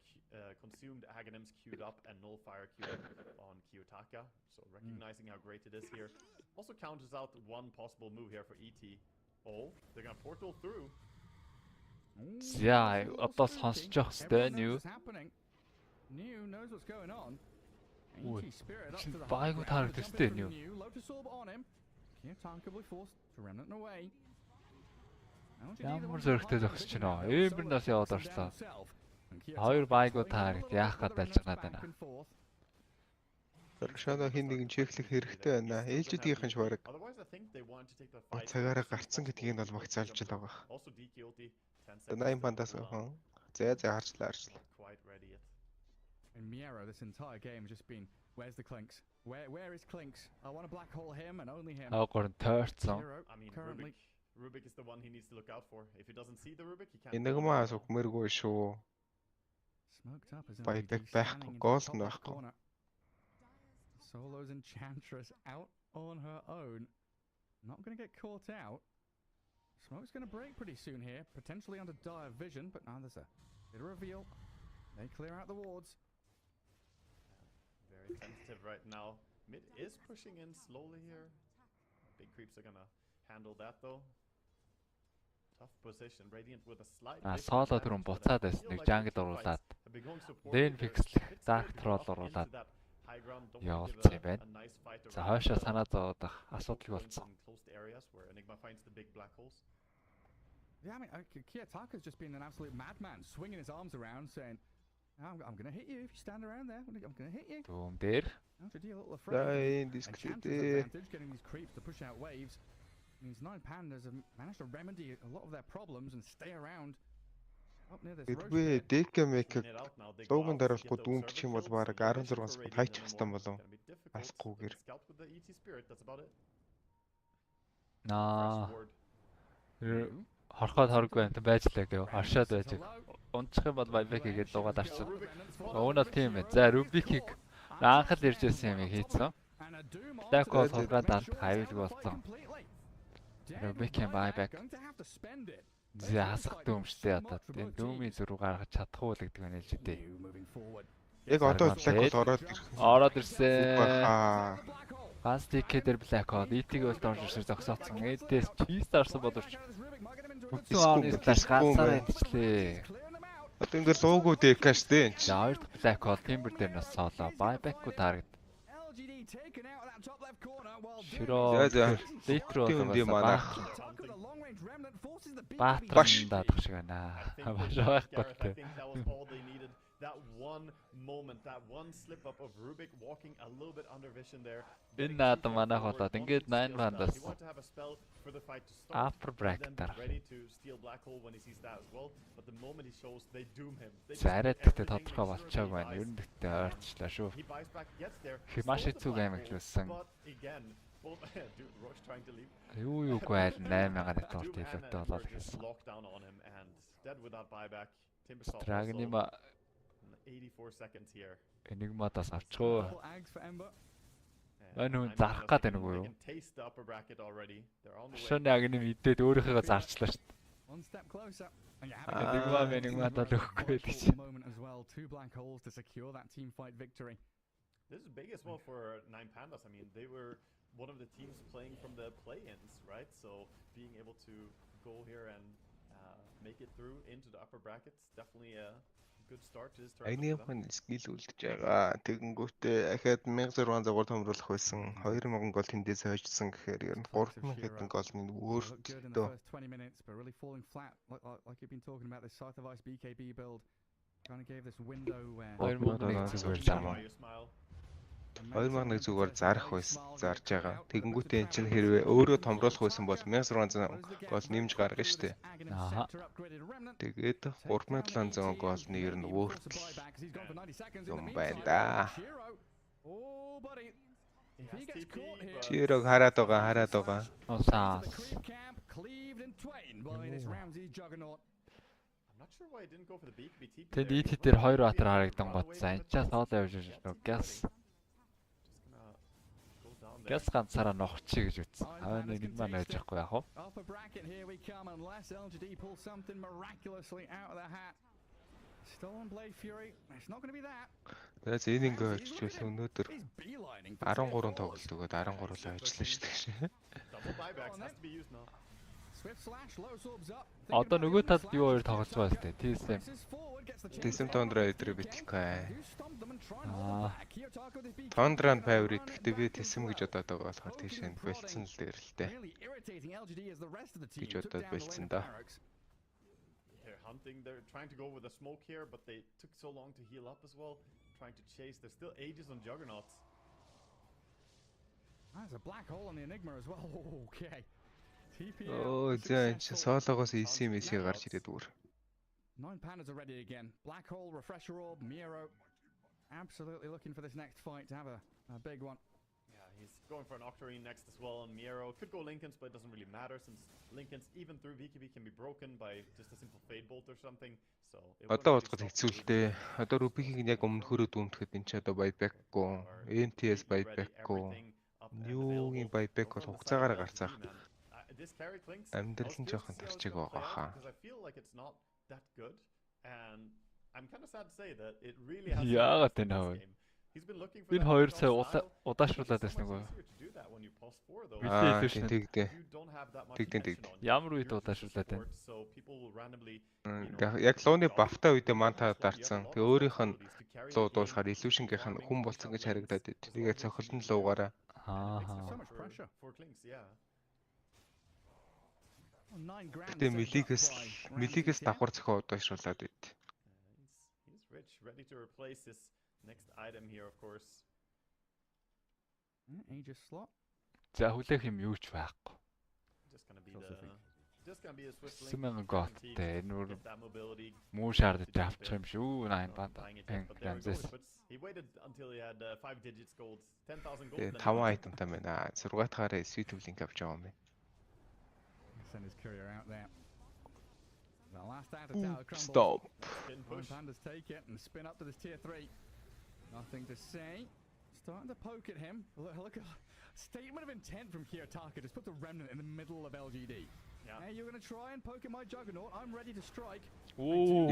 consumed Aghanims queued up and nullifier queued up on Kiyotaka. So recognizing how great it is here. Also counters out one possible move here for ET. Oh, they're gonna portal through. Yeah, одоо сонсож явах хэвээр new. New knows what's going on. Байг таарагдчихтэй new. Kiyotaka forced to remnant away. Ямар зөрөгтэй зогсож байна. Эмбернаас яваад орчлоо. Хоёр байгуу таарагд яах гээд далжгаад байна. Рашана хин нэгэн чеклэх хэрэгтэй байна. Ээлжидийнхэн ч бараг цагаараа гарцсан гэдгийг нь бол багцаалж л байгаа. Nine Pandas хон. За харчлаа. In Miero, this entire game has just been, where's the Clinks? Where is Clinks? I want to black hole him and only him. Гурван тойрцсон. I mean, Rubik is the one he needs to look out for. If he doesn't see the Rubik, he can't. Энэгмаа сукмэргүй шүү. Smoked up as Байбек байхгүй, гол нь байхгүй. Solo's Enchantress out on her own. Not going to get caught out. Smoke's going to break pretty soon here, potentially under dire vision, but now there's a bit of reveal. They clear out the wards. Very tentative right now. Mid is pushing in slowly here. Big creeps are gonna handle that though. Tough position. Radiant with a slight Соло түрүүн буцаад байсан. Нэг жангд оруулаад. Лэн фикслэх, Dark Troll оруулаад явуулсан юм байна. За хойшоо санаа зовоодох асуудал болсон. Yeah, I mean, Kiyotaka's just been an absolute madman, swinging his arms around, saying, I'm going to hit you if you stand around there. I'm going to hit you. Boom there. LGD a little afraid. Getting these creeps to push out waves means 9 Pandas have managed to remedy a lot of their problems and stay around up near this road. Эдгээр ДК-мэк логон дараалахгүй дүүмчих юм бол баг 16-аас хайчих хэвтан болов. Алахгүйгээр. Хорхоод хоргүй юм байж лээ гэв. Оршоод байж. Унчих юм бол байбек гээд дуугаад арчин. Өөнө тийм ээ. За Rubik-ийг анхал ирж байсан юм хийцэн. Black Hole хургаад алд хавилг болсон. Rubik-ийн байбек. Зэ хасах дүүмжтэй ятаад. Энэ дүүмийн зураг гаргаж чадах уу гэдэг нь хэлж дээ. Яг одоо Black Hole ороод ирсэн. Ганц TK-дэр Black Hole ET-г бол дорж ирсээр зогсооцсон. Эдээс чист арсан боловч бүтэн ааны талаас ганцаараа идчихлээ. Одоо ингээд лого ДК штэ. За хоёр дахь Black Hole Timber дээр нас соолоо. Buyback-ку таргет. Широо. Литроо юм манах. Баатран даадах шиг байна. Баш байхгүй. That one moment, that one slip up of Rubik walking a little bit under vision there. Энэ наад манайх болоод ингээд 9 Pandas after break тар. Зарад гэдэг тодорхой болчихоог байна. Ер нь гэхдээ ойрчлаа шүү. Маш хэцүү гейм эхлүүлсэн. Юу гайл 8-аар нэтворт хэлэлтэй болоод ирсэн. Dragoniма 84 seconds here. Enigma-даас авчихгүй. Энэ хүн зарах гээд байна уу юу? Шоны агны мэдээд өөрийнхөө зарчлаа шүү дээ. Enigma-даа л өгөхгүй гэж. This is big as well for 9 Pandas. I mean, they were one of the teams playing from the play-ins, right? So being able to go here and make it through into the upper brackets, definitely a good start to this tournament. Айны хүн скил үлдэж байгаа. Тэгэнгүүтээ ахаад 1600 загвар томруулах байсан. 2000 гол тэндээс хойжсон гэхээр ер нь 3000 хэдэн голны өөртөө. 20 minutes but really falling flat like you've been talking about this South of Ice BKB build. Kind of gave this window where 2001 зүгээр зарах байсан, зарж байгаа. Тэгэнгүүтээ эн чинь хэрвээ өөрөө томруулах байсан бол 1600 гол нэмж гаргана штэ. Аа. Тэгээд 3700 голны ер нь өөртөл юм байна да. Чирог хараад байгаа. Усаа. Тэд ит дээр 2 батар харагдан гоцсан. Энчаа соол явж ирсэн. Газ ганцаараа нохчих гэж ütсэн. Нэг нь маань байж байхгүй яах вэ? Тэгээд энэ ингээд очиж өнөөдөр 13 тоглолт өгөөд 13-аар ажиллаа шүү дээ. Одоо нөгөө талд юу хоёр тоглож байгаа шүү дээ. TSM Tundra өдрөө битлэхгүй. Tundra нь favorite гэхдээ би TSM гэж бодоод байгаа болохоор тийш энэ болцсон л дээр л дээ. Гэж бодоод болцсон да. They're trying to go with a smoke here, but they took so long to heal up as well. Trying to chase. There's still ages on Juggernauts. There's a black hole on the Enigma as well. Okay. Oh, зэн соолоогоос EC-мэс гарч ирээд үр. 9 Pandas are ready again. Black hole, refresher orb, Miro. Absolutely looking for this next fight to have a big one. Yeah, he's going for an Octarine next as well on Miro. Could go Lincolns, but it doesn't really matter since Lincolns even through VKB can be broken by just a simple Fade Bolt or something. So одоо бодоход хэцүү л дээ. Одоо Rubik-ийг яг өмнөхөрөө дүүмтгэхэд энэ ч одоо buyback-гүй, NTS buyback-гүй. Юугийн buyback бол хугацаагаар гарцаах. this carry clinks. Амьдрал нь жоохон тарчиг байгаа хаа. Because I feel like it's not that good, and I'm kind of sad to say that it really has. Яагаад энэ хав? He's been looking for. Энэ хоёр сая удаашруулад байсан нөгөө. Тэгдэн. Ямар үед удаашруулад байна? Яг лууны бафта үедээ манта дарцсан. Тэгээ өөрийнх нь луу дуусахаар illusion-гийнх нь хүн болсон гэж харагдаад байд. Тэгээ цохилтон луугаараа. Тэгээ милигээс давхар зохио удаашруулад байд. He's rich, ready to replace his next item here, of course. Aegis slot. За хүлээх юм юу ч байхгүй. Just gonna be a swift link. Симэн готтэй энэ муу шаардаж авчих юм шүү. 9 банда. He waited until he had 5 digits gold, 10,000 gold. 5 айтемтай байна. Сургаатахаараа sweet link авч байгаа юм бэ. Send his courier out there. The last out of tower crumble. Stop. Pandas take it and spin up to this tier 3. Nothing to say. Starting to poke at him. Look at statement of intent from Kiyotaka. Just put the remnant in the middle of LGD. Yeah. Hey, you're gonna try and poke at my juggernaut. I'm ready to strike. Оо.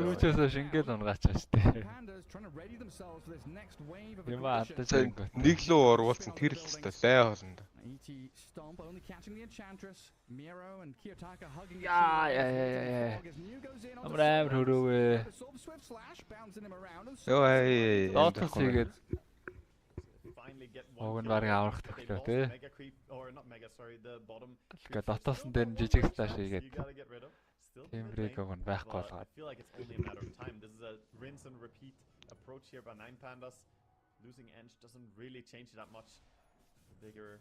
Юучээс шингээд унгаач штэ. Pandas trying to ready themselves for this next wave of aggression. Нэг лөө оруулсан тэр л хэвээр лай хоолнд. ET stomp only catching the enchantress. Miro and Kiyotaka hugging. Яа. Амар хөрөөвэ. Йоо. Дотос хийгээд Огн барыг аврах төлөө тий. Тэгээ дотоос нь дээр нь жижиг сплаш хийгээд Tiebreak огн байхгүй болгоод. I feel like it's only a matter of time. This is a rinse and repeat approach here by 9 pandas. Losing Ench doesn't really change that much. Bigger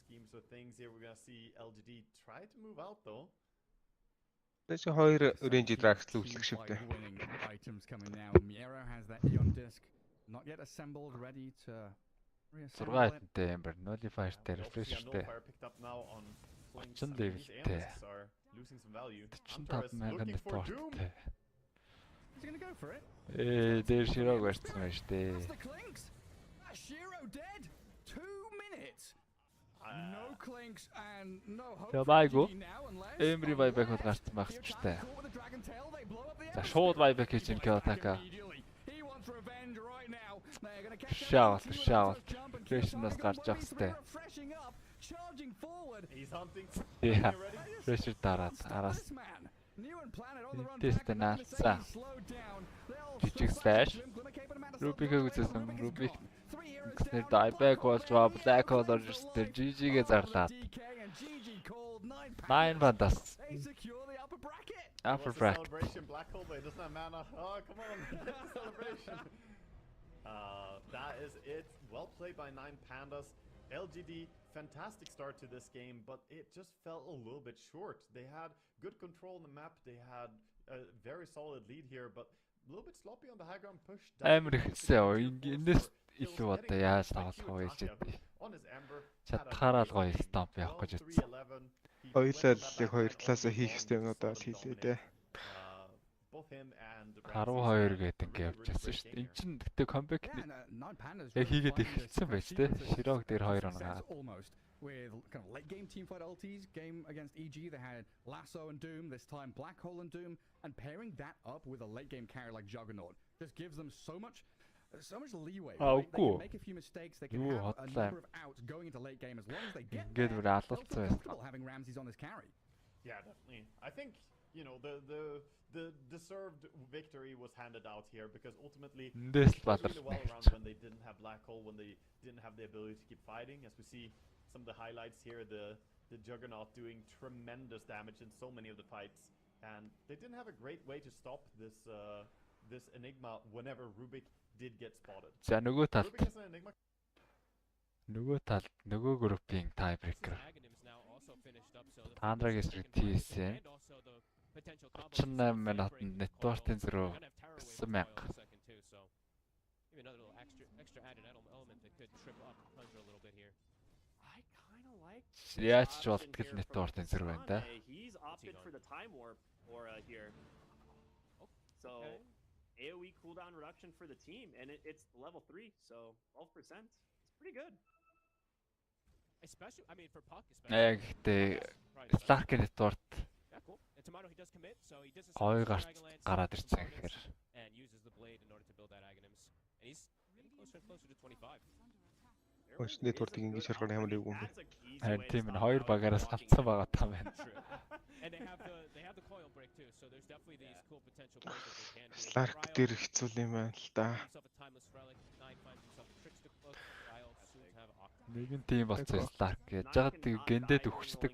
schemes or things here. We're gonna see LGD try to move out though. There's a higher range drax losing shifter. Items coming now. Miero has that Eon disc. Not yet assembled, ready to reassemble it. Ember nullifier дээр refresh-тэй. Чин level-тэй. Losing some value. Antares looking for Doom. Is he gonna go for it? Дээр Shiro гарсан байна штэ. Shiro dead. 2 minutes. No clinks and no hope. Яваагүй. Эмри buyback бол гарсан байх ч штэ. За шууд buyback хийж ин Kiyotaka. Shout. Pressure-наас гарч явах хэрэгтэй. Yeah. Pressure дараад араас. Тест наацсан. Жижиг slash. Rubik-ийг үзсэн. Rubik гэснээр dieback болж байгаа Black Hole оржтэй GG-гээ зарлаад. 9 бандас. Upper bracket. Black Hole, but it doesn't have mana. Oh, come on. Celebration. That is it. Well played by 9 pandas. LGD, fantastic start to this game, but it just fell a little bit short. They had good control on the map. They had a very solid lead here, but a little bit sloppy on the high ground push. Амар ихсээ энэс илүү одоо яаж тоглох вэ гэж дээ. Чадхаараа л гоё стамп явах гэж утсан. Хоёулаа л яг хоёр талаасаа хийх ёстой юмудаа л хийлээ дээ. 12 гээд ингэ явж байсан шүү дээ. Энд чинь гэтээ comeback яг хийгээд эхэлсэн байж тээ. Широг дээр 2 оноо. With kind of late game teamfight ultis, game against EG, they had Lasso and Doom, this time Black Hole and Doom, and pairing that up with a late game carry like Juggernaut just gives them so much leeway. Oh, right? cool. They can make a few mistakes, they can have a number of outs going into late game as long as they get there. They'll feel comfortable having Ramses on this carry. Yeah, definitely. I think, you know, the deserved victory was handed out here because ultimately this was really well around when they didn't have Black Hole, when they didn't have the ability to keep fighting. As we see some of the highlights here, the Juggernaut doing tremendous damage in so many of the fights, and they didn't have a great way to stop this this Enigma whenever Rubik did get spotted. За нөгөө талд нөгөө группийн tiebreaker. Тандрагээс TSN 38 минутанд network-ийн зөрөө 9,000. Яаж ч болтгол network-ийн зөрөө байна да. He's opted for the time warp aura here. So AoE cooldown reduction for the team, and it's level 3, so 12%. It's pretty good. Especially, I mean, for Puck, especially. Гэхдээ Stark-ийн network Yeah, cool. And Tomato, he does commit, so he does гоё гарт гараад ирсэн гэхээр and uses the blade in order to build that Aghanims. And he's getting closer and closer to 25. Өш network-ийн ингэж харахаар ямар нэг юм бэ? харин тийм нь хоёр багаараас хавцсан байгаа таа байна. And they have the coil break too, so there's definitely these cool potential plays that they can do. Stark дээр хэцүү юм байна л да. Нэгэн тийм болцсон Stark гэж жаад гэндэд өгчдөг.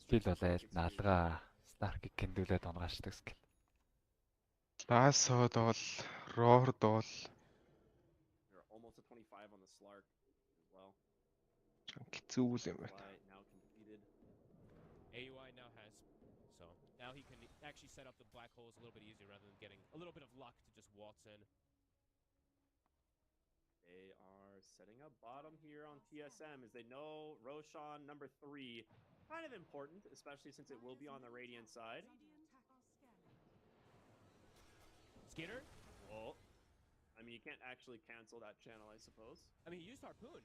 Скил бол айл наалгаа Stark-ийг гиндүүлээд унгашдаг скил. Лаасод бол Roard бол Almost a 25 on the Slark as well. хэцүү юм байна. Now completed. AUI now has, so now he can actually set up the black holes a little bit easier rather than getting a little bit of luck to just waltz in. They are setting up bottom here on TSM as they know Roshan number 3, kind of important, especially since it will be on the Radiant side. Skitter? Well, I mean, you can't actually cancel that channel, I suppose. I mean, he used Harpoon.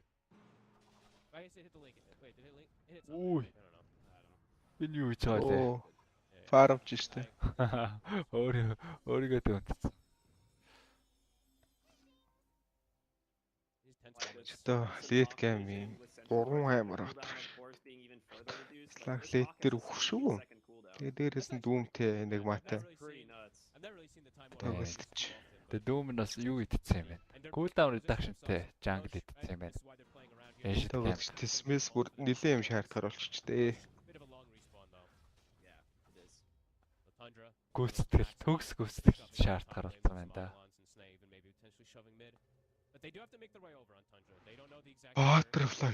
I guess it hit the link. Wait, did it link? It hit Ooh. something. I don't know. Энэ юу хийж байгаа лээ? Оо, фармч штэ. Өөрийгөө дөөнтсөн. Чөтө лет гейм юм. 3 хаймар бат. Slack late дээр өгөх шүү. Тэгээ дээрээс нь дүүмтэй нэг матай. Тоглолтч. Тэгээ дүүм нь бас юу идсэн юм бэ? Cooldown reduction-тэй jungle идсэн юм байна. Тоглолтч тисмэс бүр нилээ юм шаардахаар болчихжээ. Гүйцэтгэл, төгс гүйцэтгэл шаардахаар болсон байна да. But they do have to make their way over on Tundra. They don't know the exact. Butterfly.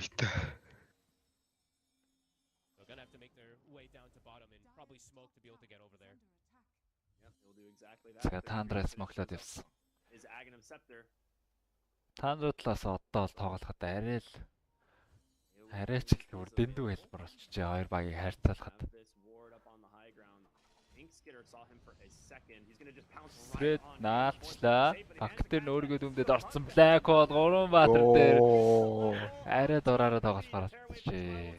They're gonna have to make their way down to bottom and probably smoke to be able to get over there. Yep, they'll do exactly that. За Тандраас моглоод явсан. Is Aghanim Scepter. Тандруудлаас одоо л тоглоход арайч л бүр дэндүү хэлбэр болчихжээ. Хоёр багийг хайрцаалахад. Фред наалчлаа. Фактер нь өөргөө дүмдэд орсон Black Hole 3 баатар дээр арай дураараа тоглохоор болчихжээ.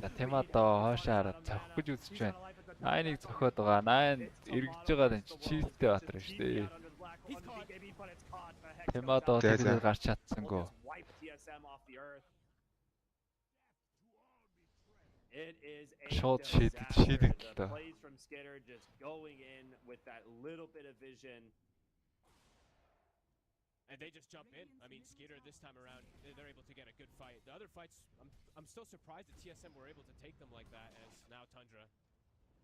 За Темадо хоошоо цохих гэж үзэж байна. Найныг цохиод байгаа. Найн эргэж байгаа энэ чийлтэй баатар шүү дээ. Темадо тэгээд гарч чадсангүй. It is a short shaded plays from Skitter just going in with that little bit of vision. And they just jump in. I mean, Skitter this time around, they're able to get a good fight. The other fights, I'm still surprised that TSM were able to take them like that, as now Tundra,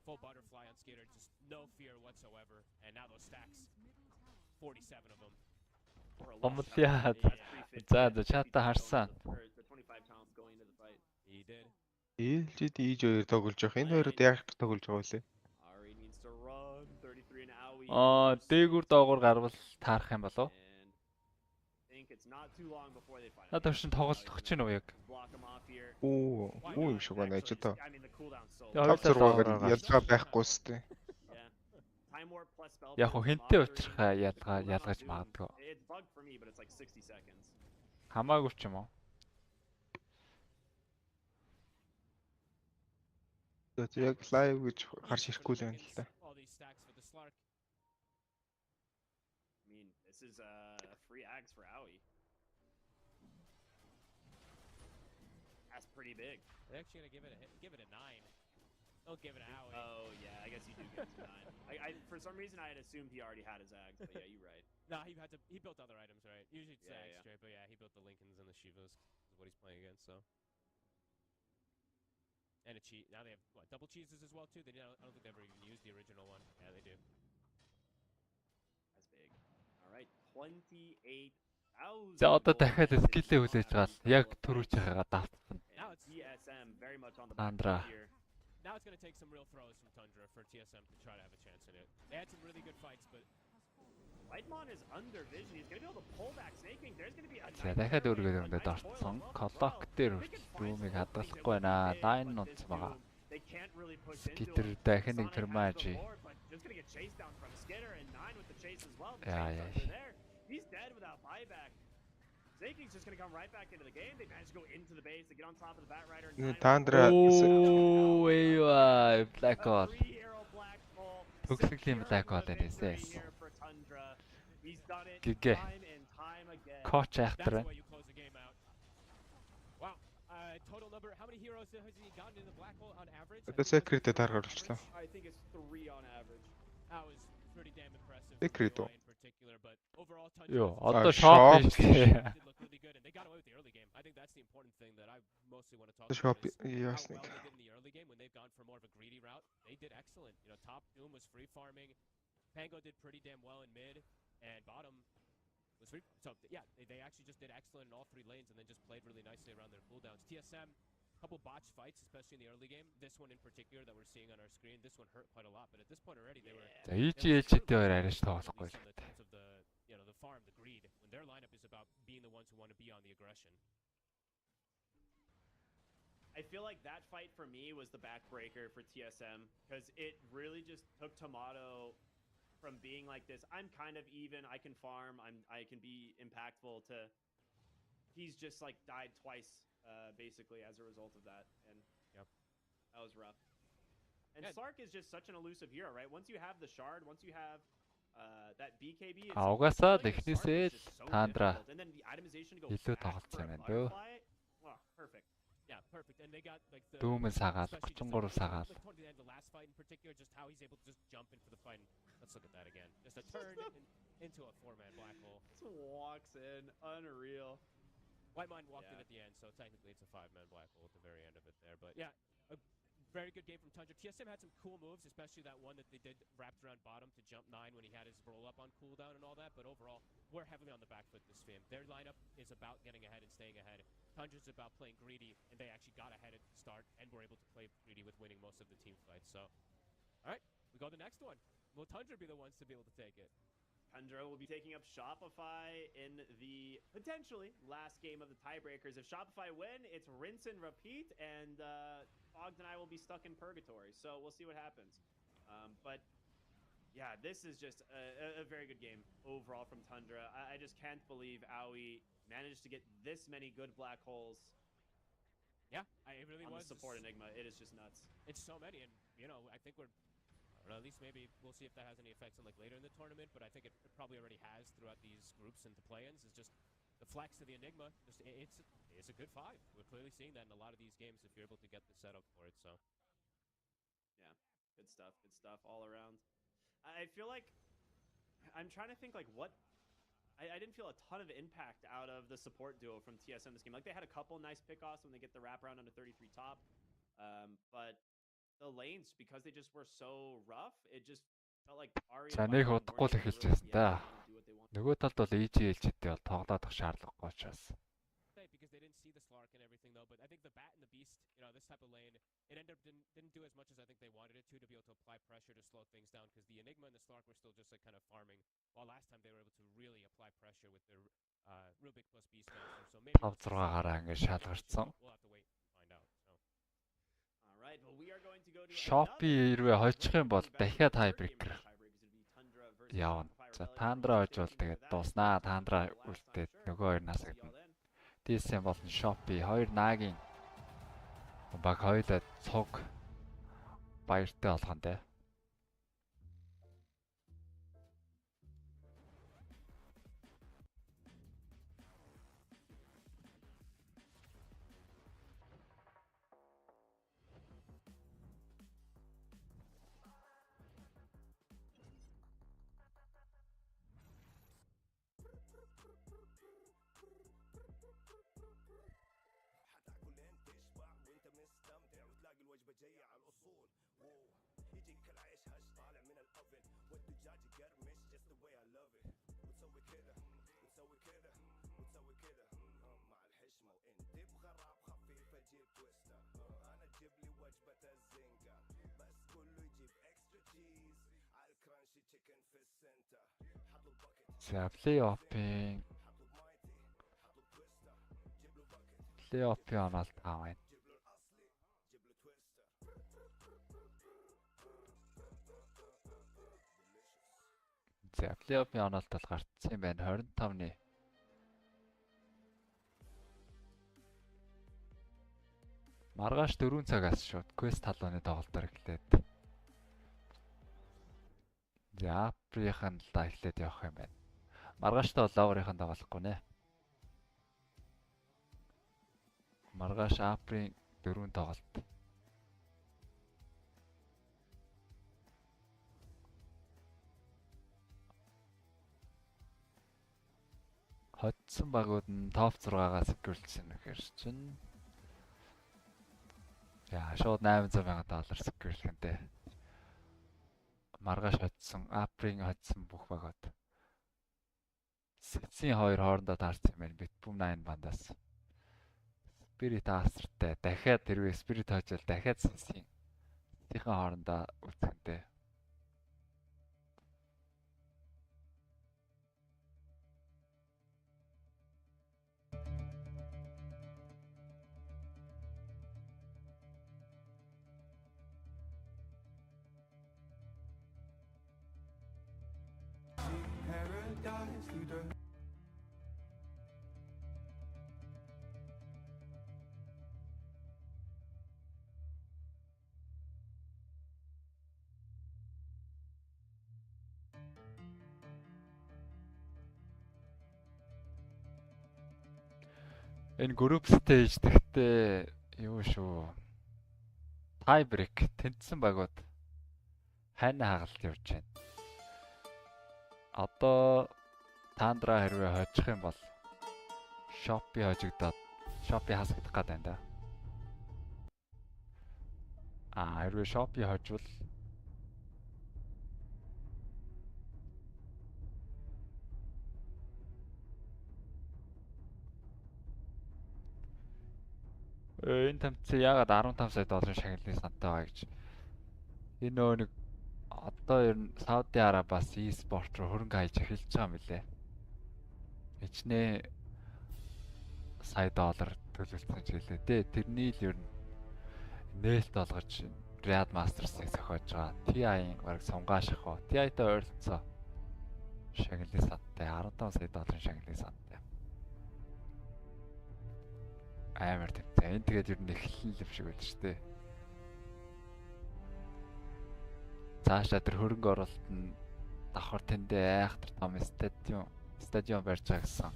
full butterfly on Skitter, just no fear whatsoever. And now those stacks, 47 of them. Омлиад. За чата харсан. The 25 pounds going into the fight. He did. Ээлжид хийж хоёр тоглож явах. Энэ хоёрод яг тоглож байгаа үлээ. Ari needs to run 33 an hour. Дээгүр доогуур гарвал таарах юм болов? Think it's not too long before they find. Надад чинь тоглох чинь уу яг. Оо, юм шиг байна ч одоо. I mean the cooldown so. Тавцруугаар ялгаа байхгүй сте. Time warp plus spell. Яг хинтээ уучрахаа ялгаж магадгүй. It's bugged for me but it's like 60 seconds. Хамаагүй ч юм уу? Яг лайв гэж гарч ирэхгүй л байна л да. All these stacks for the Slark. I mean, this is free ags for Owie. That's pretty big. They're actually gonna give it a 9. Don't give it an Owie. Oh yeah, I guess you do get to 9. I for some reason I had assumed he already had his ags, but yeah, you're right. No, he built other items, right? Usually it's Yeah, Ags yeah. straight, but yeah, he built the Lincolns and the Shivas is what he's playing against, so. And a cheese. Now they have what, double cheeses as well too. I don't think they ever even used the original one. Yeah, they do. That's big. All right, 28,000. За одоо дахиад скиллээ хүлээж гал яг төрүүлж байгаагаа давтсан. Now it's TSM very much on the Tundra. back foot here. Now it's going to take some real throws from Tundra for TSM to try to have a chance in it. They had some really good fights, but Lightmon is under vision. He's going to be able to pull back snaking. There's going to be a За дахиад өөргөө дүмдэд орсон. Колок дээр рүүмийг хадгалахгүй байна. Дайн нууц байгаа. They can't really push into Skitter him. дахин нэг Sonic has тэрмажи. the board, but just going to get chased down from Skitter and 9 with the chase as well. The Yeah, chase yeah. under there. He's dead without buyback. dэмжихийг just gonna come right back into the game. They managed to go into the base, they get on top of the Bat Rider. Тандра Ooh, black hole. Three-hero black hole. Tugsigлийн black hole Securing the нээсэн. victory here for Tundra. He's done it Гигэ. time and time again. Coach That's ахтар. the way you close the game out. Wow. Total number. How many heroes has he gotten in the black hole on average? Одоо секретэ тарга оруулчлаа. I think it's 3 on average. That was pretty damn impressive. Secret for Riyadh in particular, but overall Tundra Yo, did одоо shop. shop хийлээ. look really good, and they got away with the early game. I think that's the important thing that I mostly want to talk Shop about is how яасна. well they did in the early game when they've gone for more of a greedy route. They did excellent. You know, top Doom was free farming. Pango did pretty damn well in mid, and bottom was free. So yeah, they actually just did excellent in all 3 lanes, and then just played really nicely around their cooldowns. TSM, couple botched fights, especially in the early game. This one in particular that we're seeing on our screen, this one hurt quite a lot. But at this point already, they were. За хийж хоёр арайш тоглохгүй л. In terms of the, you know, the farm, the greed, when their lineup is about being the ones who want to be on the aggression. I feel like that fight for me was the backbreaker for TSM because it really just took Tomato from being like this. I'm kind of even. I can farm. I can be impactful. To he's just like died twice, basically as a result of that, and yep, that was rough. And Yeah. Slark is just such an elusive hero, right? Once you have the shard, once you have that BKB, Угаасаа л playing with Slark эхнээсээ is л just so Тандра difficult. And then the itemization to go илүү back тоглосон for a юм байна дөө. butterfly. Oh, perfect. Yeah, perfect. And they got like the Дүүмэн сагаал, especially just 33 сагаал. like toward the end of the last fight in particular, just how he's able to just jump in for the fight. Let's look at that again. Just a turn into a 4-man black hole. Just walks in, unreal. White Mind walked in Yeah. at the end, so technically it's a 5-man black hole at the very end of it there. But yeah, a very good game from Tundra. TSM had some cool moves, especially that one that they did wrapped around bottom to jump 9 when he had his roll up on cooldown and all that. But overall, we're heavily on the back foot this game. Their lineup is about getting ahead and staying ahead. Tundra's about playing greedy, and they actually got ahead at the start and were able to play greedy with winning most of the team fights. So, all right, we go to the next one. Will Tundra be the ones to be able to take it? Tundra will be taking up Shopify in the potentially last game of the tiebreakers. If Shopify win, it's rinse and repeat, and Ogden and I will be stuck in purgatory. So we'll see what happens. But yeah, this is just a very good game overall from Tundra. I just can't believe Aoi managed to get this many good black holes. Yeah, it really on was. The support Enigma. It is just nuts. It's so many, and you know, I think we're, or at least maybe we'll see if that has any effects on like later in the tournament. But I think it probably already has throughout these groups and the play-ins. Is just the flex to the Enigma. Just it's a good 5. We're clearly seeing that in a lot of these games if you're able to get the setup for it. So yeah, good stuff all around. I feel like I'm trying to think like what. I didn't feel a ton of impact out of the support duo from TSM this game. Like they had a couple nice pickoffs when they get the wraparound under 33 top, but the lanes, because they just were so rough, it just felt like Ari. За нэг удахгүй л эхэлж байсан та. Нөгөө талд бол ээлжтэй бол тоглоодох шаардлагагүй учраас. Because they didn't see the Slark and everything though, but I think the Bat and the Beast, you know, this type of lane, it ended up didn't do as much as I think they wanted it to be able to apply pressure to slow things down because the Enigma and the Slark were still just like kind of farming, while last time they were able to really apply pressure with their Rubik plus Beast Master. So maybe 5-6-аараа ингэ шалгарсан. We'll have to wait and find out. So. All right, well we are going to go to Shopee хэрвээ хожих юм бол дахиад tiebreaker явна. За Tundra хож бол тэгээд дуснаа. Tundra үлдээд нөгөө хоёр насагдана. TSM болон Shopee хоёр наагийн баг хоёулаа цуг баяртай болгоно те. За плей-оффын оноолт аваа. За плей-оффын оноолт бол гарцсан юм байна. 25-ны Маргааш 4 цагаас шууд квест талууны тоглолтоор эхлээд. За априйнхан л эхлээд явах юм байна. Маргааштай бол лаврынхан тоглохгүй нэ. Маргааш априйн 4 тоглолт. Хотсон багууд нь топ 6-аас секюрлсэн гэхэр чинь. Яа, шууд $800,000 секюрлэхэнтэй. Маргааш хотсон, априйн хотсон бүх багууд. Сэтсийн 2 хоорондоо таарсан юм байна. Битбум 8 бандаас. Spirit Aster-тай дахиад тэрвээ Spirit хожвол дахиад сэтсийн хоорондоо үзэхэнтэй. Энэ group stage гэхдээ юу шүү. Tiebreak тэнцсэн багууд хань хагалт явж байна. Одоо Тандра хэрвээ хожих юм бол Shopee хожигдоод Shopee хасагдах гээд байна да. Хэрвээ Shopee хожвол энэ тэмцээн яагаад $15 сая шагналын сантай байгаа гэж. Энэ нөө нэг одоо ер нь Сауди Арабиас e-спорт руу хөрөнгө хаяж эхэлж байгаа юм билэ. Хичнээн сая доллар төлөвлөсөн ч гэлээ дээ. Тэрний л ер нь нээлт олгож Riyadh Masters-ыг зохиож байгаа. TI-ийн баг сунгааших уу. TI-тай ойролцоо шагналын сантай $15 сая шагналын сантай. Амар тэмцээн. Энэ тэгээд ер нь эхлэн л юм шиг байна шүү дээ. Цаашаа тэр хөрөнгө оруулалт нь давхар тэндээ айхтар том стадион барьж байгаа гэсэн.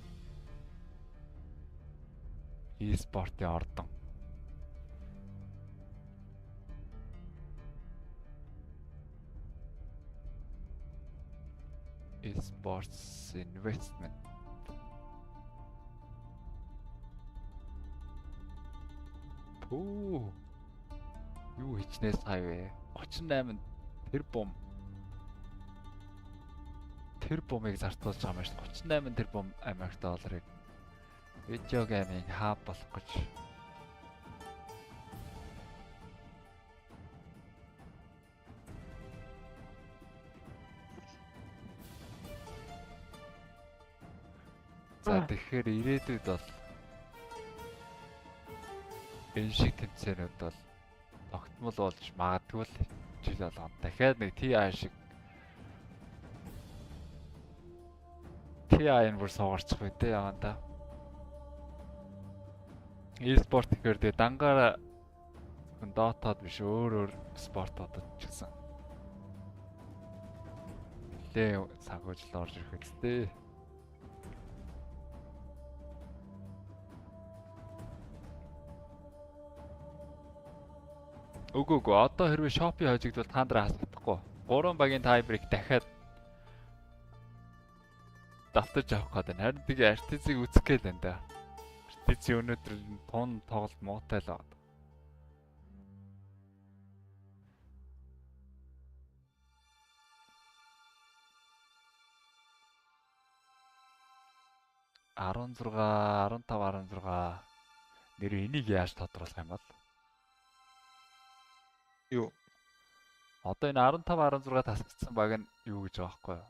E-спортын ордон. E-sports investment. Юу хичнээн сая вэ? 38 тэр бомыг зартуулж байгаа юм шүү. 38 тэр бом Америк долларыг видео гейминг хаб болох гэж. За тэгэхээр ирээдүйд бол энэ шиг тэмцээнүүд бол тогтмол болж магадгүй л жил болгоно. Дахиад нэг TI шиг TI-ын бүр суугарчих үү дээ яванда. E-спорт гэхээр тэгээ дангаараа Dota-д биш өөр спортуудад ч гэсэн нэлээ санхүүжилт орж ирэх үстэй. Үгүй одоо хэрвээ Shopee хожигдвол Тандра хасагдахгүй. 3 багийн Tiebreak дахиад давтаж авах гэдэг. Харин тэгээ RTC-ийг үзэх гээд байна да. RTC өнөөдөр тун тоглолт муутай л байна. $16, $15, нэр энийг яаж тодруулах юм бол? Юу? Одоо энэ 15, 16 тасагдсан баг нь юу гэж байгаа байхгүй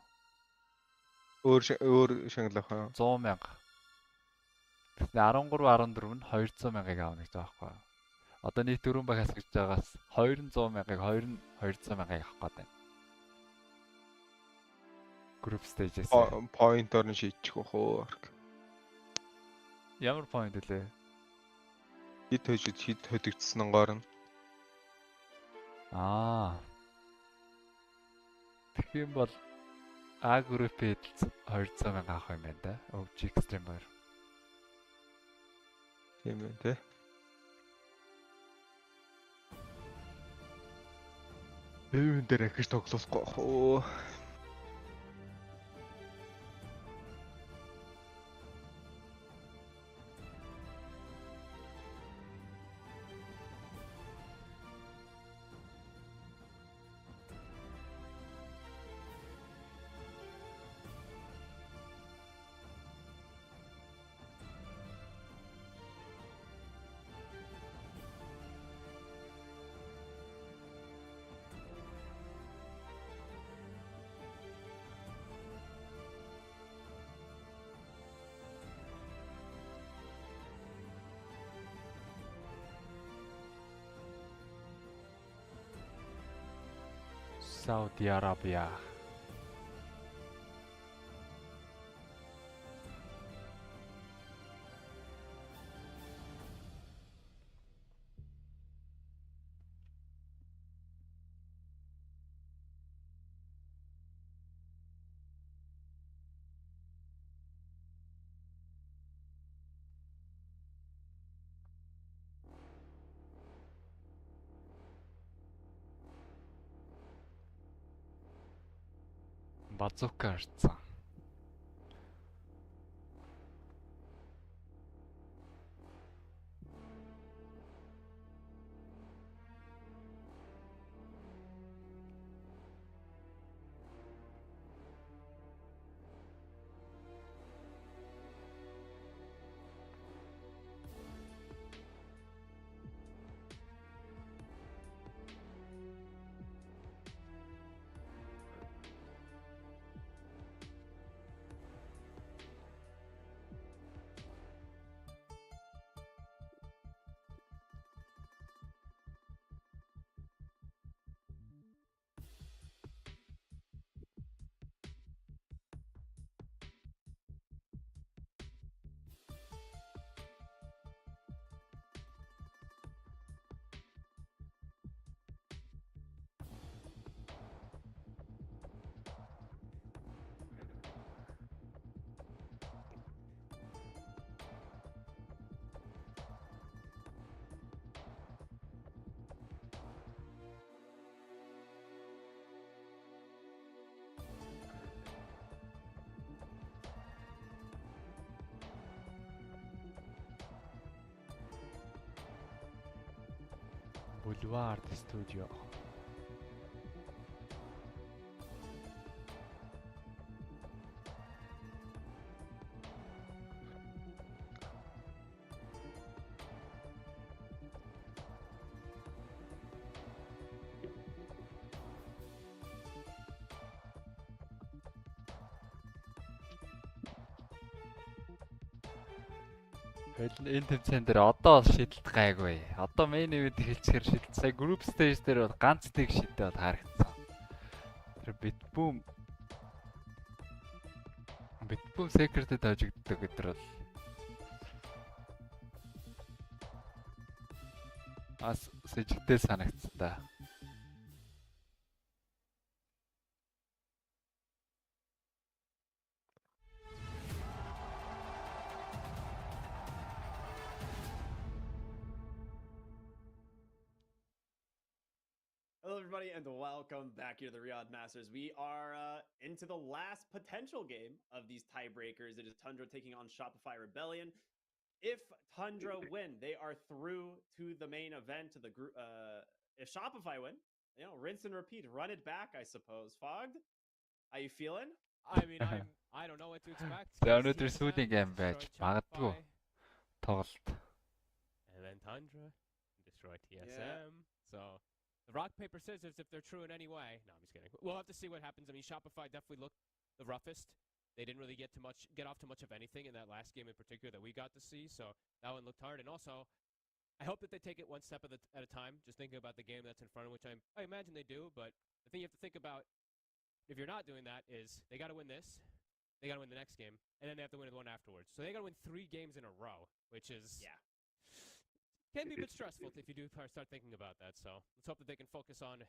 юу? Өөр шагналах аа. 100,000. Тэгэхээр 13, 14 нь 200,000-ыг аавна гэж байгаа байхгүй юу? Одоо нийт 4 баг хасгаж байгаас 200,000-ыг 200,000-ыг авах гээд байна. Group stage-с point-оор нь шийдчих واخ. Ямар point үлээ? Хит хөдөгдсөн гоор нь. Тэгэх юм бол А группэд 200 мянга авах юм байна да. OG Extreme 2. Тийм ээ тий. Эвэн дээр ахиж тоглохгүй ах уу. Saudi Arabia. Базука харцсан. Boulevard Studio. Энэ тэмцээн дээр одоо шидэлт гайгүй. Одоо main event эхэлчихээр шидэлт. Сая group stage дээр бол ганц нэг шидэлт харагдсан. Тэр Bitboom secret-д хожигддог гэдэр бол ас сэжигтэй санагдсан та. Hello, everybody, and welcome back here to the Riyadh Masters. We are into the last potential game of these tiebreakers. It is Tundra taking on Shopify Rebellion. If Tundra win, they are through to the main event of the group. If Shopify win, you know, rinse and repeat, run it back, I suppose. Fogged, how you feeling? I mean, I don't know what to expect. Өнөөдөр сүүлийн гейм байж магадгүй тоглолт. And then Tundra destroy TSM. So the rock paper scissors, if they're true in any way. No, I'm just kidding. We'll have to see what happens. I mean, Shopify definitely looked the roughest. They didn't really get off to much of anything in that last game in particular that we got to see. So that one looked hard. And also, I hope that they take it one step at a time. Just thinking about the game that's in front of which I imagine they do. But the thing you have to think about, if you're not doing that, is they got to win this. They got to win the next game, and then they have to win the one afterwards. So they got to win 3 games in a row, which is Can be a bit stressful if you do start thinking about that. So let's hope that they can focus on.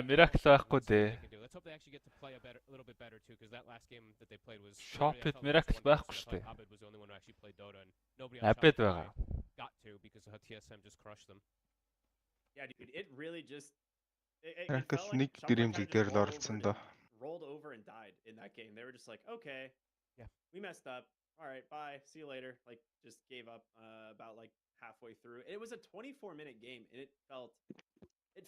Miracle байхгүй дээ. Let's hope they actually get to play a little bit better too, because that last game that they played was. Shopit Miracle байхгүй шүү дээ. Abed was the only one who actually played Dota, and nobody Abed байгаа. got to because of how TSM just crushed them. Yeah, dude, it really just. Miracle нэг дэрэмлэг дээр л оролцсон доо. Rolled over and died in that game. They were just like, okay, yeah, we messed up. All right, bye. See you later. Like, just gave up about like halfway through. It was a 24-minute game, and it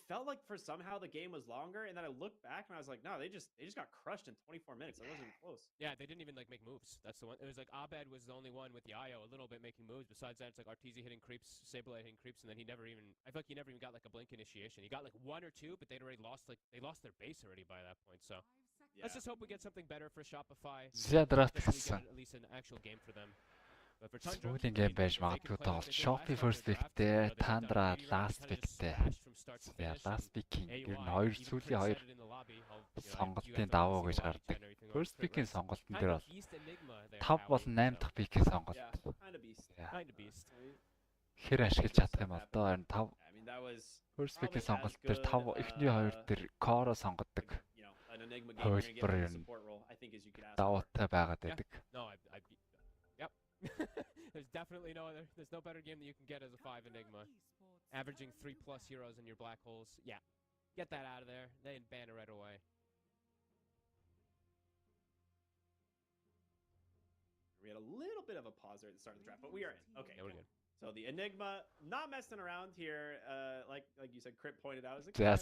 felt like for somehow the game was longer. And then I looked back and I was like, no, they just got crushed in 24 minutes. It wasn't even close. Yeah, they didn't even like make moves. That's the one. It was like Abed was the only one with the IO a little bit making moves. Besides that, it's like Arteezy hitting creeps, Sableye hitting creeps, and then I feel like he never even got like a blink initiation. He got like one or two, but they lost their base already by that point. So let's just hope we get something better for Shopify. At least an actual game for them. Сүүлийн гейм байж магадгүй тоглолт. Shopee first pick-тэй, Tundra last pick-тэй. Last pick-ийн ер нь сүүлийн хоёр сонголтын давуу гэж гардаг. First pick-ийн сонголтын дээр бол 5 болон 8 дахь pick-ийн сонголт. Хэр ашиглаж чадах юм бол доо энэ 5 first pick-ийн сонголт дээр 5 эхний хоёр дээр core сонгодог. Хөлбөр юм давуутай байгаад байдаг. There's definitely there's no better game that you can get as a 5 Enigma. Averaging 3+ heroes in your black holes. Yeah. Get that out of there. They ban it right away. We had a little bit of a pause there at the start of the draft, but we are in. Okay. Yeah, we're good. So the Enigma, not messing around here. Like you said, Crip pointed out. You guys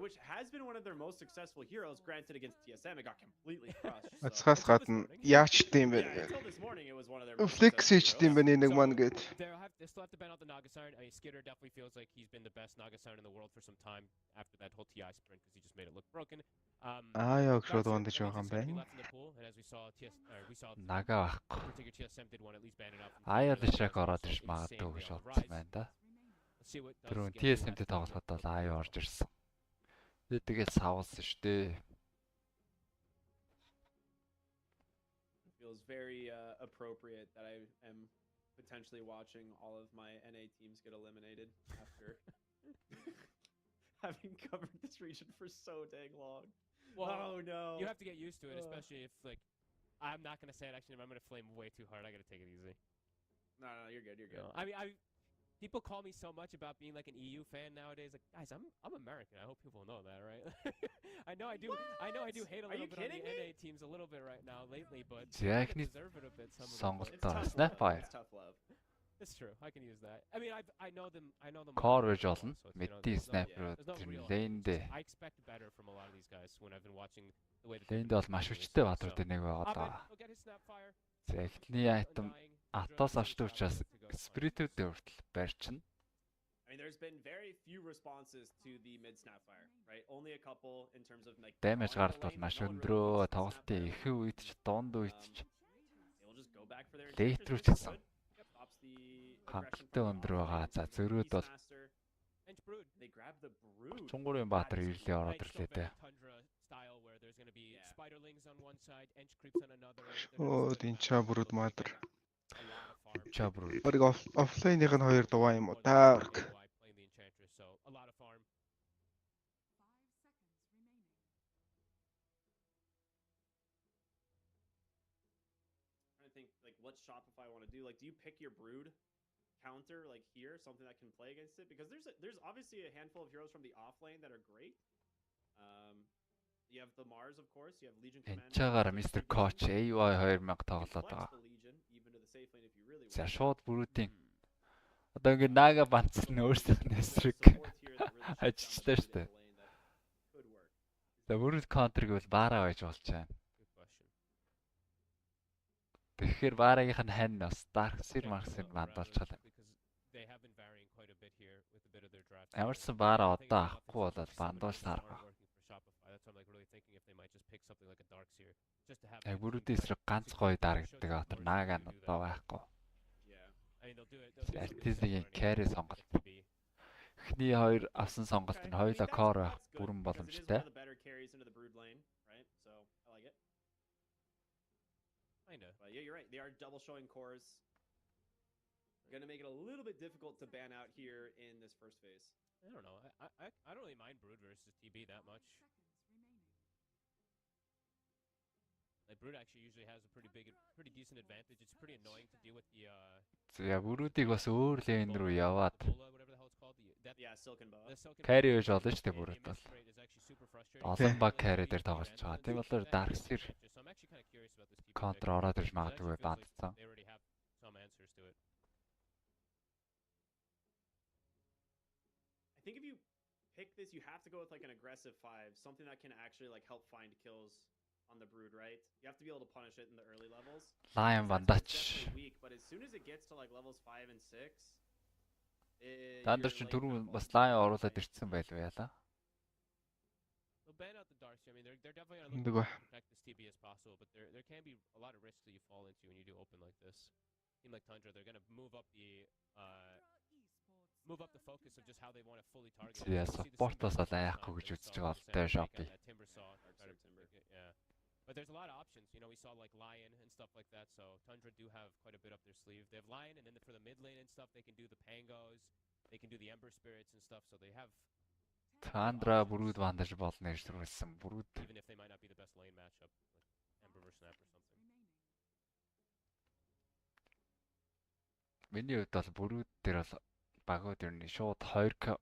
which has been one of their most successful heroes. Granted, against TSM, it got completely crushed. Ацхаас гадна яачтай юм бэ? Flex хийчтэй юм байна нэг маань гээд. They still have to ban out the Naga Siren. I mean, Skitter definitely feels like he's been the best Naga Siren in the world for some time after that whole TI sprint because he just made it look broken. Яа гшод ондож байгаа юм байна. Нага байхгүй. Аяа дэшрэг ороод ирж магадгүй гэж бодсон байна да. Тэр TSM-тэй тоглоход бол аяа орж ирсэн. Тэгээд савлсан шүү дээ. Feels very appropriate that I am potentially watching all of my NA teams get eliminated after having covered this region for so dang long. Well, oh no. You have to get used to it, especially if like I'm not gonna say it actually. If I'm gonna flame way too hard, I gotta take it easy. No, you're good. You're good. No, I mean, people call me so much about being like an EU fan nowadays. Like, guys, I'm American. I hope people know that, right? I know I do. What? I know I do hate a little bit on the NA teams a little bit right now lately, but I deserve it a bit. Some of them. Snapfire. It's tough love. It's true. I can use that. I mean, I know them. I know them. Coverage олон мэдээ снайпер лэнд. I expect better from a lot of these guys when I've been watching the way that лэнд бол маш хүчтэй бадрууд нэг байгаа даа. Эхний айтем Атос авчдаг учраас спиритүүд хүртэл барьчихна. I mean, there's been very few responses to the mid snapfire, right? Only a couple in terms of like damage гаралт бол маш өндрөө, тоглолтын ихэнх үед ч дунд үед ч лейт рүү ч гэсэн хангалттай өндөр байгаа. За зөрүүд бол 33-ын баатар ирлээ ороод ирлээ дээ. Оо, динча бүрүүд маадэр. Чабруу. Барыг офлайных нь хоёр дуваа юм уу? Та. I think like what Shopify want to do? Like, do you pick your brood counter like here, something that can play against it? Because there's obviously a handful of heroes from the off lane that are great. You have the Mars, of course. You have Legion Commander. Энчагаар Mr. Coach AY 2000 тоглоод байгаа. За шууд бүрүүдийн одоо ингэ Нага банцсан өөрсдийнх нь эсрэг ажичтай шүү дээ. За бүрүүд контрыг бол баараа байж болж байна. Тэгэхээр баараагийнх нь хань бас Dark Seer Marks-ыг мандуулчихлаа. Ямарсан баараа одоо авахгүй болоод бандуулж таарах. Яг бүрүүдийн эсрэг ганц гоё дарагддаг атар Нага нь одоо байхгүй. Артизигийн carry сонголт. Эхний хоёр авсан сонголт нь хоёулаа core байх бүрэн боломжтой. Kinda. But yeah, you're right. They are double showing cores. Gonna make it a little bit difficult to ban out here in this first phase. I don't know. I don't really mind Brood versus TB that much. Like Brood actually usually has a pretty decent advantage. It's pretty annoying to deal with the За бүрүүдийг бас өөр лейн рүү яваад whatever the hell it's called. Yeah, Silken Boa. carry гэж болно шүү дээ бүрүүд бол. Олон баг carry дээр тоглож байгаа. Тийм болохоор Darkseer контр ороод ирж магадгүй бандцсан. They already have some answers to it. I think if you pick this, you have to go with like an aggressive 5, something that can actually like help find kills on the Brood, right? You have to be able to punish it in the early levels. Lion Bandage. Weak, but as soon as it gets to like levels 5 and 6, Дандер ч түрүүн бас Lion оруулаад ирсэн байлгүй яла. They'll ban out the Darcy. I mean, they're definitely going to look to protect this TB as possible, but there can be a lot of risks that you fall into when you do open like this. Team like Tundra, they're going to move up the focus of just how they want to fully target. Yeah, support-оос л айхгүй гэж үзэж байгаа л дээ Shopee. Yeah. But there's a lot of options. You know, we saw like Lion and stuff like that. So Tundra do have quite a bit up their sleeve. They have Lion, and then for the mid lane and stuff, they can do the Pangos, they can do the Ember Spirits and stuff. So they have. Tundra бүрүүд Bandage болно гэж төрүүлсэн. Бүрүүд. Even if they might not be the best lane matchup, like Ember versus Snap or something. Миний хувьд бол бүрүүд дээр бол багууд ер нь шууд 2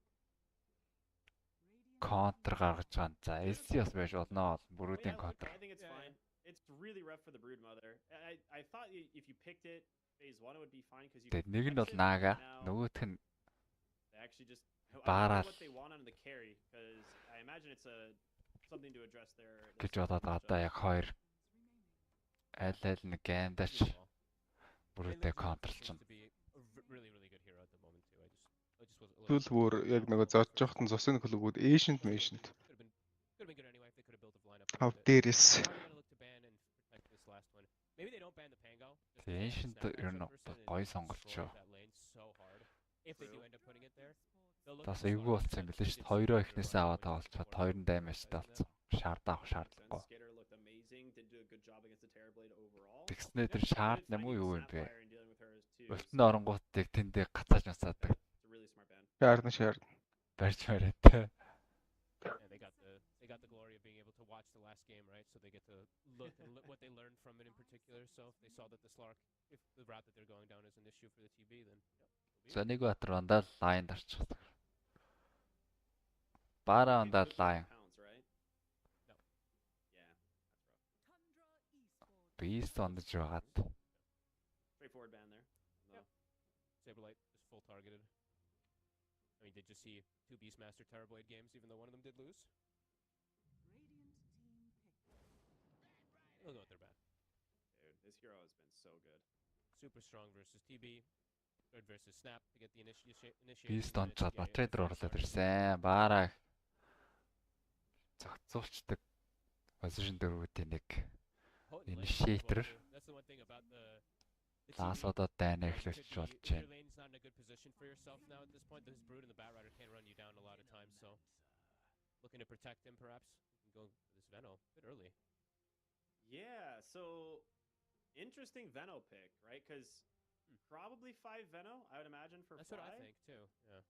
контр гаргаж байгаа. За SC бас байж болно. Бүрүүдийн контр. I think it's fine. It's really rough for the Brood Mother. I thought if you picked it phase 1 it would be fine because you Тэг нэг нь бол Naga, нөгөөх нь they actually just Барал what they want on the carry because I imagine it's something to address their гэж бодоод одоо яг 2 аль нэг геймдач бүрүүдээ контрлж байна. Түл бүр яг нэг зодж явахтан цусын клубүүд Ancient Ancient. Хав дээрээс. Ancient ер нь гоё сонголт шүү. Тас эвгүй болсон юм билээ шүү дээ. Хоёроо ихнээсээ аваад тоглолцоод 2 damage тавцсан. Шаард авах шаардлагагүй. Тэгснээр тэр шаард юм уу юу юм бэ? Өлтөнд оронгуудыг тэндээ гацааж насаадаг. Шаард. Барьж барайтай. They got the glory of being able to watch the last game, right? So they get to look and what they learned from it in particular. So if they saw that the Slark, if the route that they're going down is an issue for the TB, then За нэг батар ондаа Lion дарчих. Бара ондаа Lion. Beast ондож байгаад. straightforward ban there. No. Saberlight is full targeted. I mean, did you see 2 Beastmaster Terrorblade games, even though one of them did lose? They'll go with their ban. Dude, this hero has been so good. Super strong versus TB. Third versus Snap to get the initiation. Beast онцоод Batrader орлоод ирсэн. Баараа зохицуулцдаг position дөрвүүдийн нэг initiator. That's the one thing about the Лаасуудад дайна эхлүүлж болж байна. Lane's not in a good position for yourself now at this point. This Brood and the Batrider can run you down a lot of times, so looking to protect him perhaps. You can go for this Veno a bit early. Yeah, so interesting Veno pick, right? Because probably 5 Veno, I would imagine, for That's Fly. what I think too. Yeah.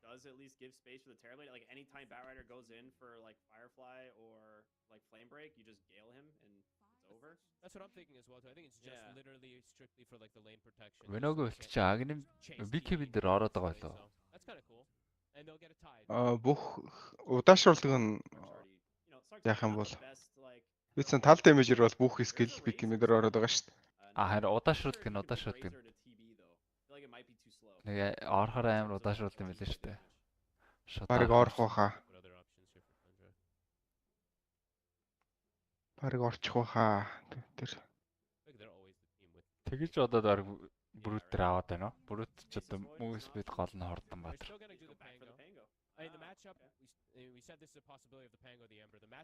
Does at least give space for the Terrorblade. Like anytime Batrider goes in for like Firefly or like Flame Break, you just gale him and it's over. That's what I'm thinking as well too. I think it's just literally strictly for like the lane protection. Веног үлдчих агним BKB дээр ороод байгаа лөө. That's kind of cool. And they'll get a tide. Бүх удаашруулдаг нь яах юм бол Үтсэн тал дэмэжэр бол бүх скил BKB дээр ороод байгаа шүү дээ. Харин удаашруулдаг нь. Нэг орохоор амар удаашруулдаг юм билээ шүү дээ. Бараг орох байхаа. Бараг орчих байхаа. Тэр. Тэгэж бодоод бараг Brood дээр аваад байна уу? Brood ч одоо муу спид гол нь хордон бат.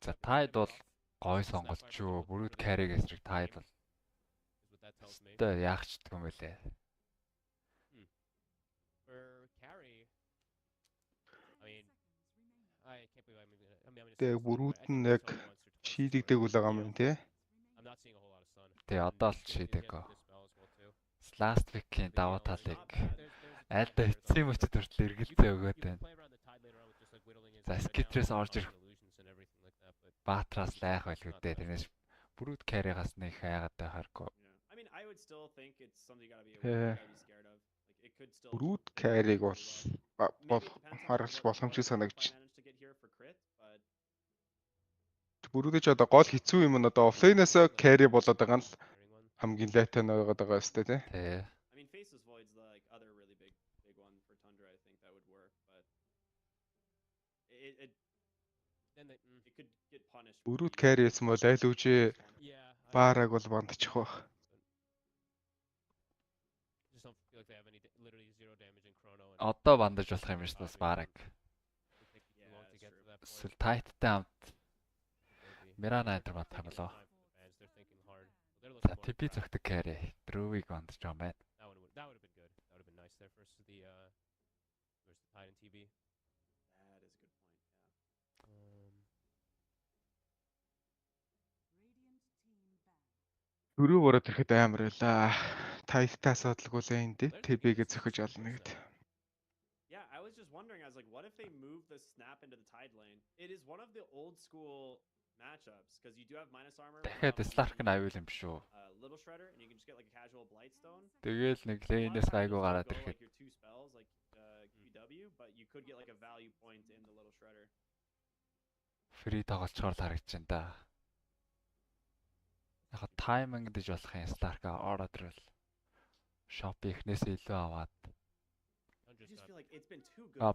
За Tide бол гой сонголт шүү. Brood carry-гээс чиг Tide бол. Тэ яах ч гэдэг юм бэлээ. Тэг Brood нь яг шийдэгдэг үл байгаа юм тий. I'm not seeing a whole lot of sun. Тэ одоо л шийдээгөө. Last week-ийн давуу талыг айлда эцсийн мөчд хүртэл эргэлзээ өгөөд байна. За скитрээс орж ирэх Баатраас лайх байлгүй дээ. Тэрнээс бүрүүд carry-гаас нэг хайгаад байхааргүй. I mean, I would still think it's something you gotta be aware of, gotta be scared of. Like it could still Brute carry-г бол харгалж боломжтой санагдчих. Бүрүүдэж одоо гол хэцүү юм нь одоо офлейнээс carry болоод байгаа нь л хамгийн лайтай байгаад байгаа өстэй тий. Тий. I mean, Faceless Void's the like other really big one for Tundra. I think that would work, but it could get punished. Бүрүүд carry гэсэн бол айл үжи баараг бол бандчих баг. Одоо бандаж болох юм шиг бас баараг. Эсвэл тайттай хамт Мирана энэ бат хамлаа. За TP зөвхөн carry Drewig бандаж байгаа юм байна. That would have been good. That would have been nice there versus the Tide and TB. That is a good point. Yeah. Дөрөв ороод ирэхэд амар байлаа. Тайттай асуудалгүй л энэ дээ. TB-гээ зөхөж олно гэд. Yeah, I was just wondering, I was like, what if they move the snap into the Tide lane? It is one of the old school matchups because you do have minus armor. Дахиад Slark нь аюул юм шүү. Little shredder and you can just get like a casual blightstone. Тэгэл нэг лейнээс айгуу гараад ирэхэд your two spells like QW, but you could get like a value point in the little shredder. Free тоглолцохоор л харагдаж байна да. Яг тайминг гэж болох юм Slark ороод ирвэл shop ихнээс илүү аваад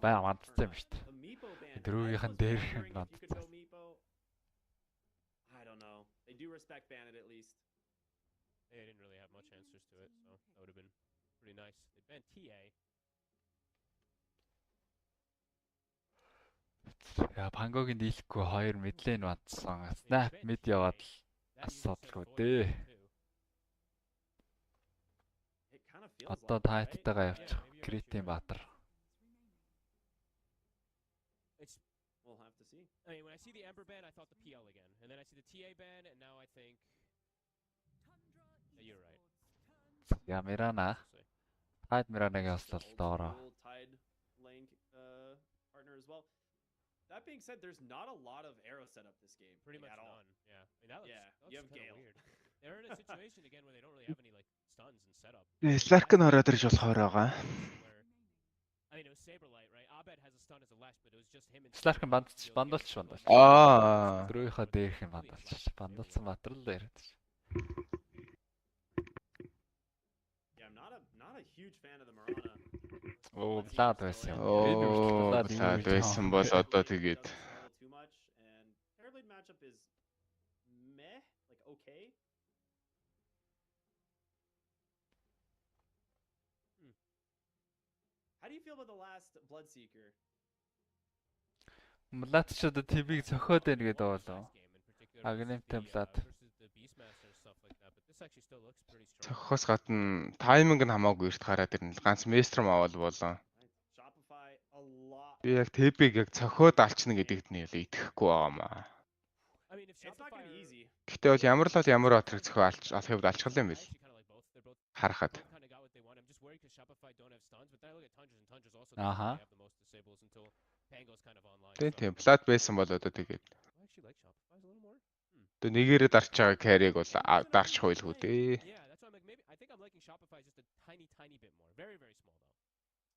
баа мандсан юм шүү дээ. Дөрөвийнхэн дээр мандсан. I don't know. They do respect Bandit at least. They didn't really have much answers to it, so that would have been pretty nice. They banned TA. Я Пангогийн дийлэхгүй 2 мэдлэн бандсан. Snap mid яваад асуудалгүй дээ. Одоо тайттайгаа явчих. Критийн Баатар. We'll have to see. I mean, when I see the Ember ban, I thought the PL again, and then I see the TA ban, and now I think that you're right. Я Мирана. Тайд Миранагийн ослол доороо. Tide lane partner as well. That being said, there's not a lot of arrow setup this game. Pretty much at all. none. Yeah. I mean, that looks, you have Gale. Weird. They're in a situation again where they don't really have any like stuns and setup. Slark нь ороод ирж болохоор байгаа. I mean, it was Saberlight, right? Abed has a stun as a lash, but it was just him and Slark бандалч. Дөрөвийнхөө дээрх юм бандалч. Бандалсан Баатар л яриад. Yeah, I'm not a huge fan of the Marana. Оо, Влад байсан юм. Влад байсан бол одоо тэгээд Too much and Terrorblade matchup is meh, like okay. How do you feel about the last Bloodseeker? Влад ч одоо TB-г цохоод байна гэдэг болов. Агнемтэй Влад. цохохоос гадна тайминг нь хамаагүй эрт гараад ирнэ. Ганц местром авал болоо. Би яг TB-г яг цохоод алчна гэдэгт нь итгэхгүй байгаамаа. Гэхдээ бол ямар л ямар отрыг цохоо алахыг алчгал юм бэл. Харахад. Аха. Тийм плат байсан бол одоо тэгээд. Тэ нэгээрээ дарч байгаа carry-г бол дарчих байлгүй дээ. I think I'm liking Shopify just a tiny bit more. Very small though.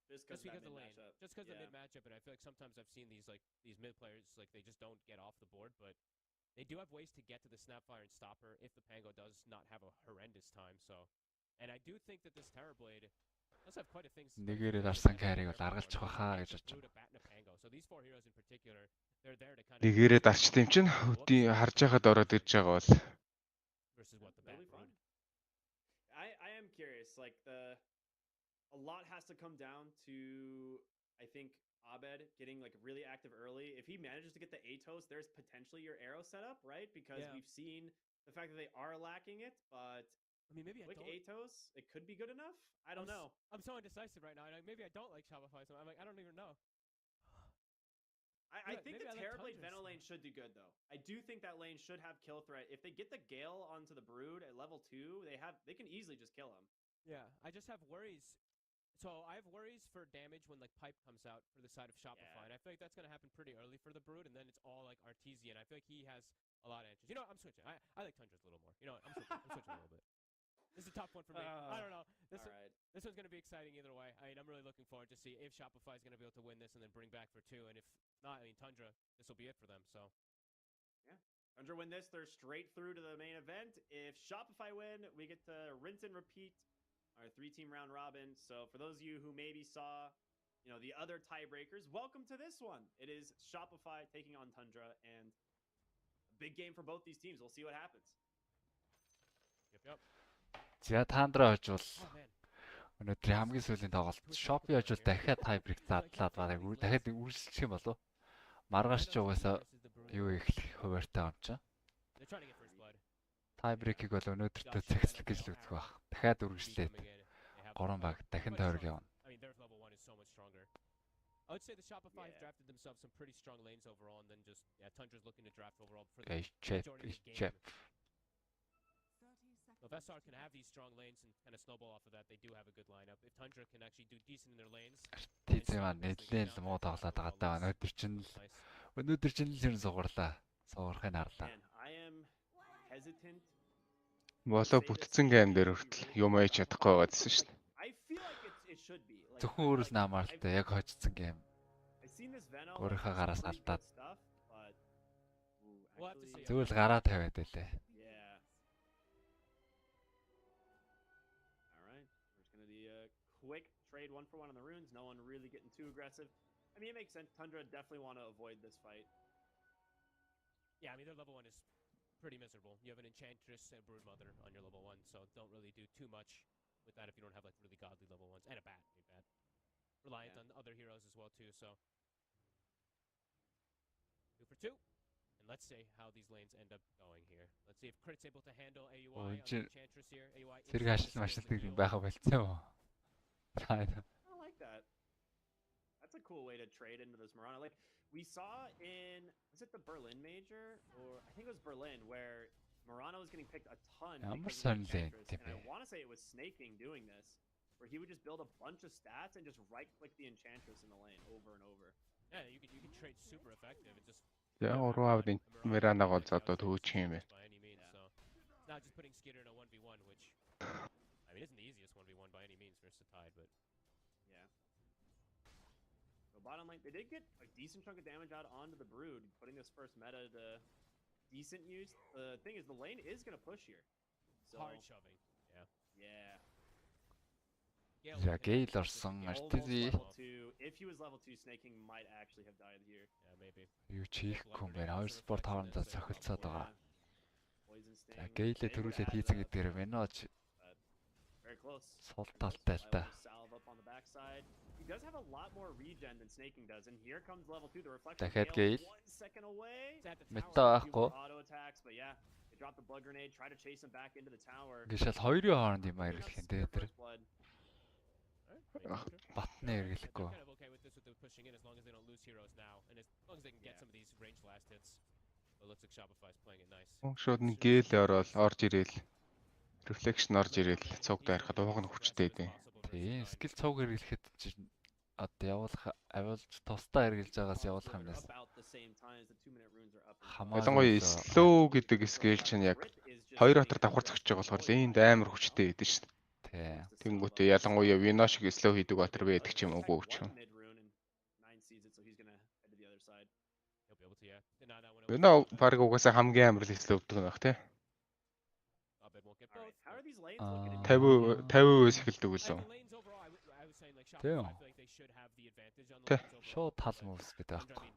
Just because of the lane. Just because of the mid matchup, and I feel like sometimes I've seen these mid players like they just don't get off the board, but they do have ways to get to the Snapfire and stop her if the Pango does not have a horrendous time. So, and I do think that this Terrorblade does have quite a thing. Нэгээрээ дарсан carry-г бол аргалчих байхаа гэж бодож байна. So these four heroes in particular, they're there to kind of Нэгээрээ дарчт юм чинь өдний харж байхад ороод ирж байгаа бол versus what the Bat run. I am curious. Like a lot has to come down to I think Abed getting like really active early. If he manages to get the Atos, there's potentially your arrow setup, right? Because we've seen the fact that they are lacking it, but I mean, maybe like Atos, it could be good enough. I don't know. I'm so indecisive right now. Maybe I don't like Shopify. So I'm like, I don't even know. I think the Terrorblade Venom lane should do good though. I do think that lane should have kill threat. If they get the Gale onto the Brood at level 2, they can easily just kill him. Yeah, I just have worries. So I have worries for damage when like Pipe comes out for the side of Shopify, and I feel like that's gonna happen pretty early for the Brood, and then it's all like Artesian. I feel like he has a lot of answers. You know what? I'm switching. I like Tundra's a little more. You know what? I'm switching a little bit. This is a tough one for me. I don't know. This one's gonna be exciting either way. I mean, I'm really looking forward to see if Shopify is gonna be able to win this and then bring back for 2, and if not, I mean Tundra, this will be it for them. So yeah, Tundra win this, they're straight through to the main event. If Shopify win, we get to rinse and repeat our 3-team round robin. So for those of you who maybe saw, you know, the other tiebreakers, welcome to this one. It is Shopify taking on Tundra, and a big game for both these teams. We'll see what happens. Yep. За Тандра хожвол өнөөдрийн хамгийн сүүлийн тоглолт Shopee хожвол дахиад tiebreak задлаад бараг дахиад үргэлжлэх юм болов. Маргааш ч угаасаа юу ихлэх хуваартай юм чинь. Tiebreak-ийг бол өнөөдөртөө цагслах гэж л үзэх баг. Дахиад үргэлжлээд 3 баг дахин тойрог явна. I would say the Shopify have drafted themselves some pretty strong lanes overall, and then just Tundra's looking to draft overall for the majority of the game. If SR can have these strong lanes and kind of snowball off of that, they do have a good lineup. If Tundra can actually do decent in their lanes. Тийм аа нэлээд л муу тоглоод байгаа даа. Өнөөдөр чинь л юм сугарлаа. Сугархыг харлаа. Болоо бүтцэн гейм дээр хүртэл юм ээж чадахгүй байгаадсэн шүү дээ. Зөвхөн өөрөөс намаартай яг хожсон гейм. Өөрийнхөө гараас алдаад. Зөвл гараа тавиад байлээ. Quick trade 1-for-1 on the runes. No one really getting too aggressive. I mean, it makes sense. Tundra definitely want to avoid this fight. Yeah, I mean, their level 1 is pretty miserable. You have an Enchantress and Brood Mother on your level 1, so don't really do too much with that if you don't have like really godly level 1s. And a Bat, reliant on other heroes as well too, so 2 for 2. And let's see how these lanes end up going here. Let's see if Crit's able to handle AUI on the Enchantress here. AUI Зэрэг ашиглаж байха болцсон. I like that. That's a cool way to trade into this Marana. Like we saw in, was it the Berlin Major, or I think it was Berlin, where Marana was getting picked a ton. And I want to say it was Snaking doing this, where he would just build a bunch of stats and just right-click the Enchantress in the lane over and over. Yeah, you can trade super effective and just. Yeah, Orwavin Miranda got out of him. Not just putting Skitter in a 1v1, which I mean isn't the easiest 1v1 by any means versus Tide, but yeah. So bottom lane, they did get a decent chunk of damage out onto the Brood, putting this first meta to decent use. The thing is, the lane is gonna push here. So, hard shoving. Yeah. За Gale орсон Artesi. If he was level 2, Snaking might actually have died here. Yeah, maybe. Юу чихгүй юм байна. Хоёр спорт хоорондоо цохилцоод байгаа. За Gale төрүүлээд хийцэн гэдгээр Venoj сул талтай л та. He does have a lot more regen than Snaking does, and here comes level 2. The reflection дахиад Gale 1 second away. Мета байхгүй. Auto attacks, but yeah, they drop the blood grenade, try to chase him back into the tower. Гэшэл хоёрын хооронд юм ирэх юм дээ тэр. Батны эргэлэхгүй. Pushing in as long as they don't lose heroes now, and as long as they can get some of these range last hits. It looks like Shopify's playing it nice. Шууд нэг Gale орж ирээл. Reflection орж ирээл цуг дайрахад ууг нь хүчтэй дээ. Тийм, скил цуг эргэлэхэд чинь одоо явуулах авилж тусдаа эргэлж байгаас явуулах юм байна. Ялангуяа slow гэдэг скил чинь яг хоёр хатар давхар зогсож байгаа болохоор энд амар хүчтэй байдаг шүү дээ. Тэнгүүтээ ялангуяа Vino шиг slow хийдэг батар байдаг ч юм уу ч юм. Vino баг угаасаа хамгийн амар л slow гэдэг байх тий. 50% эхэлдэг үлээ. Тийм. Шууд тал мөвс гэдэг байхгүй.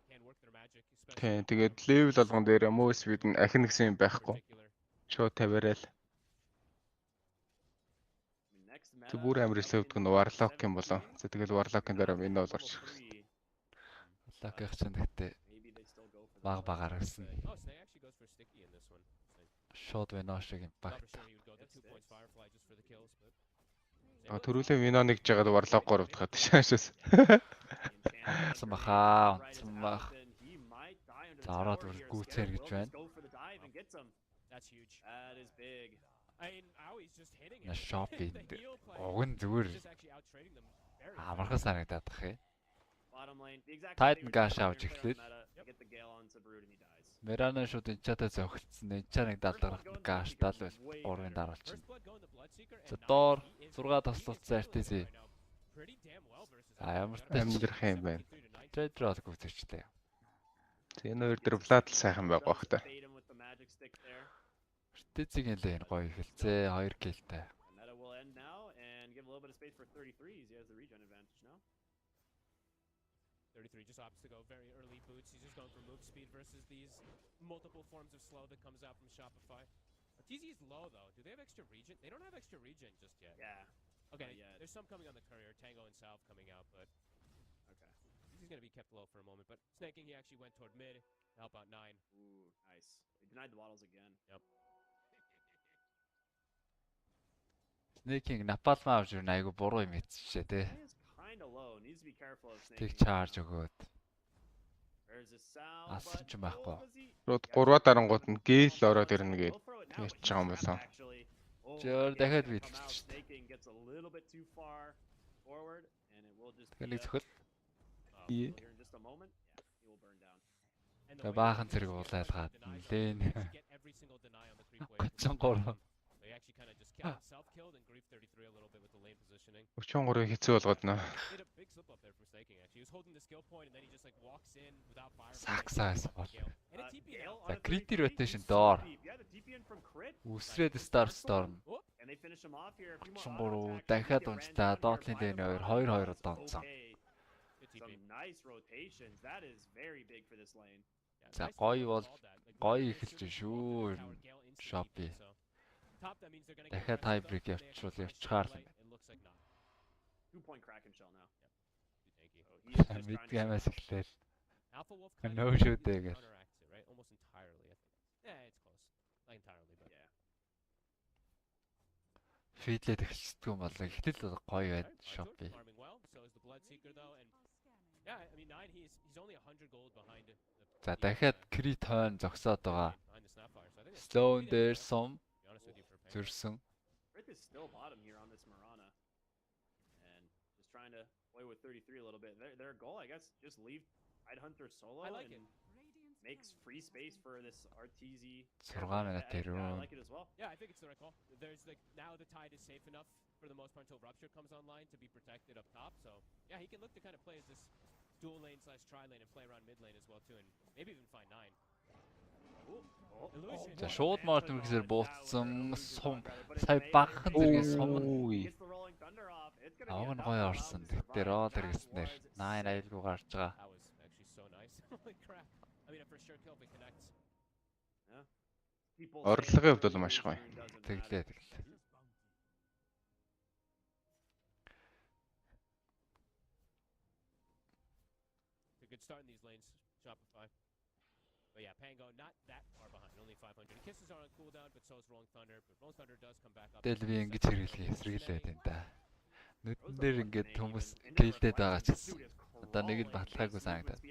Тийм, тэгээд level болгон дээр мөс бид нь ахин гэсэн юм байхгүй. Шууд тавиараа л. Тэг бүр амар slow гэдэг нь Warlock юм болоо. За тэгэл Warlock-ын дараа Vino бол орчих. Warlock-ийн чинь гэхдээ багаар ирсэн. Шууд Vino шиг импакт. Төрүүлээ Vino нэг жагаад Warlock 3 дахад шаашаас. Самхаа. the Зараад tower here. гүцээр Scared гэж will байна. just go for the dive and gets him. That's huge. That is big. I mean, Aui's just hitting На it. Shopee The heal play уг нь зүгээр is just actually out-trading them very амархан санагдаад бах юм. Bottom lane. The exact Titan thing gash we're авч doing эхлэв. on meta. Get the Gale onto Brood and he dies. Мерана шууд энчаатаа зөгцсөн. Энчаа нэг даалгарах гаш даалвал урын даруулчихна. First blood going to Bloodseeker За and доор 9 6 тослолцсон артизи. pretty damn well versus Ямар ч Амьдрах юм байна. трейдер бол гүцэрчтэй. Энэ хоёр дээр Vlad л сайхан байгаа бах та. Bait him with the magic stick there. Артизигийн лейн гоё эхэлцээ 2 киллтэй. The meta will end now and give a little bit of space for 33s. He has the regen advantage now. 33 just opts to go very early boots. He's just going for move speed versus these multiple forms of slow that comes out from Shopify. TZ is low though. Do they have extra regen? They don't have extra regen just yet. Yeah. Okay, Not yet. there's some coming on the courier. Tango and Salve coming out, but Okay. he's going to be kept low for a moment. But snaking, he actually went toward mid to help out 9. Ooh, nice. He denied the bottles again. Снэкинг напалмаа авч ирнэ айгу буруу юм хийчихэ те. He is kind of low. Needs to be careful of Тэг snaking. чарж өгөөд. There's a sound. Асар but ч юм байхгүй. does he- Рууд 3 дарангууд нь гээл ороод ирнэ гээд He'll throw it now, ярьж but байгаа юм he's байна. actually- Oh, Жоор the дахиад gale бий come out, хэлчихсэн. snaking gets a little bit too far forward, and it will just Тэгээ be нэг a- зөвхөл Yeah. here in just a moment. Yeah, he will burn down. And Тэгээ баахан зэрэг уулайлгаад нэлээн get every single deny on the creep wave. 33. They actually kind of just killed, self-killed and griefed 33 a little bit with the lane positioning. 33 хэцүү болгоод нөө. Did a big slip up there for snaking actually. He was holding the skill point and then he just like walks in without fire. Саксаас бол. And a TP Gale now. on За a крит 33, rotation he's доор. so deep. Yeah, the TP in from crit, Үсрээд Star Storm and they finish him off here. A few more 33 auto-attacks, дахиад get ran унцлаа down here доотлын by лейн the 2 Mirana. 2-2 That's донцсон. okay. Good TP. Some nice rotations. That is very big for this lane. Yeah, За nice гоё to бол call that. Like, гоё really эхэлж shooting шүү. the tower, Gale instantly Shopee. deep, so. Top, that means they're gonna get Дахиад rest up. Tiebreak They actually явуул try to явчихаар stay л light. It looks like not. 2-point Kraken shell now. Thank you. So he is just trying to Мэдгэмээс survive. эхлээл. Alpha Wolf No kind of shoot there, guys. counteracts it, right? Almost entirely, I think. Yeah, it's close. Not entirely, but Yeah. Фидлээд эхэлчихдэг юм болоо. Эхлэл гоё байд Shopee. farming well. So is the Bloodseeker though, and yeah, I mean 9. He's only 100 gold behind it. За дахиад крит хойно зогсоод байгаа. Behind the Snapfire. So I think it's Sloan pretty дээр damn сум well, to be honest with you, for Pang. зөрсөн. Frith is still bottom here on this Mirana. And just trying to play with 33 a little bit. Their goal, I guess, just leave Tidehunter solo I like and it. makes free space for this RTZ. 6 минут I ирүү. like it as well. Yeah, I think it's the right call. There's like now the tide is safe enough for the most part until Rupture comes online to be protected up top. So yeah, he can look to kind of play as this dual lane / tri lane and play around mid lane as well too, and maybe even find 9. Illusion. За шууд мордон гэсээр буутсан сум сая багхан зэргийн сум нь Gets the rolling thunder off. It's gonna аваг be нь a гоё tough орсон. round to Тэгтэр survive. ол That эргэснээр was 9 айлгүй гарч байгаа. That was actually so nice. Holy crap. I mean, a for sure kill if it connects. people Орлогын saying хувьд бол маш гоё. Rune doesn't matter. Тэглээ тэглээ. It's a good start in these lanes, Shopify. But yeah, Pango not that far behind, only 500. Kisses are on cooldown, but so is Rolling Thunder. But Rolling Thunder does come back up. Тэгэл би ингэж хэрэглэе эсрэглээд энэ да. Нүдэн дээр ингээд хүмүүс гэлдээд байгаа ч гэсэн. Одоо нэг л баталгаагүй санагдаад.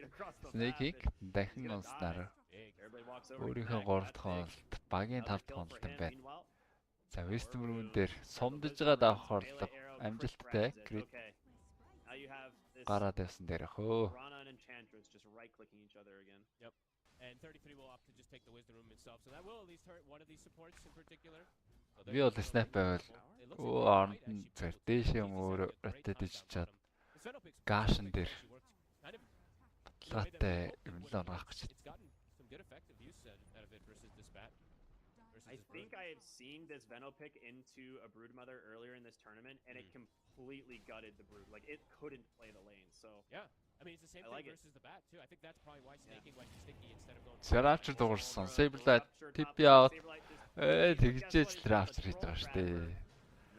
Снэкийг дахин унснаар өөрийнхөө 3 дахь хонолт, багийн 5 дахь хонолт юм байна. За Westmoon дээр сумдж байгаа давах орлого амжилттай крит гараад явсан дээр хөө. Yep. And 33 will opt to just take the wisdom room himself. So that will at least hurt one of these supports in particular. So Би бол снайп байвал өө оронд нь зэрэг дээш юм өөр ротед иччихэд Gaashan дээр баталгаатай юм л онгах гэж. It's gotten some good effective use out of it versus this bat. I think I have seen this Veno pick into a Broodmother earlier in this tournament, and it completely gutted the Brood. Like, it couldn't play the lane, so... Yeah, I mean, it's the same I like thing it. versus the bat, too. I think that's probably why snaking went to sticky instead of going... Rapture дуурсан. Saberlight TP out. Тэгжээж Rapture хийж байгаа шүү дээ.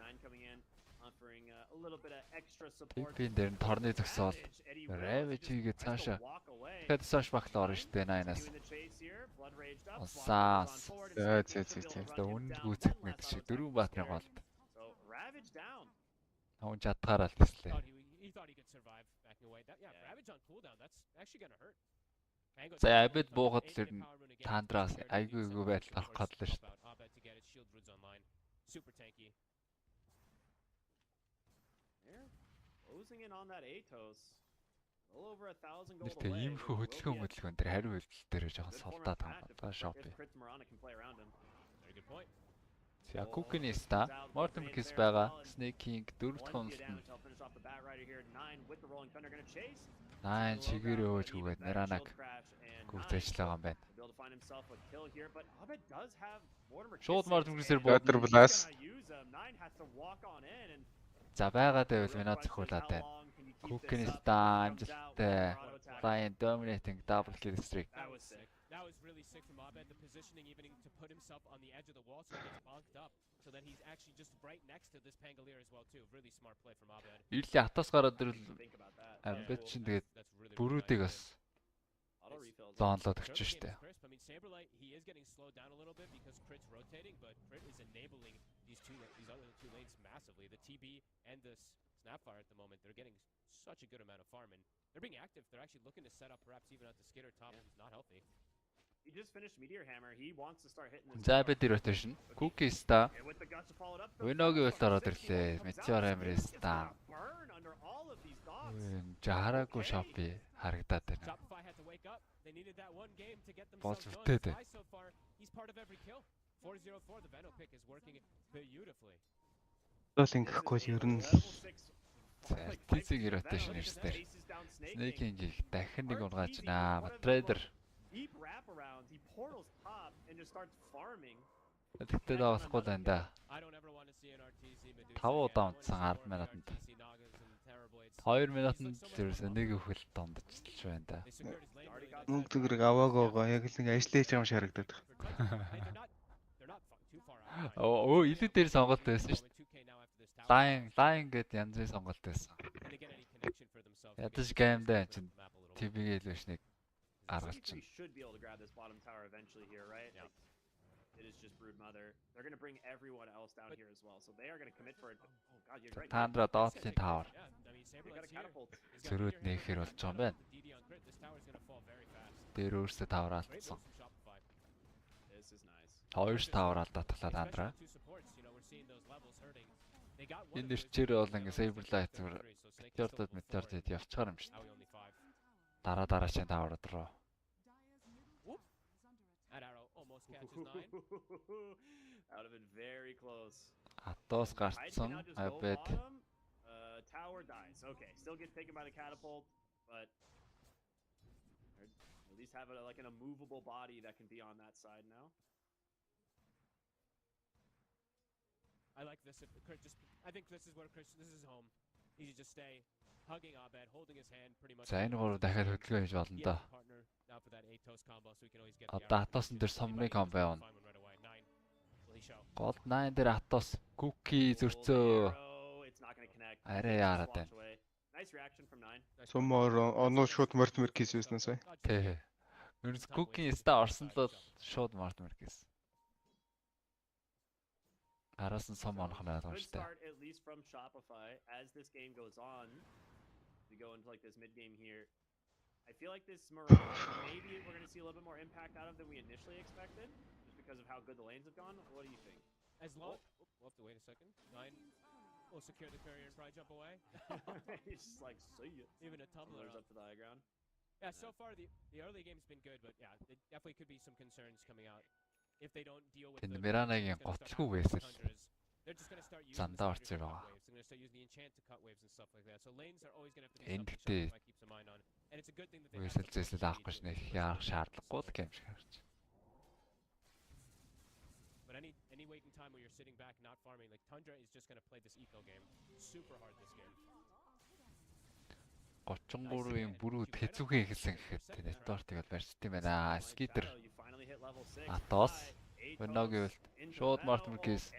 9 coming in, offering a little bit of extra support. TP-н дээр нь торны зогсоол. Ravage хийгээ цаашаа. Тэгэхээр Sash багт орно шүү дээ 9-аас. Саас. Тэгээ үнд гүцэх мэт шиг 4 баатны голд. Аван чадгаараа л тэслээ. He thought he could survive backing away. Yeah, Ravage on cooldown, that's actually gonna hurt. За Abed буухад л ер нь Тандраас айгүй байдал гарах гэдлээ шүү дээ. Super tanky. They're closing in on that Atos. A little over 1,000 gold Тэ away. иймэрхүү хөдөлгөөн дээр хариу үйлдэл дээр жоохон солдоод байгаа юм байна. Шопи. Very good point. За Кукиниста, Mortem Kiss байгаа. Snaking 4-р хоногт нь 9 чигээрээ өөж үгээд Неранаг гүцээжлээ байгаа юм байна. Шууд Mortem Kiss-ээр Water Blast. За байгаад байвал минут зохиулаад байна. Кукиниста амжилттай Lion dominating double kill streak. That was really sick from Abed. The positioning even to put himself on the edge of the wall so he gets bonked up. So that he's actually just right next to this Pangolier as well too. Really smart play from Abed. Ирли Атос гараад ирвэл Abed чинь тэгээд бүрүүдийг бас зоонлоод өгч штэ. I mean Saberlight, he is getting slowed down a little bit because Crit's rotating, but Crit is enabling these other two lanes massively. The TB and the Snapfire at the moment, they're getting such a good amount of farm and they're being active. They're actually looking to set up perhaps even at the skitter top. It's not healthy. He just finished Meteor Hammer. He wants to start hitting this. За Abed rotation. Cookie-ста Winogi ult ороод ирлээ. Meteor Hammer-ста. Жахараагүй Shopee харагдаад байна. Shopify had to wake up. They needed that one game to get Болж themselves өвтэй going. дээ. So far, he's part of every kill. 404, the Veno pick is working beautifully. Бол ингэхгүй л ер нь Тизиг rotation ирсээр. Snaking-ийг дахин нэг унгааж байна. Trader. Deep wraparounds. He portals top and just starts farming. Тэгтээ давахгүй байна да. I don't ever want to see an RTZ Medusa. 5 удаа унтсан 10 минутанд. 2 минутанд ерөөсөө нэг өхөл дондчихлж байна да. нүгдгэр аваагаагаа яг л нэг ажиллаж байгаа юм шиг харагдаад байна. Оо илүү дээр сонголт байсан шүү дээ. Line гэдэг янз бүрийн сонголт байсан. Ядаж геймдээ чинь TB-гээ илвэшнийг аргалчин. It is just Broodmother. They're going to bring everyone else down here as well. So they are going to commit for it. Oh god, you're right. Тандра доотлын тавар. Got a catapult. Зөрүүд нээхээр болж байгаа юм байна. Дээр өөрсдөө тавар алдсан. This is nice. Хоёрс тавар алдаатлаа Тандра. Энэ нэрчээр бол ингээ Saberlight зүгээр метеордод явчихаар юм шүү дээ. Дараачийн тавар руу. That would have been very close. Атос гарцсан. Abed. Tower dies. Okay, still gets taken by the catapult, but at least have like an immovable body that can be on that side now. I like this. I think this is where Chris. This is home. He should just stay hugging Abed, holding his hand pretty much. За энэ гурав дахиад хөдөлгөөн хийж болно доо. Одоо Атосын дээр сомны комбо явна. Gold 9 дээр Атос Cookie зөрцөө. Арай яарад байна. Сумор оноо шууд Mortimer Kiss юуснаас бай. Тий. Ерөөс Cookie-ста орсон л шууд Mortimer Kiss. Араас нь сом онох нь ойлгомжтой. At least from Shopify as this game goes on. We go into like this mid game here. I feel like this Mirage, maybe we're going to see a little bit more impact out of than we initially expected, just because of how good the lanes have gone. What do you think? As long, we'll have to wait a second. 9 will secure the carrier and probably jump away. He's just like, see ya. Even a tumbler up to the high ground. Yeah, so far the early game's been good, but yeah, there definitely could be some concerns coming out if they don't deal with the Миранагийн гоцгүй байсан. They're just going to start using Зандаа орцоо байгаа. They're going to start using the enchant to cut waves and stuff like that. So lanes are always going to have to be Энд something Shopify keeps a mind on. And it's a good thing that they have Зэсэл авахгүй ш нэг яах шаардлагагүй л юм шиг харж. But any waiting time where you're sitting back not farming, like Tundra is just going to play this eco game super hard this game. 33-ийн бүрүүд хэцүүхэн эхэлсэн гэхэд нэтворкийг бол барьсан юм байна. Skitter Атос Виноги ult шууд Mortimer Kiss.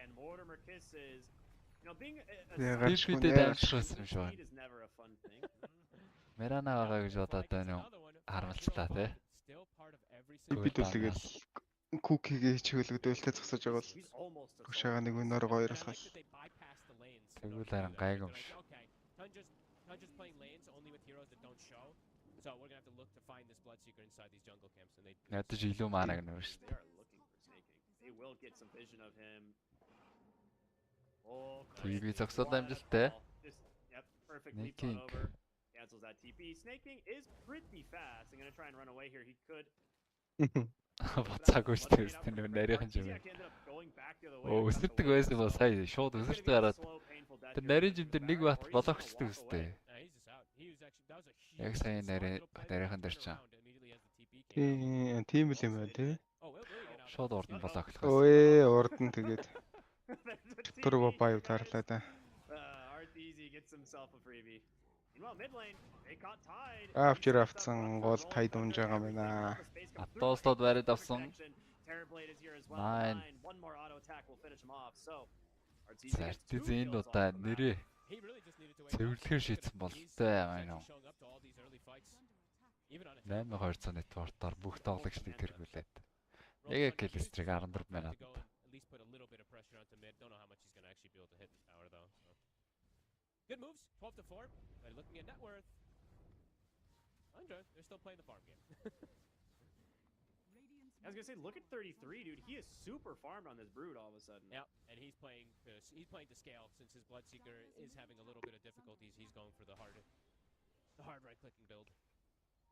Ягаад ч дамжчихсан юм шиг байна. Мерана байгаа гэж бодоод байна уу? Харамлчлаа тий. бид үлгээл Cookie-гээ чиглэгдүүлэлтэд зогсож байгаа бол Гушаага нэг өнөр гоё алхал. Тэгвэл харин гайг юм ш. So we're gonna have to look to find this Bloodseeker inside these jungle camps, and they. Ядаж илүү маанаг нөр шүү They are looking for snaking. They will get some vision of him. Oh, TB зогсоод амжилттай. Yep, perfectly put over. Cancels that TP. Snaking is pretty fast. I'm gonna try and run away here. He could. Буцаагүй шүү дээ нөр нарийнхан юм. Оо өсөрдөг байсан бол сая шууд өсөрт гараад тэр нарийн жимдэр нэг бат болгочтой үстэй. Яг сая нарийнхан дээр чаа. Тийм л юм байна тий. Шууд урд нь болгох. Ой урд нь тэгээд түрүү бай утаарлаа да. Easy gets himself a freebie. Meanwhile, mid lane, they caught Tide. Авчир авцсан гол Tide унж байгаа юм байна. Атоослоод барид авсан. Terrorblade is here as well. One more auto attack will finish him off. So, Зин удаа нэрээ цэвэрлэхээр шийдсэн болтой юм аа. 8200 нэтворкоор бүх тоглогчдыг тэргүүлээд. Яг Келестриг 14 минут. Good moves, 12 to 4. But looking at net worth, they're still playing the farm game. I was gonna say, look at 33, dude. He is super farmed on this brood all of a sudden. Yeah, and he's playing to scale since his Bloodseeker is having a little bit of difficulties. He's going for the hard right-clicking build.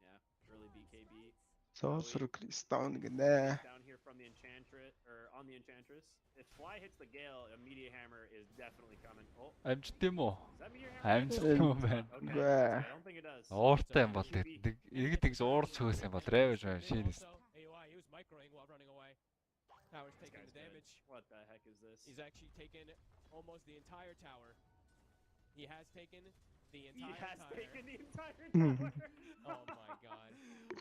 Yeah, early BKB. Sorcerer down gэнэ. Down here from the Enchantress, or on the Enchantress. If Fly hits the Gale, a Meteor Hammer is definitely coming. Oh. Амжилт юм уу? Is that Meteor Hammer? Амжилт юм байна. I don't think it does. Ууртай юм бол нэг уурч хөөс юм бол рэвэж шинэс. AOI, he was microing while running away. Tower's taking the damage. What the heck is this? He's actually taken almost the entire tower. He has taken the entire tower. Oh my god.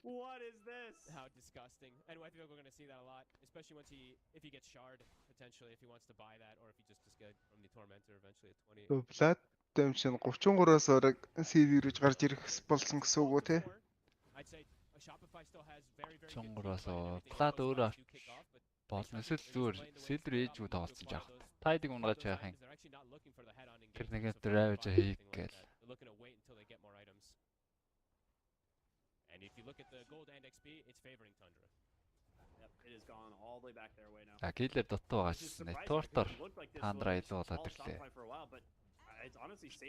What is this? How disgusting. And I think we're going to see that a lot, especially if he gets shard, potentially, if he wants to buy that, or if he just get from the Tormentor eventually at 20. Blood damage нь 33-аас орог CV рүү гарч ирэх болсон гэсэн үг үү те? I'd say Shopify still has very good. Чонгороос Blood өөрөө болно эсвэл зүгээр Silver Age-үү тоглосон жаах. Tide-ыг унгаж яах юм. Тэр нэгэ драйвж хийх гээл. Looking to wait until they get more items. And if you look at the gold and XP, it's favoring Tundra. Yep, it has gone all the way back their way now. Киллер дотоо гашсан. Нэтвортоор Тандра илүү болоод ирлээ.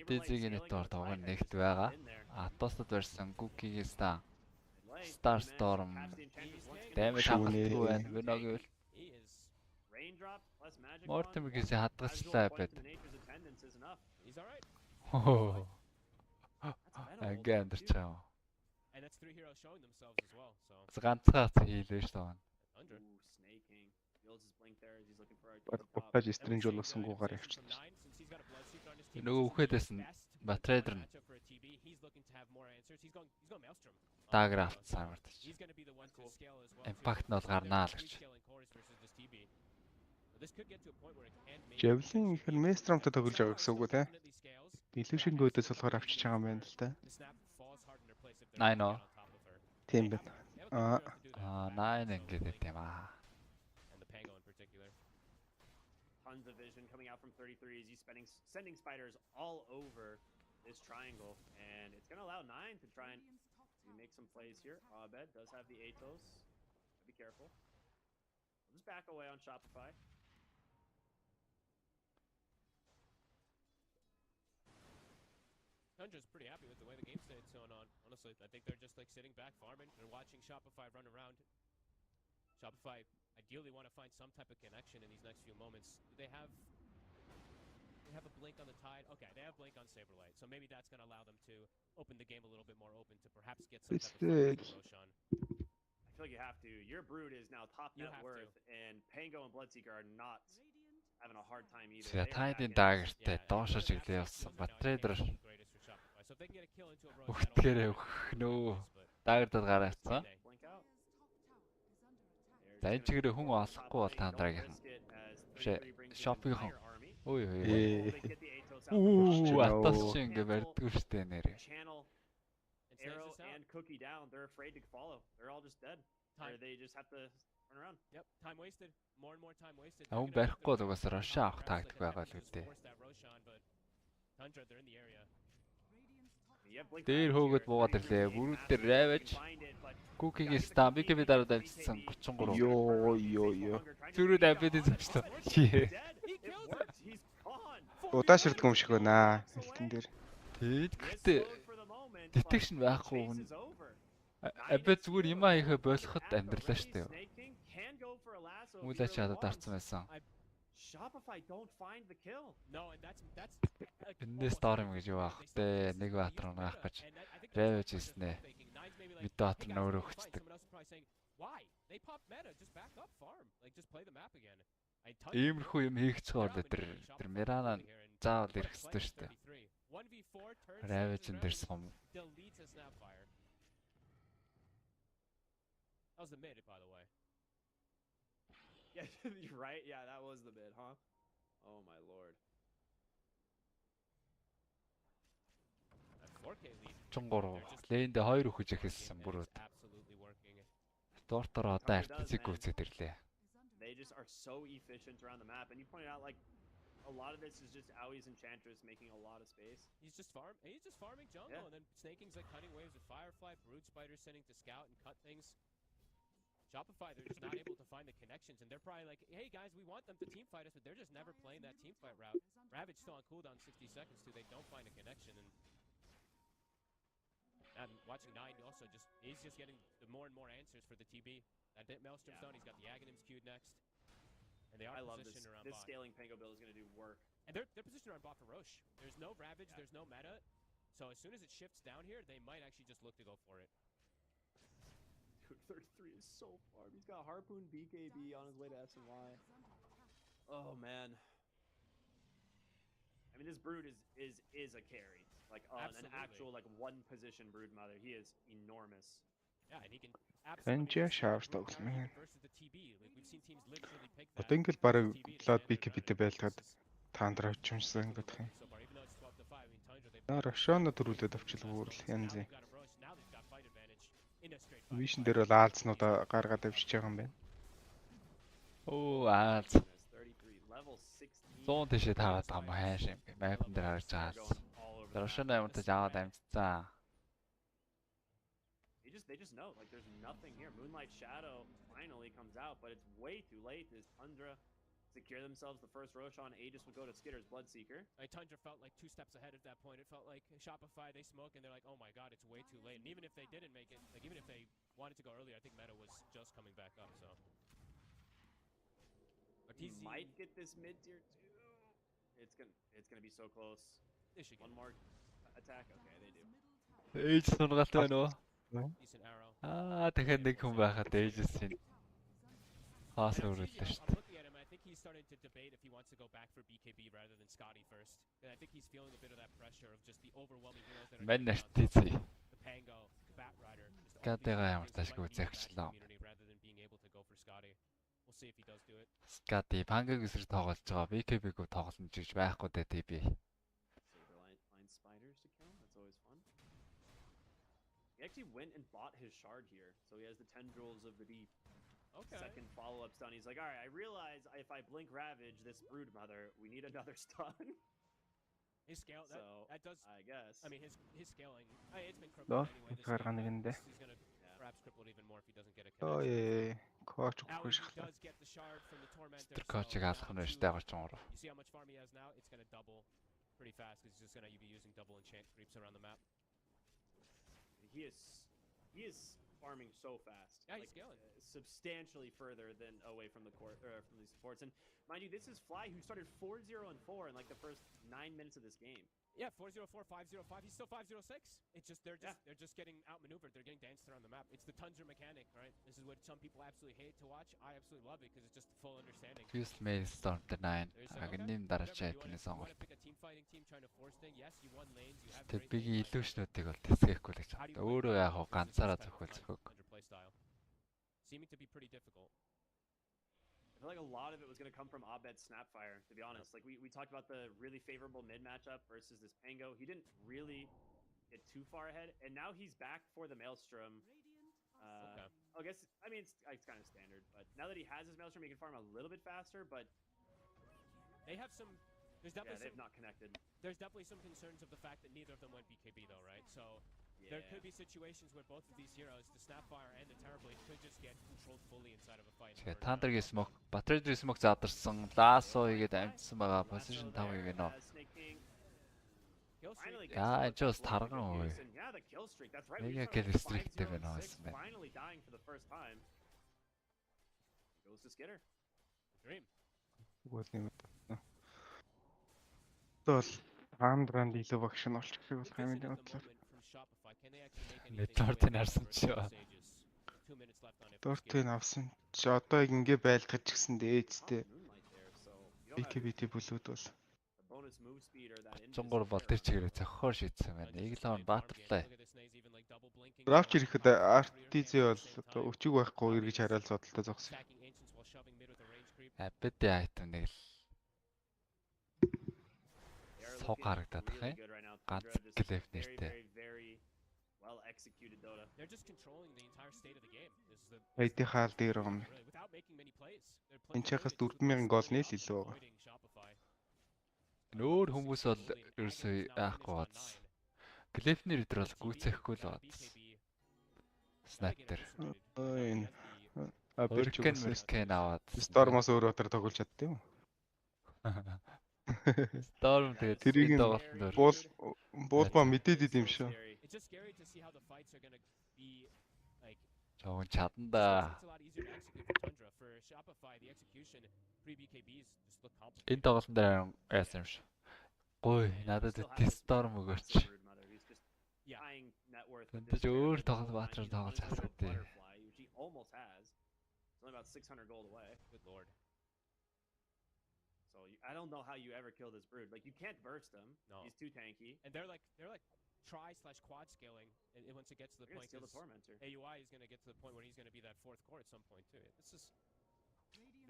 Дизигийн нэтвор тоглох нэгт байгаа. Атостод барьсан Гукигээс та Star Storm damage хангахгүй байна. Виногийн Мортимгээс хадгалчлаа байд. He's all right. Oh. Again, there's two. And that's three heroes showing themselves as well. So ганцхан хийлээ шүү дээ. Snaking. Builds his blink there as he's looking for Бутаж стрэндж болсонгуугаар явчихсан. Нөгөө үхээдээс нь Batrader нь Даграфт сарвартаж. Impact нь бол гарнаа л гэж. Javelin ихэр Maestrom-тай тоглож байгаа гэсэн үг үү те? Илүү шиг өөдөөс болохоор авчиж байгаа юм байна л та. Nine оо. Тийм байна. 9 ингээд байт юм аа. Tons of vision coming out from 33 as he's sending spiders all over this triangle, and it's going to allow 9 to try and make some plays here. Abed does have the Atos. Be careful. We'll just back away on Shopify. Tundra's pretty happy with the way the game state's going on. Honestly, I think they're just like sitting back, farming, and watching Shopify run around. Shopify ideally want to find some type of connection in these next few moments. They have a blink on the Tide. Okay, they have blink on Saberlight, so maybe that's going to allow them to open the game a little bit more open to perhaps get some type of Roshan. I feel like you have to. Your brood is now top net worth, and Pango and Bloodseeker are not having a hard time either. За Tide-ийн даагертай доошоо чиглээ явсан Batrader өгтгээрээ өгнөө. Даагертад гараацсан. За энэ чигээрээ хүн олохгүй бол Tandraгийн. Бишээ Shopify. Ой ой. Атас чи ингэ барьдгүй штэ нэрээ. Arrow and Cookie down. They're afraid to follow. They're all just dead. Or they just have to turn around. Yep, time wasted. More and more time wasted. Аван барихгүй л угаасаа Roshan авах тактик байгаа л үүдээ. Tundra, they're in the area. Дээр хөөгд буугаад ирлээ. Бүрүүд дээр ravage. Cooking стам BKB дараа дамжсан 33. Йоо. Зүрүүд абид зовчлоо. Удаа ширдэг юм шиг байна. Хэлтэн дээр. Тэгэхдээ detection байхгүй. Абид зүгээр юм хийхэ болоход амьдралаа штэ. Муулаа чадаад дарцсан байсан. Shopify don't find the kill. No, and that's Энэс доор юм гэж юу аах вэ? Нэг баатар унаах гэж ravage хийснэ. Бид баатар нь өөрөө хүчдэг. Why? They pop meta, just back up farm. Like just play the map again. Иймэрхүү юм хийх чигээр тэр Мирана заавал ирэх ёстой шүү дээ. Ravage дээр сум. That was the mid, by the way. Yeah, you're right. Yeah, that was the mid, huh? Oh my lord. 4K lead. 3 лейнд 2 өгч эхэлсэн бүрүүд. Дортоор одоо артициг гүйцэд ирлээ. They just are so efficient around the map, and you pointed out like a lot of this is just Aui's Enchantress making a lot of space. He's just farming jungle, and then Snaking's like cutting waves with Firefly, Brood Spider sending to scout and cut things. Shopify, they're just not able to find the connections, and they're probably like, hey guys, we want them to team fight us, but they're just never playing that team fight route. Ravage still on cooldown 60 seconds too, they don't find a connection, and watching 9 also he's just getting the more and more answers for the TB. That Maelstrom's done, he's got the Aghanims queued next. And they are positioned around this bot. scaling Pango build is going to do work. And they're positioned around bot for Roche. There's no Ravage, there's no meta, so as soon as it shifts down here, they might actually just look to go for it. Dude, 33 is so far. He's got Harpoon BKB on his way to SNY. Oh man. I mean, this Brood is a carry. Like an actual like one position Brood mother. He is enormous. Yeah, and he can Энжи шаарч тоглоно. versus the TB. Like we've seen teams literally pick that. Одоо ингээл бараг Blood BKB-тэй байлгаад таандра очимсан гэдэг юм. So far, even though it's 12 to 5 in Tundra, they Рашоно дөрүүлээд авчлаа үүрэл янз. got a rush. Now they've got fight advantage in a straight fight. Вишн дээр бол аалзнуудаа гаргаад авчиж байгаа юм байна. Оо ааз. 33 level 16. 100 тийшээ таараад байгаа юм хайш юм. Мапн дээр харж байгаа. Рашоно юмтай аваад амжцсан. They just know, like there's nothing here. Moonlight Shadow finally comes out, but it's way too late. As Tundra secure themselves the first Roshan, Aegis would go to Skitter's Bloodseeker. Tundra felt like 2 steps ahead at that point. It felt like Shopify, they smoke, and they're like, oh my god, it's way too late. And even if they didn't make it, like even if they wanted to go earlier, I think meta was just coming back up, so. But He might get this mid tier too. It's gonna be so close. They should get One more attack. Okay, they do. Ээж сургаалтай байна уу? decent arrow. Дахиад нэг хүн байхад ээжсэн. Хаас өрөлдөө шүү I'm дээ. looking at him, I think he's starting to debate if he wants to go back for BKB rather than Scotty first. And I think he's feeling a bit of that pressure of just the overwhelming heroes that are Мань getting on. артицээ. The Pango, the Bat Rider. just Скатыгаа all ямар these ташгүй heroes that үзэгчлээ. community rather than being able to go for Scotty. We'll see if he does do it. Скати пангаг эсрэг тоглож байгаа. BKB-г тоглоно гэж байхгүй дээ TB. Saberlight finds spiders to kill. That's always fun. He actually went and bought his shard here, so he has the tendrils of the deep. Okay. Second follow-up stun. He's like, all right, I realize if I blink Ravage this Brood Mother, we need another stun. His scale, So, that does, I guess. I mean, his scaling, it's been crippled anyway. This гаргана game, гэндэ. he's gonna perhaps cripple it even more if he doesn't get a Ой connection. коуч Now өгөхгүй he шахлаа. does get the shard from the Tormentor. Тэр коучийг so алах нь now штэ two- гарч байгаа. You see how much farm he has now? It's gonna double pretty fast because he's just gonna be using double enchant creeps around the map. He is farming so fast. Yeah, he's scaling. Substantially further than away from the court or from the supports. And mind you, this is Fly who started 4-0 and 4 in like the first 9 minutes of this game. Yeah, 4-0-4, 5-0-5. He's still 5-0-6. It's just they're just getting outmaneuvered. They're getting danced around the map. It's the Tundra mechanic, right? This is what some people absolutely hate to watch. I absolutely love it because it's just full understanding. Fuse Mail Storm 9. Агним дараачаа Whatever, эдний you сонголт. want to pick a team fighting team trying to force thing. Yes, you won lanes. You have Тэр great бигийн lanes, but илүүшнүүдийг бол тэсгэхгүй л гэж how do байна. you Өөрөө win яг versus ганцаараа this зөвхөн kind of зөвхөн. Tundra play style? Seeming to be pretty difficult. I feel like a lot of it was going to come from Abed's Snapfire, to be honest. Like, we talked about the really favorable mid matchup versus this Pango. He didn't really get too far ahead, and now he's back for the Maelstrom. Okay. I guess, I mean, it's kind of standard, but now that he has his Maelstrom, he can farm a little bit faster, but They have some. There's yeah, definitely they've not connected. There's definitely some concerns of the fact that neither of them went BKB though, right? So There could be situations where both of these heroes, the Snapfire and the Terrorblade, could just get controlled fully inside of a fight. Тандаргийн smoke, Bat-Ulziiгийн smoke задарсан. Лаасо хийгээд амжсан байгаа. Position 5 гэнэ. Яа, энэ ч бас тарган ой. Мега kill streakтэй байна байсан байна. Гол юм. Тэгвэл Андранд илүү багш нь олчих шиг болох юм байна бодлоо. Network-ийг харсан ч яа. Дортыг авсан ч одоо ингэ байлгаж гисэн дээжтэй. BKBT бүлүүд бол 33 бол тэр чигээрээ зохихоор шийдсэн байна. Eagle-аар баатарлаа. Драфт ирэхэд RTZ бол одоо өчиг байхгүй эргэж хараал зодолтой зогсон. Апэдэ айтам нэг л сог харагдаад байна. Ганц клэп нэртэй. Эдийн хаал дээр байгаа юм. Энд чахаас 4000 гол нийл илүү байгаа. Нөөр хүмүүс бол ерөөсөө яахгүй бац. Клэпнэр өдр бол гүйцэхгүй л бац. Снайпер. Энэ Hurricane аваад. Storm-оос өөр өдөр тоглож чаддсан юм. Storm тэгээд тэрийг буулмаа мэдээд идэм шүү. Жон чаданда. Энэ тоглолтын дээр яасан юм шиг. Гой, надад Storm өгөөч. Тэнд өөр тоглолт баатраар тоглож асуудаг. Only about 600 gold away. Good lord. So I don't know how you ever kill this brood. Like you can't burst him. No. He's too tanky. And they're like try/quad scaling. And once it gets to the point, steal the tormentor. AUI is going to get to the point where he's going to be that fourth core at some point too. This is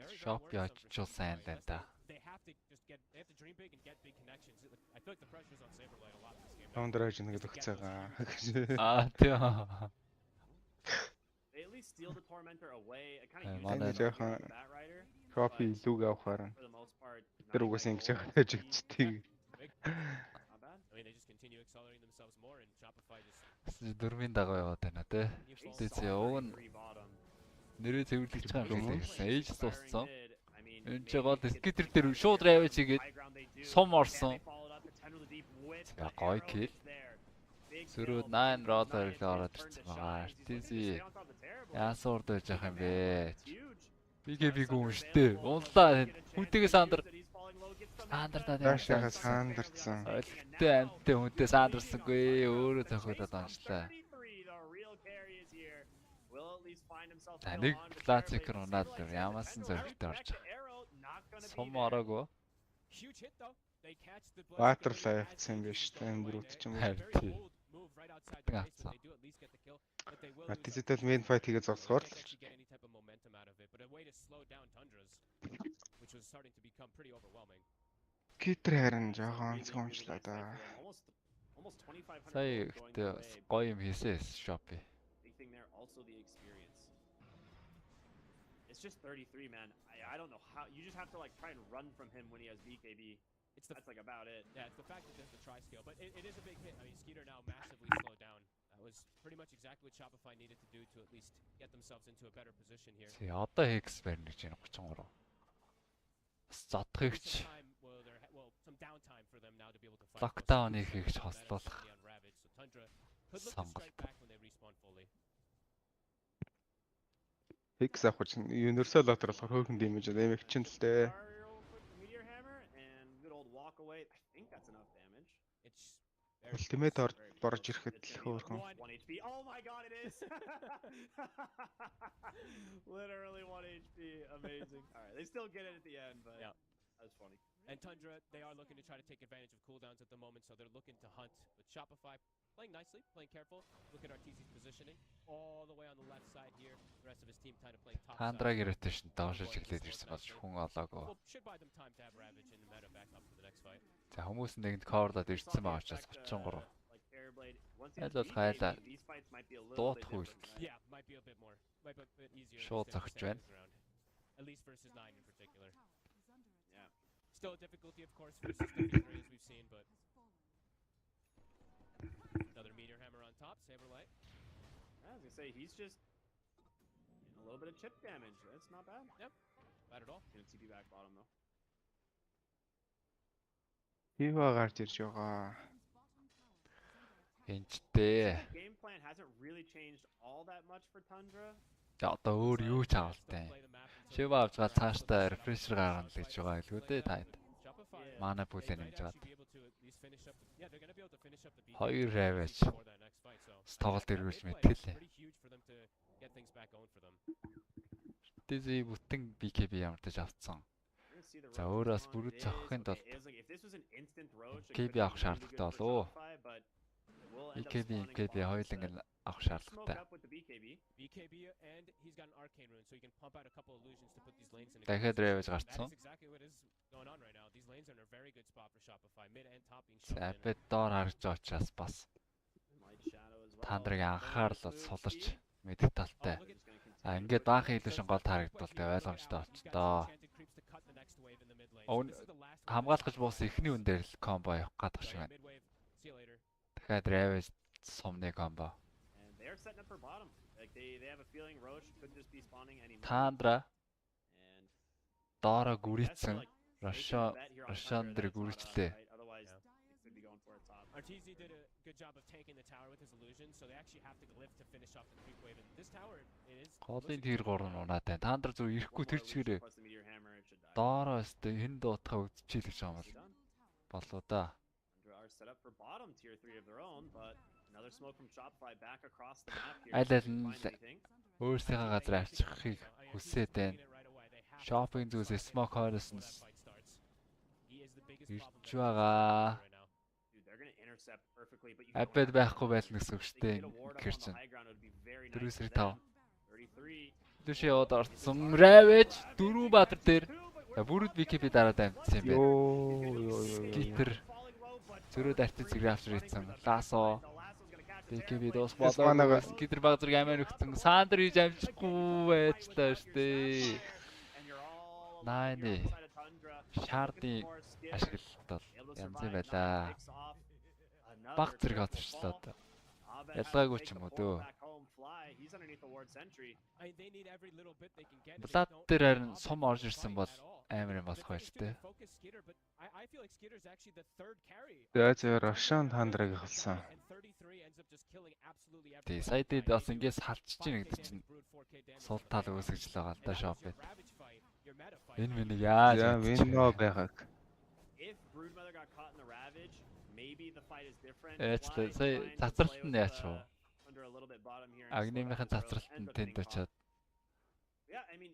very Shop yaachчихсан сайн байна да. They have to dream big and get big connections. I feel like the pressure's on Saberlight a lot in this game. Counter-age гэдэг хэцээгаа. Тийм. They at least steal the tormentor away. I kind of use that rider. Copy луг авахаар. For the most part. Тэр угаас ингэж яхаж чигчтэй. Not bad. I mean they just continue accelerating themselves more and Shopify just дөрвийн дагуу яваад байна те. Тэзээ уг нь нэрээ цэвэрлэж байгаа юм шиг тэгсэн. Age тусцсан. Энд ч гол скитер дээр шууд равж игээд сум орсон. За гоё kill. Сөрөө 9 roller ороод ирсэн байгаа. RTZ яасан урд байж байгаа юм бэ? BKB гүн штэ. Унлаа хүнтэйгээ сандараад сандарсан. Олигтой амттай хүнтэй сандарсангүй. Өөрөө зохиолоод онцлаа. Нэг классик Рональд ямаасан зөрөгтэй орж байгаа. Сум ороогүй. Баатарлаа явцсан юм биш үү? Эмбрүүд ч юм уу. Артизэтэл main fight хийгээ зогсохоор л. Китэр харин жоохон цомчлаа да. Сая ихтэй гоё юм хийсэн Shopee. It's just 33 man. I don't know how you just have to like try and run from him when he has BKB. That's like about it. Yeah, it's the fact that there's the tri-scale, but it is a big hit. I mean, Skeeter now massively slowed down. That was pretty much exactly what Shopify needed to do to at least get themselves into a better position here. See, одоо Hex байна гэж байна 33. Задхигч. Some downtime for them now to be able to fight. Lockdown-ыг хийж хослуулах. Сонголт. Hex авах чинь Universal Lotter болохоор хөөхөн дэмэж нэмэх чинь л дээ. I think that's enough damage. It's Ultimate борж ирэхэд л хөөхөн. 1 HP. Oh my god, it is. Literally 1 HP. Amazing. All right, they still get it at the end, but yeah, that's funny. And Tundra, they are looking to try to take advantage of cooldowns at the moment, so they're looking to hunt. But Shopify playing nicely, playing careful. Look at RTZ's positioning all the way on the left side here. The rest of his team kind of playing top side. Хандраг rotation доошо чиглээд ирсэн бол хүн олоогүй. Should buy them time to have Ravage and meta back up for the next fight. За хүмүүс нэгэнд cover-дод ирсэн байгаа учраас 33. Аль бол хайлаа дуутах үйлдэл. Yeah, might be a bit more. Might be a bit easier. Шууд зогсож байна. At least versus 9 in particular. Yeah. Still a difficulty, of course, versus the Fury as we've seen, but another meteor hammer on top. Saberlight. I was gonna say he's just a little bit of chip damage. That's not bad. Yep. Bad at all. Gonna TP back bottom though. Хива гарч ирж байгаа. Энчтэй. Game plan hasn't really changed all that much for Tundra. Одоо өөр юу ч авалтай. Шива авч гал цаашдаа рефрешер гаргана л гэж байгаа илүү дээ таад. Мана бүлээ нэмж гад. 2 ravage. Тоглолт эргүүлж мэтгэлээ. Тэзий бүтэн BKB ямартаж авцсан. За өөрөөс бүрд цохохын тулд BKB авах шаардлагатай болов. BKB хоёуланг авах шаардлагатай. Дахиад ravage гарцсан. За бид доор харж байгаа учраас бас тандрыг анхаарлаа суларч мэдэх талтай. А ингээд баахан илүүшин гол харагдвал тэгээ ойлгомжтой болчихдоо. Хамгаалах босс эхний үн дээр л комбо явах гадах шиг байна. Дахиад ravage сумны комбо. Тандра доороо гүрийцэн Рашан дээр гүрийчлээ. RTZ did a good job of tanking the tower with his illusion, so they actually have to lift to finish off the creep wave. And this tower, it is. Голын тэр 3 унаатай. Тандра зүг ирэхгүй тэр чигээрээ. Доороо өстө хэн дуутахаа үзчихэл гэж байгаа юм болоо да. Аль нь өөрсдийнхээ газар авчихыг хүсээд байна. Shopping зүйлс smoke house ирж байгаа. Апэд байхгүй байлна гэсэн үг шүү дээ. Гэр чинь. 4-5. Түшээ яваад орсон. Ravage 4 баатар дээр бүрд BKB дараад амжсан юм байна. Гитэр зөрөө дартын зэрэг авчир ийцэн. Ласо BKB доос болоо. Гитэр баг зэрэг амиа нөхцөн. Сандер хийж амжихгүй байж таа шүү дээ. Найны шаардын ашиглалтал янз юм байлаа. Баг зэрэг авчирчлаа одоо. Ялгаагүй ч юм уу дөө. Блад дээр харин сум орж ирсэн бол амар юм болох байж тээ. За Рашан тандраг халсан. Тий, сая дээд бас ингээс халчиж ийн гэдэг чинь сул тал үүсгэж л байгаа л да шоп. Энэ миний яаж вино байгааг. Эцлээ сая цацралт нь яач вэ? Агнимынхын цацралт нь тэнд очиод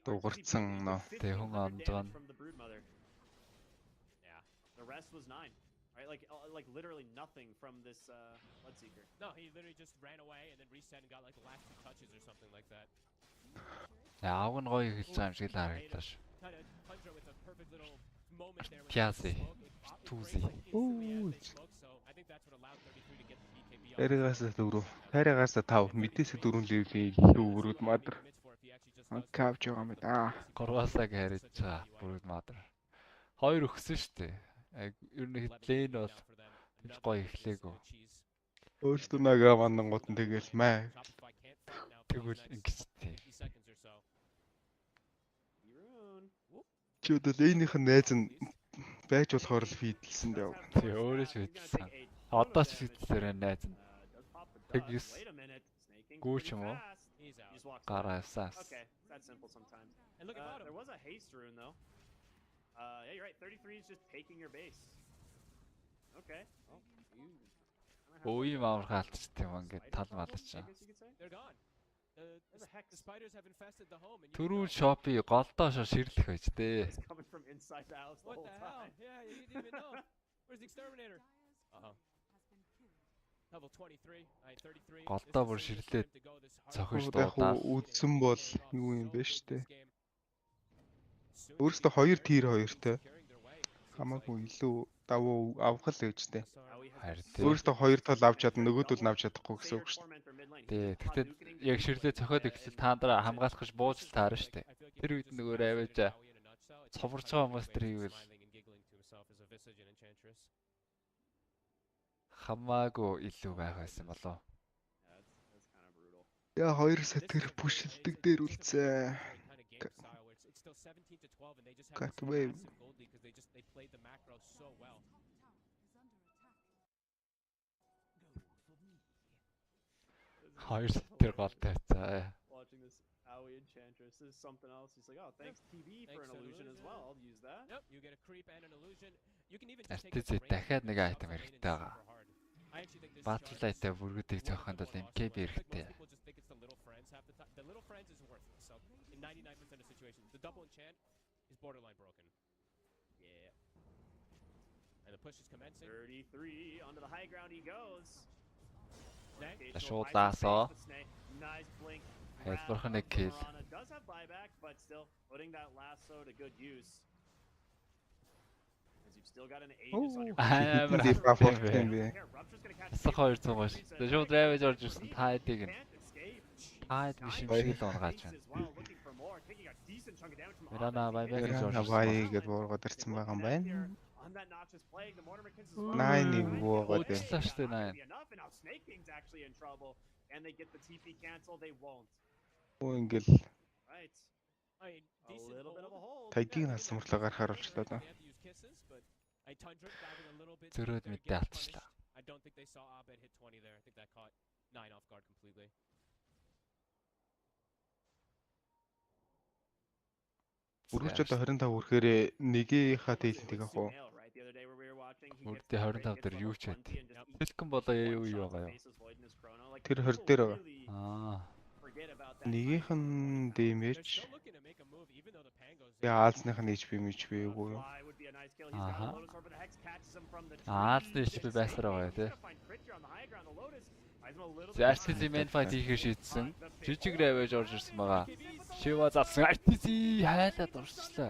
дуурцсан нөө. Тэ хүн амжгаа. The rest was 9. Right? Like literally nothing from this Bloodseeker. No, he literally just ran away and then reset and got like the last 2 touches or something like that. Яаг нь гоё хэлж байгаа юм шиг л харагдаж. Tundra with a perfect little moment there. Пязи. Тузи. I think that's what allowed 33 to get the BKB. Таригаас 4. Таригаас 5. Мэдээсээ 4 левлийн өрөөд мадар. Кавч байгаа юм да. Горвасаг хариж байгаа бүрд мадар. 2 өгсөн шүү дээ. Ер нь хэтлэн бол тийч гоё эхлээгөө. Өөртөө нагаа мандангууд нь тэгэл маа. Тэгвэл ингэж тий. Чи өдөл ээнийх нь найз нь байж болохоор л фийдэлсэн дээ. Тий өөрөө ч фийдэлсэн. Одоо ч фийдэлсээр найз нь. Тэг юс. Гүүч юм уу? Гараасаас. There was a haste rune though. Yeah, you're right. 33 is just taking your base. Okay. Өө юм амар хаалтчтай юм ингээд тал малч. They're gone. The spiders have infested the home. Түрүү шопи голдоо ширлэх байж дээ. Coming from inside the house the What whole the hell? time. Yeah, you didn't even know. Where's the exterminator? Level 23. 33. Голдоо бүр ширлээд цохиж Яг дуудаа. үдсэн бол юу юм бэ штэ. Өөрөөсөө 2 тир 2-тэй. Хамаагүй илүү давуу авах л гэжтэй. Харин тий. Өөрөөсөө 2 тал авч чадна, нөгөөдөл нь авч чадахгүй гэсэн үг шүү дээ. Тий. Тэгтээ яг ширлээ цохоод эхлэл таандраа хамгаалах гэж бууж таарна штэ. Тэр үед нөгөө авэж цоврж байгаа хүмүүс тэрийг л хамаагүй илүү байх байсан болоо. Яа 2 сетэр пүшилдэг дээр үлдсэн. Got away. Хоёр сетэр гол тавьцаа. Watching this Aoi Enchantress, this is something else. He's like, oh, thanks TV for an illusion as well. I'll use that. Yep, you get a creep and an illusion. You can even just take Артиз дахиад нэг айтем хэрэгтэй байгаа. Bat-UlziiAK бүргүүдийг зөөхөнд бол MKB хэрэгтэй. The little friends is worthless. So in 99% of situations, the double enchant is borderline broken. Yeah. And the push is commencing. 33 onto the high ground he goes. Шуудаасоо. Хэлбэрх нэг kill. Does have buyback, but still putting that lasso to good use. As you've still got an Aegis on your Амар баффортэй юм бэ. Асах 200 гош. Шууд ravage орж ирсэн тайдыг нь. Тайд биш юм шиг л ургааж байна. Мирана байбек гэж орж ирсэн. Бай гэж буургаад ирсэн байгаа юм байна. 9 нэг буугаад байна. Уучлаа штэ 9. And they get the TP cancel, they won't. Оо ингээл Right. A little bit of a hole. тайдыг насан мөртлөө гарахаар болчихлоо даа. Зөрөөд мэдээ алдчихлаа. I don't think they saw Abed hit 20 there. I think that caught 9 off guard completely. Үргэлж одоо 25 хүрэхээр нэгийнхаа тэлэнтийг авах уу? Үрдээ 25 дээр юу ч байд. Хэлхэн болоо юу байгаа юу? Тэр 20 дээр байгаа. Аа. Нэгийнх нь damage. Яалзных нь HP мэж юу? Ааха. Аалзны HP байсаар байгаа тий. Артизи main fight хийхээр шийдсэн. Жижиг ravage орж ирсэн байгаа. Шива залсан Артизи хайлаад орчлоо.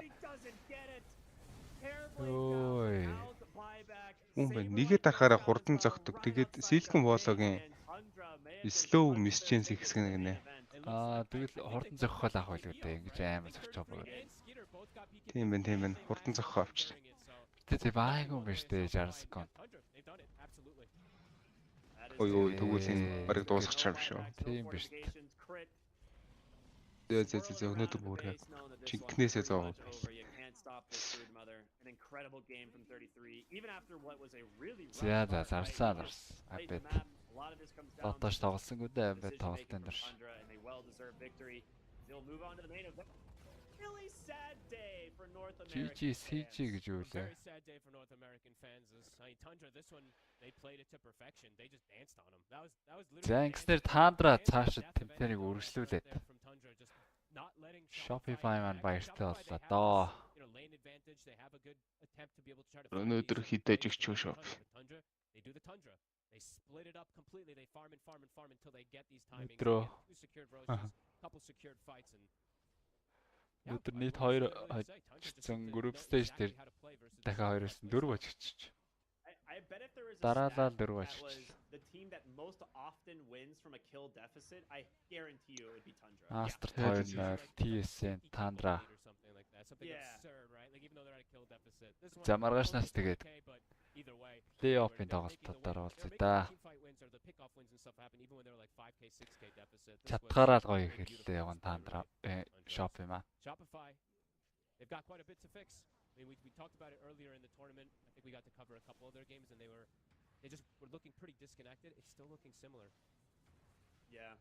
Ой. Үнэ нэгээ дарахаараа хурдан зогтдог. Тэгээд Silicon Wall-гийн slow mischance ихсгэн гинэ. Аа тэгэл хурдан зохихол авах байлгүй дээ. Ингэж амар зохицоо байгаа. Тийм байна. Хурдан зохих авч. Тэ байгаагүй юм байна штэ 60 секунд. Ой тэгвэл барыг дуусгах юм шүү. Тийм биш үү. Зөө өнөөдөр бүр яг чинкнээсээ зоо. За зарсан. Абет. Дотоош тоглосонгүй дээ Абет тоглолтын дээр. Really sad day for North хийж гэж юу лээ. Very sad day for North American fans. Tundra, this one they played it to perfection. They just danced on him. That was literally. Зангснэр Тандра цаашид тэмтэрийг үргэлжлүүлээд. Shopify маань баяртай боллоо доо. Өнөөдөр хідэж өгч шүү. They do the Tundra. They split it up completely. They farm until they get these timings. Өдрөө. Two secured roses, couple secured fights and Өдөр нийт 2 хожсон group stage дээр дахиад 2-оос 4 ажигч. Дараалал 4 ажигч. The team that most often wins from a kill deficit, I guarantee you it would be Tundra. Master 2-0 TSN Tundra. За маргаашнаас тэгээд плей-оффын тоглолтуудаар уулзъя да. Чатгаараа л гоё ихэлтэй явна Tundra shop юм аа. Shopify. They've got quite a bit to fix. I mean, we talked about it earlier in the tournament. I think we got to cover a couple of their games, and they just were looking pretty disconnected. It's still looking similar. Yeah,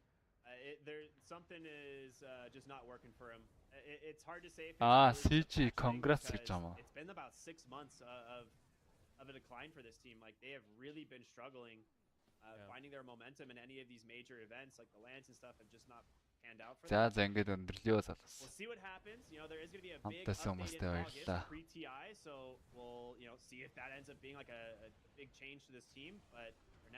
something is just not working for him. It's hard to say. CG, congrats гэж юм уу? It's been about 6 months of a decline for this team. Like they have really been struggling finding their momentum in any of these major events, like the lands and stuff, have just not panned out for them. За ингэж өндөрлөө залгас. We'll see what happens. You know, there is going to be a big update in August pre-TI, so we'll see if that ends up being like a big change to this team. But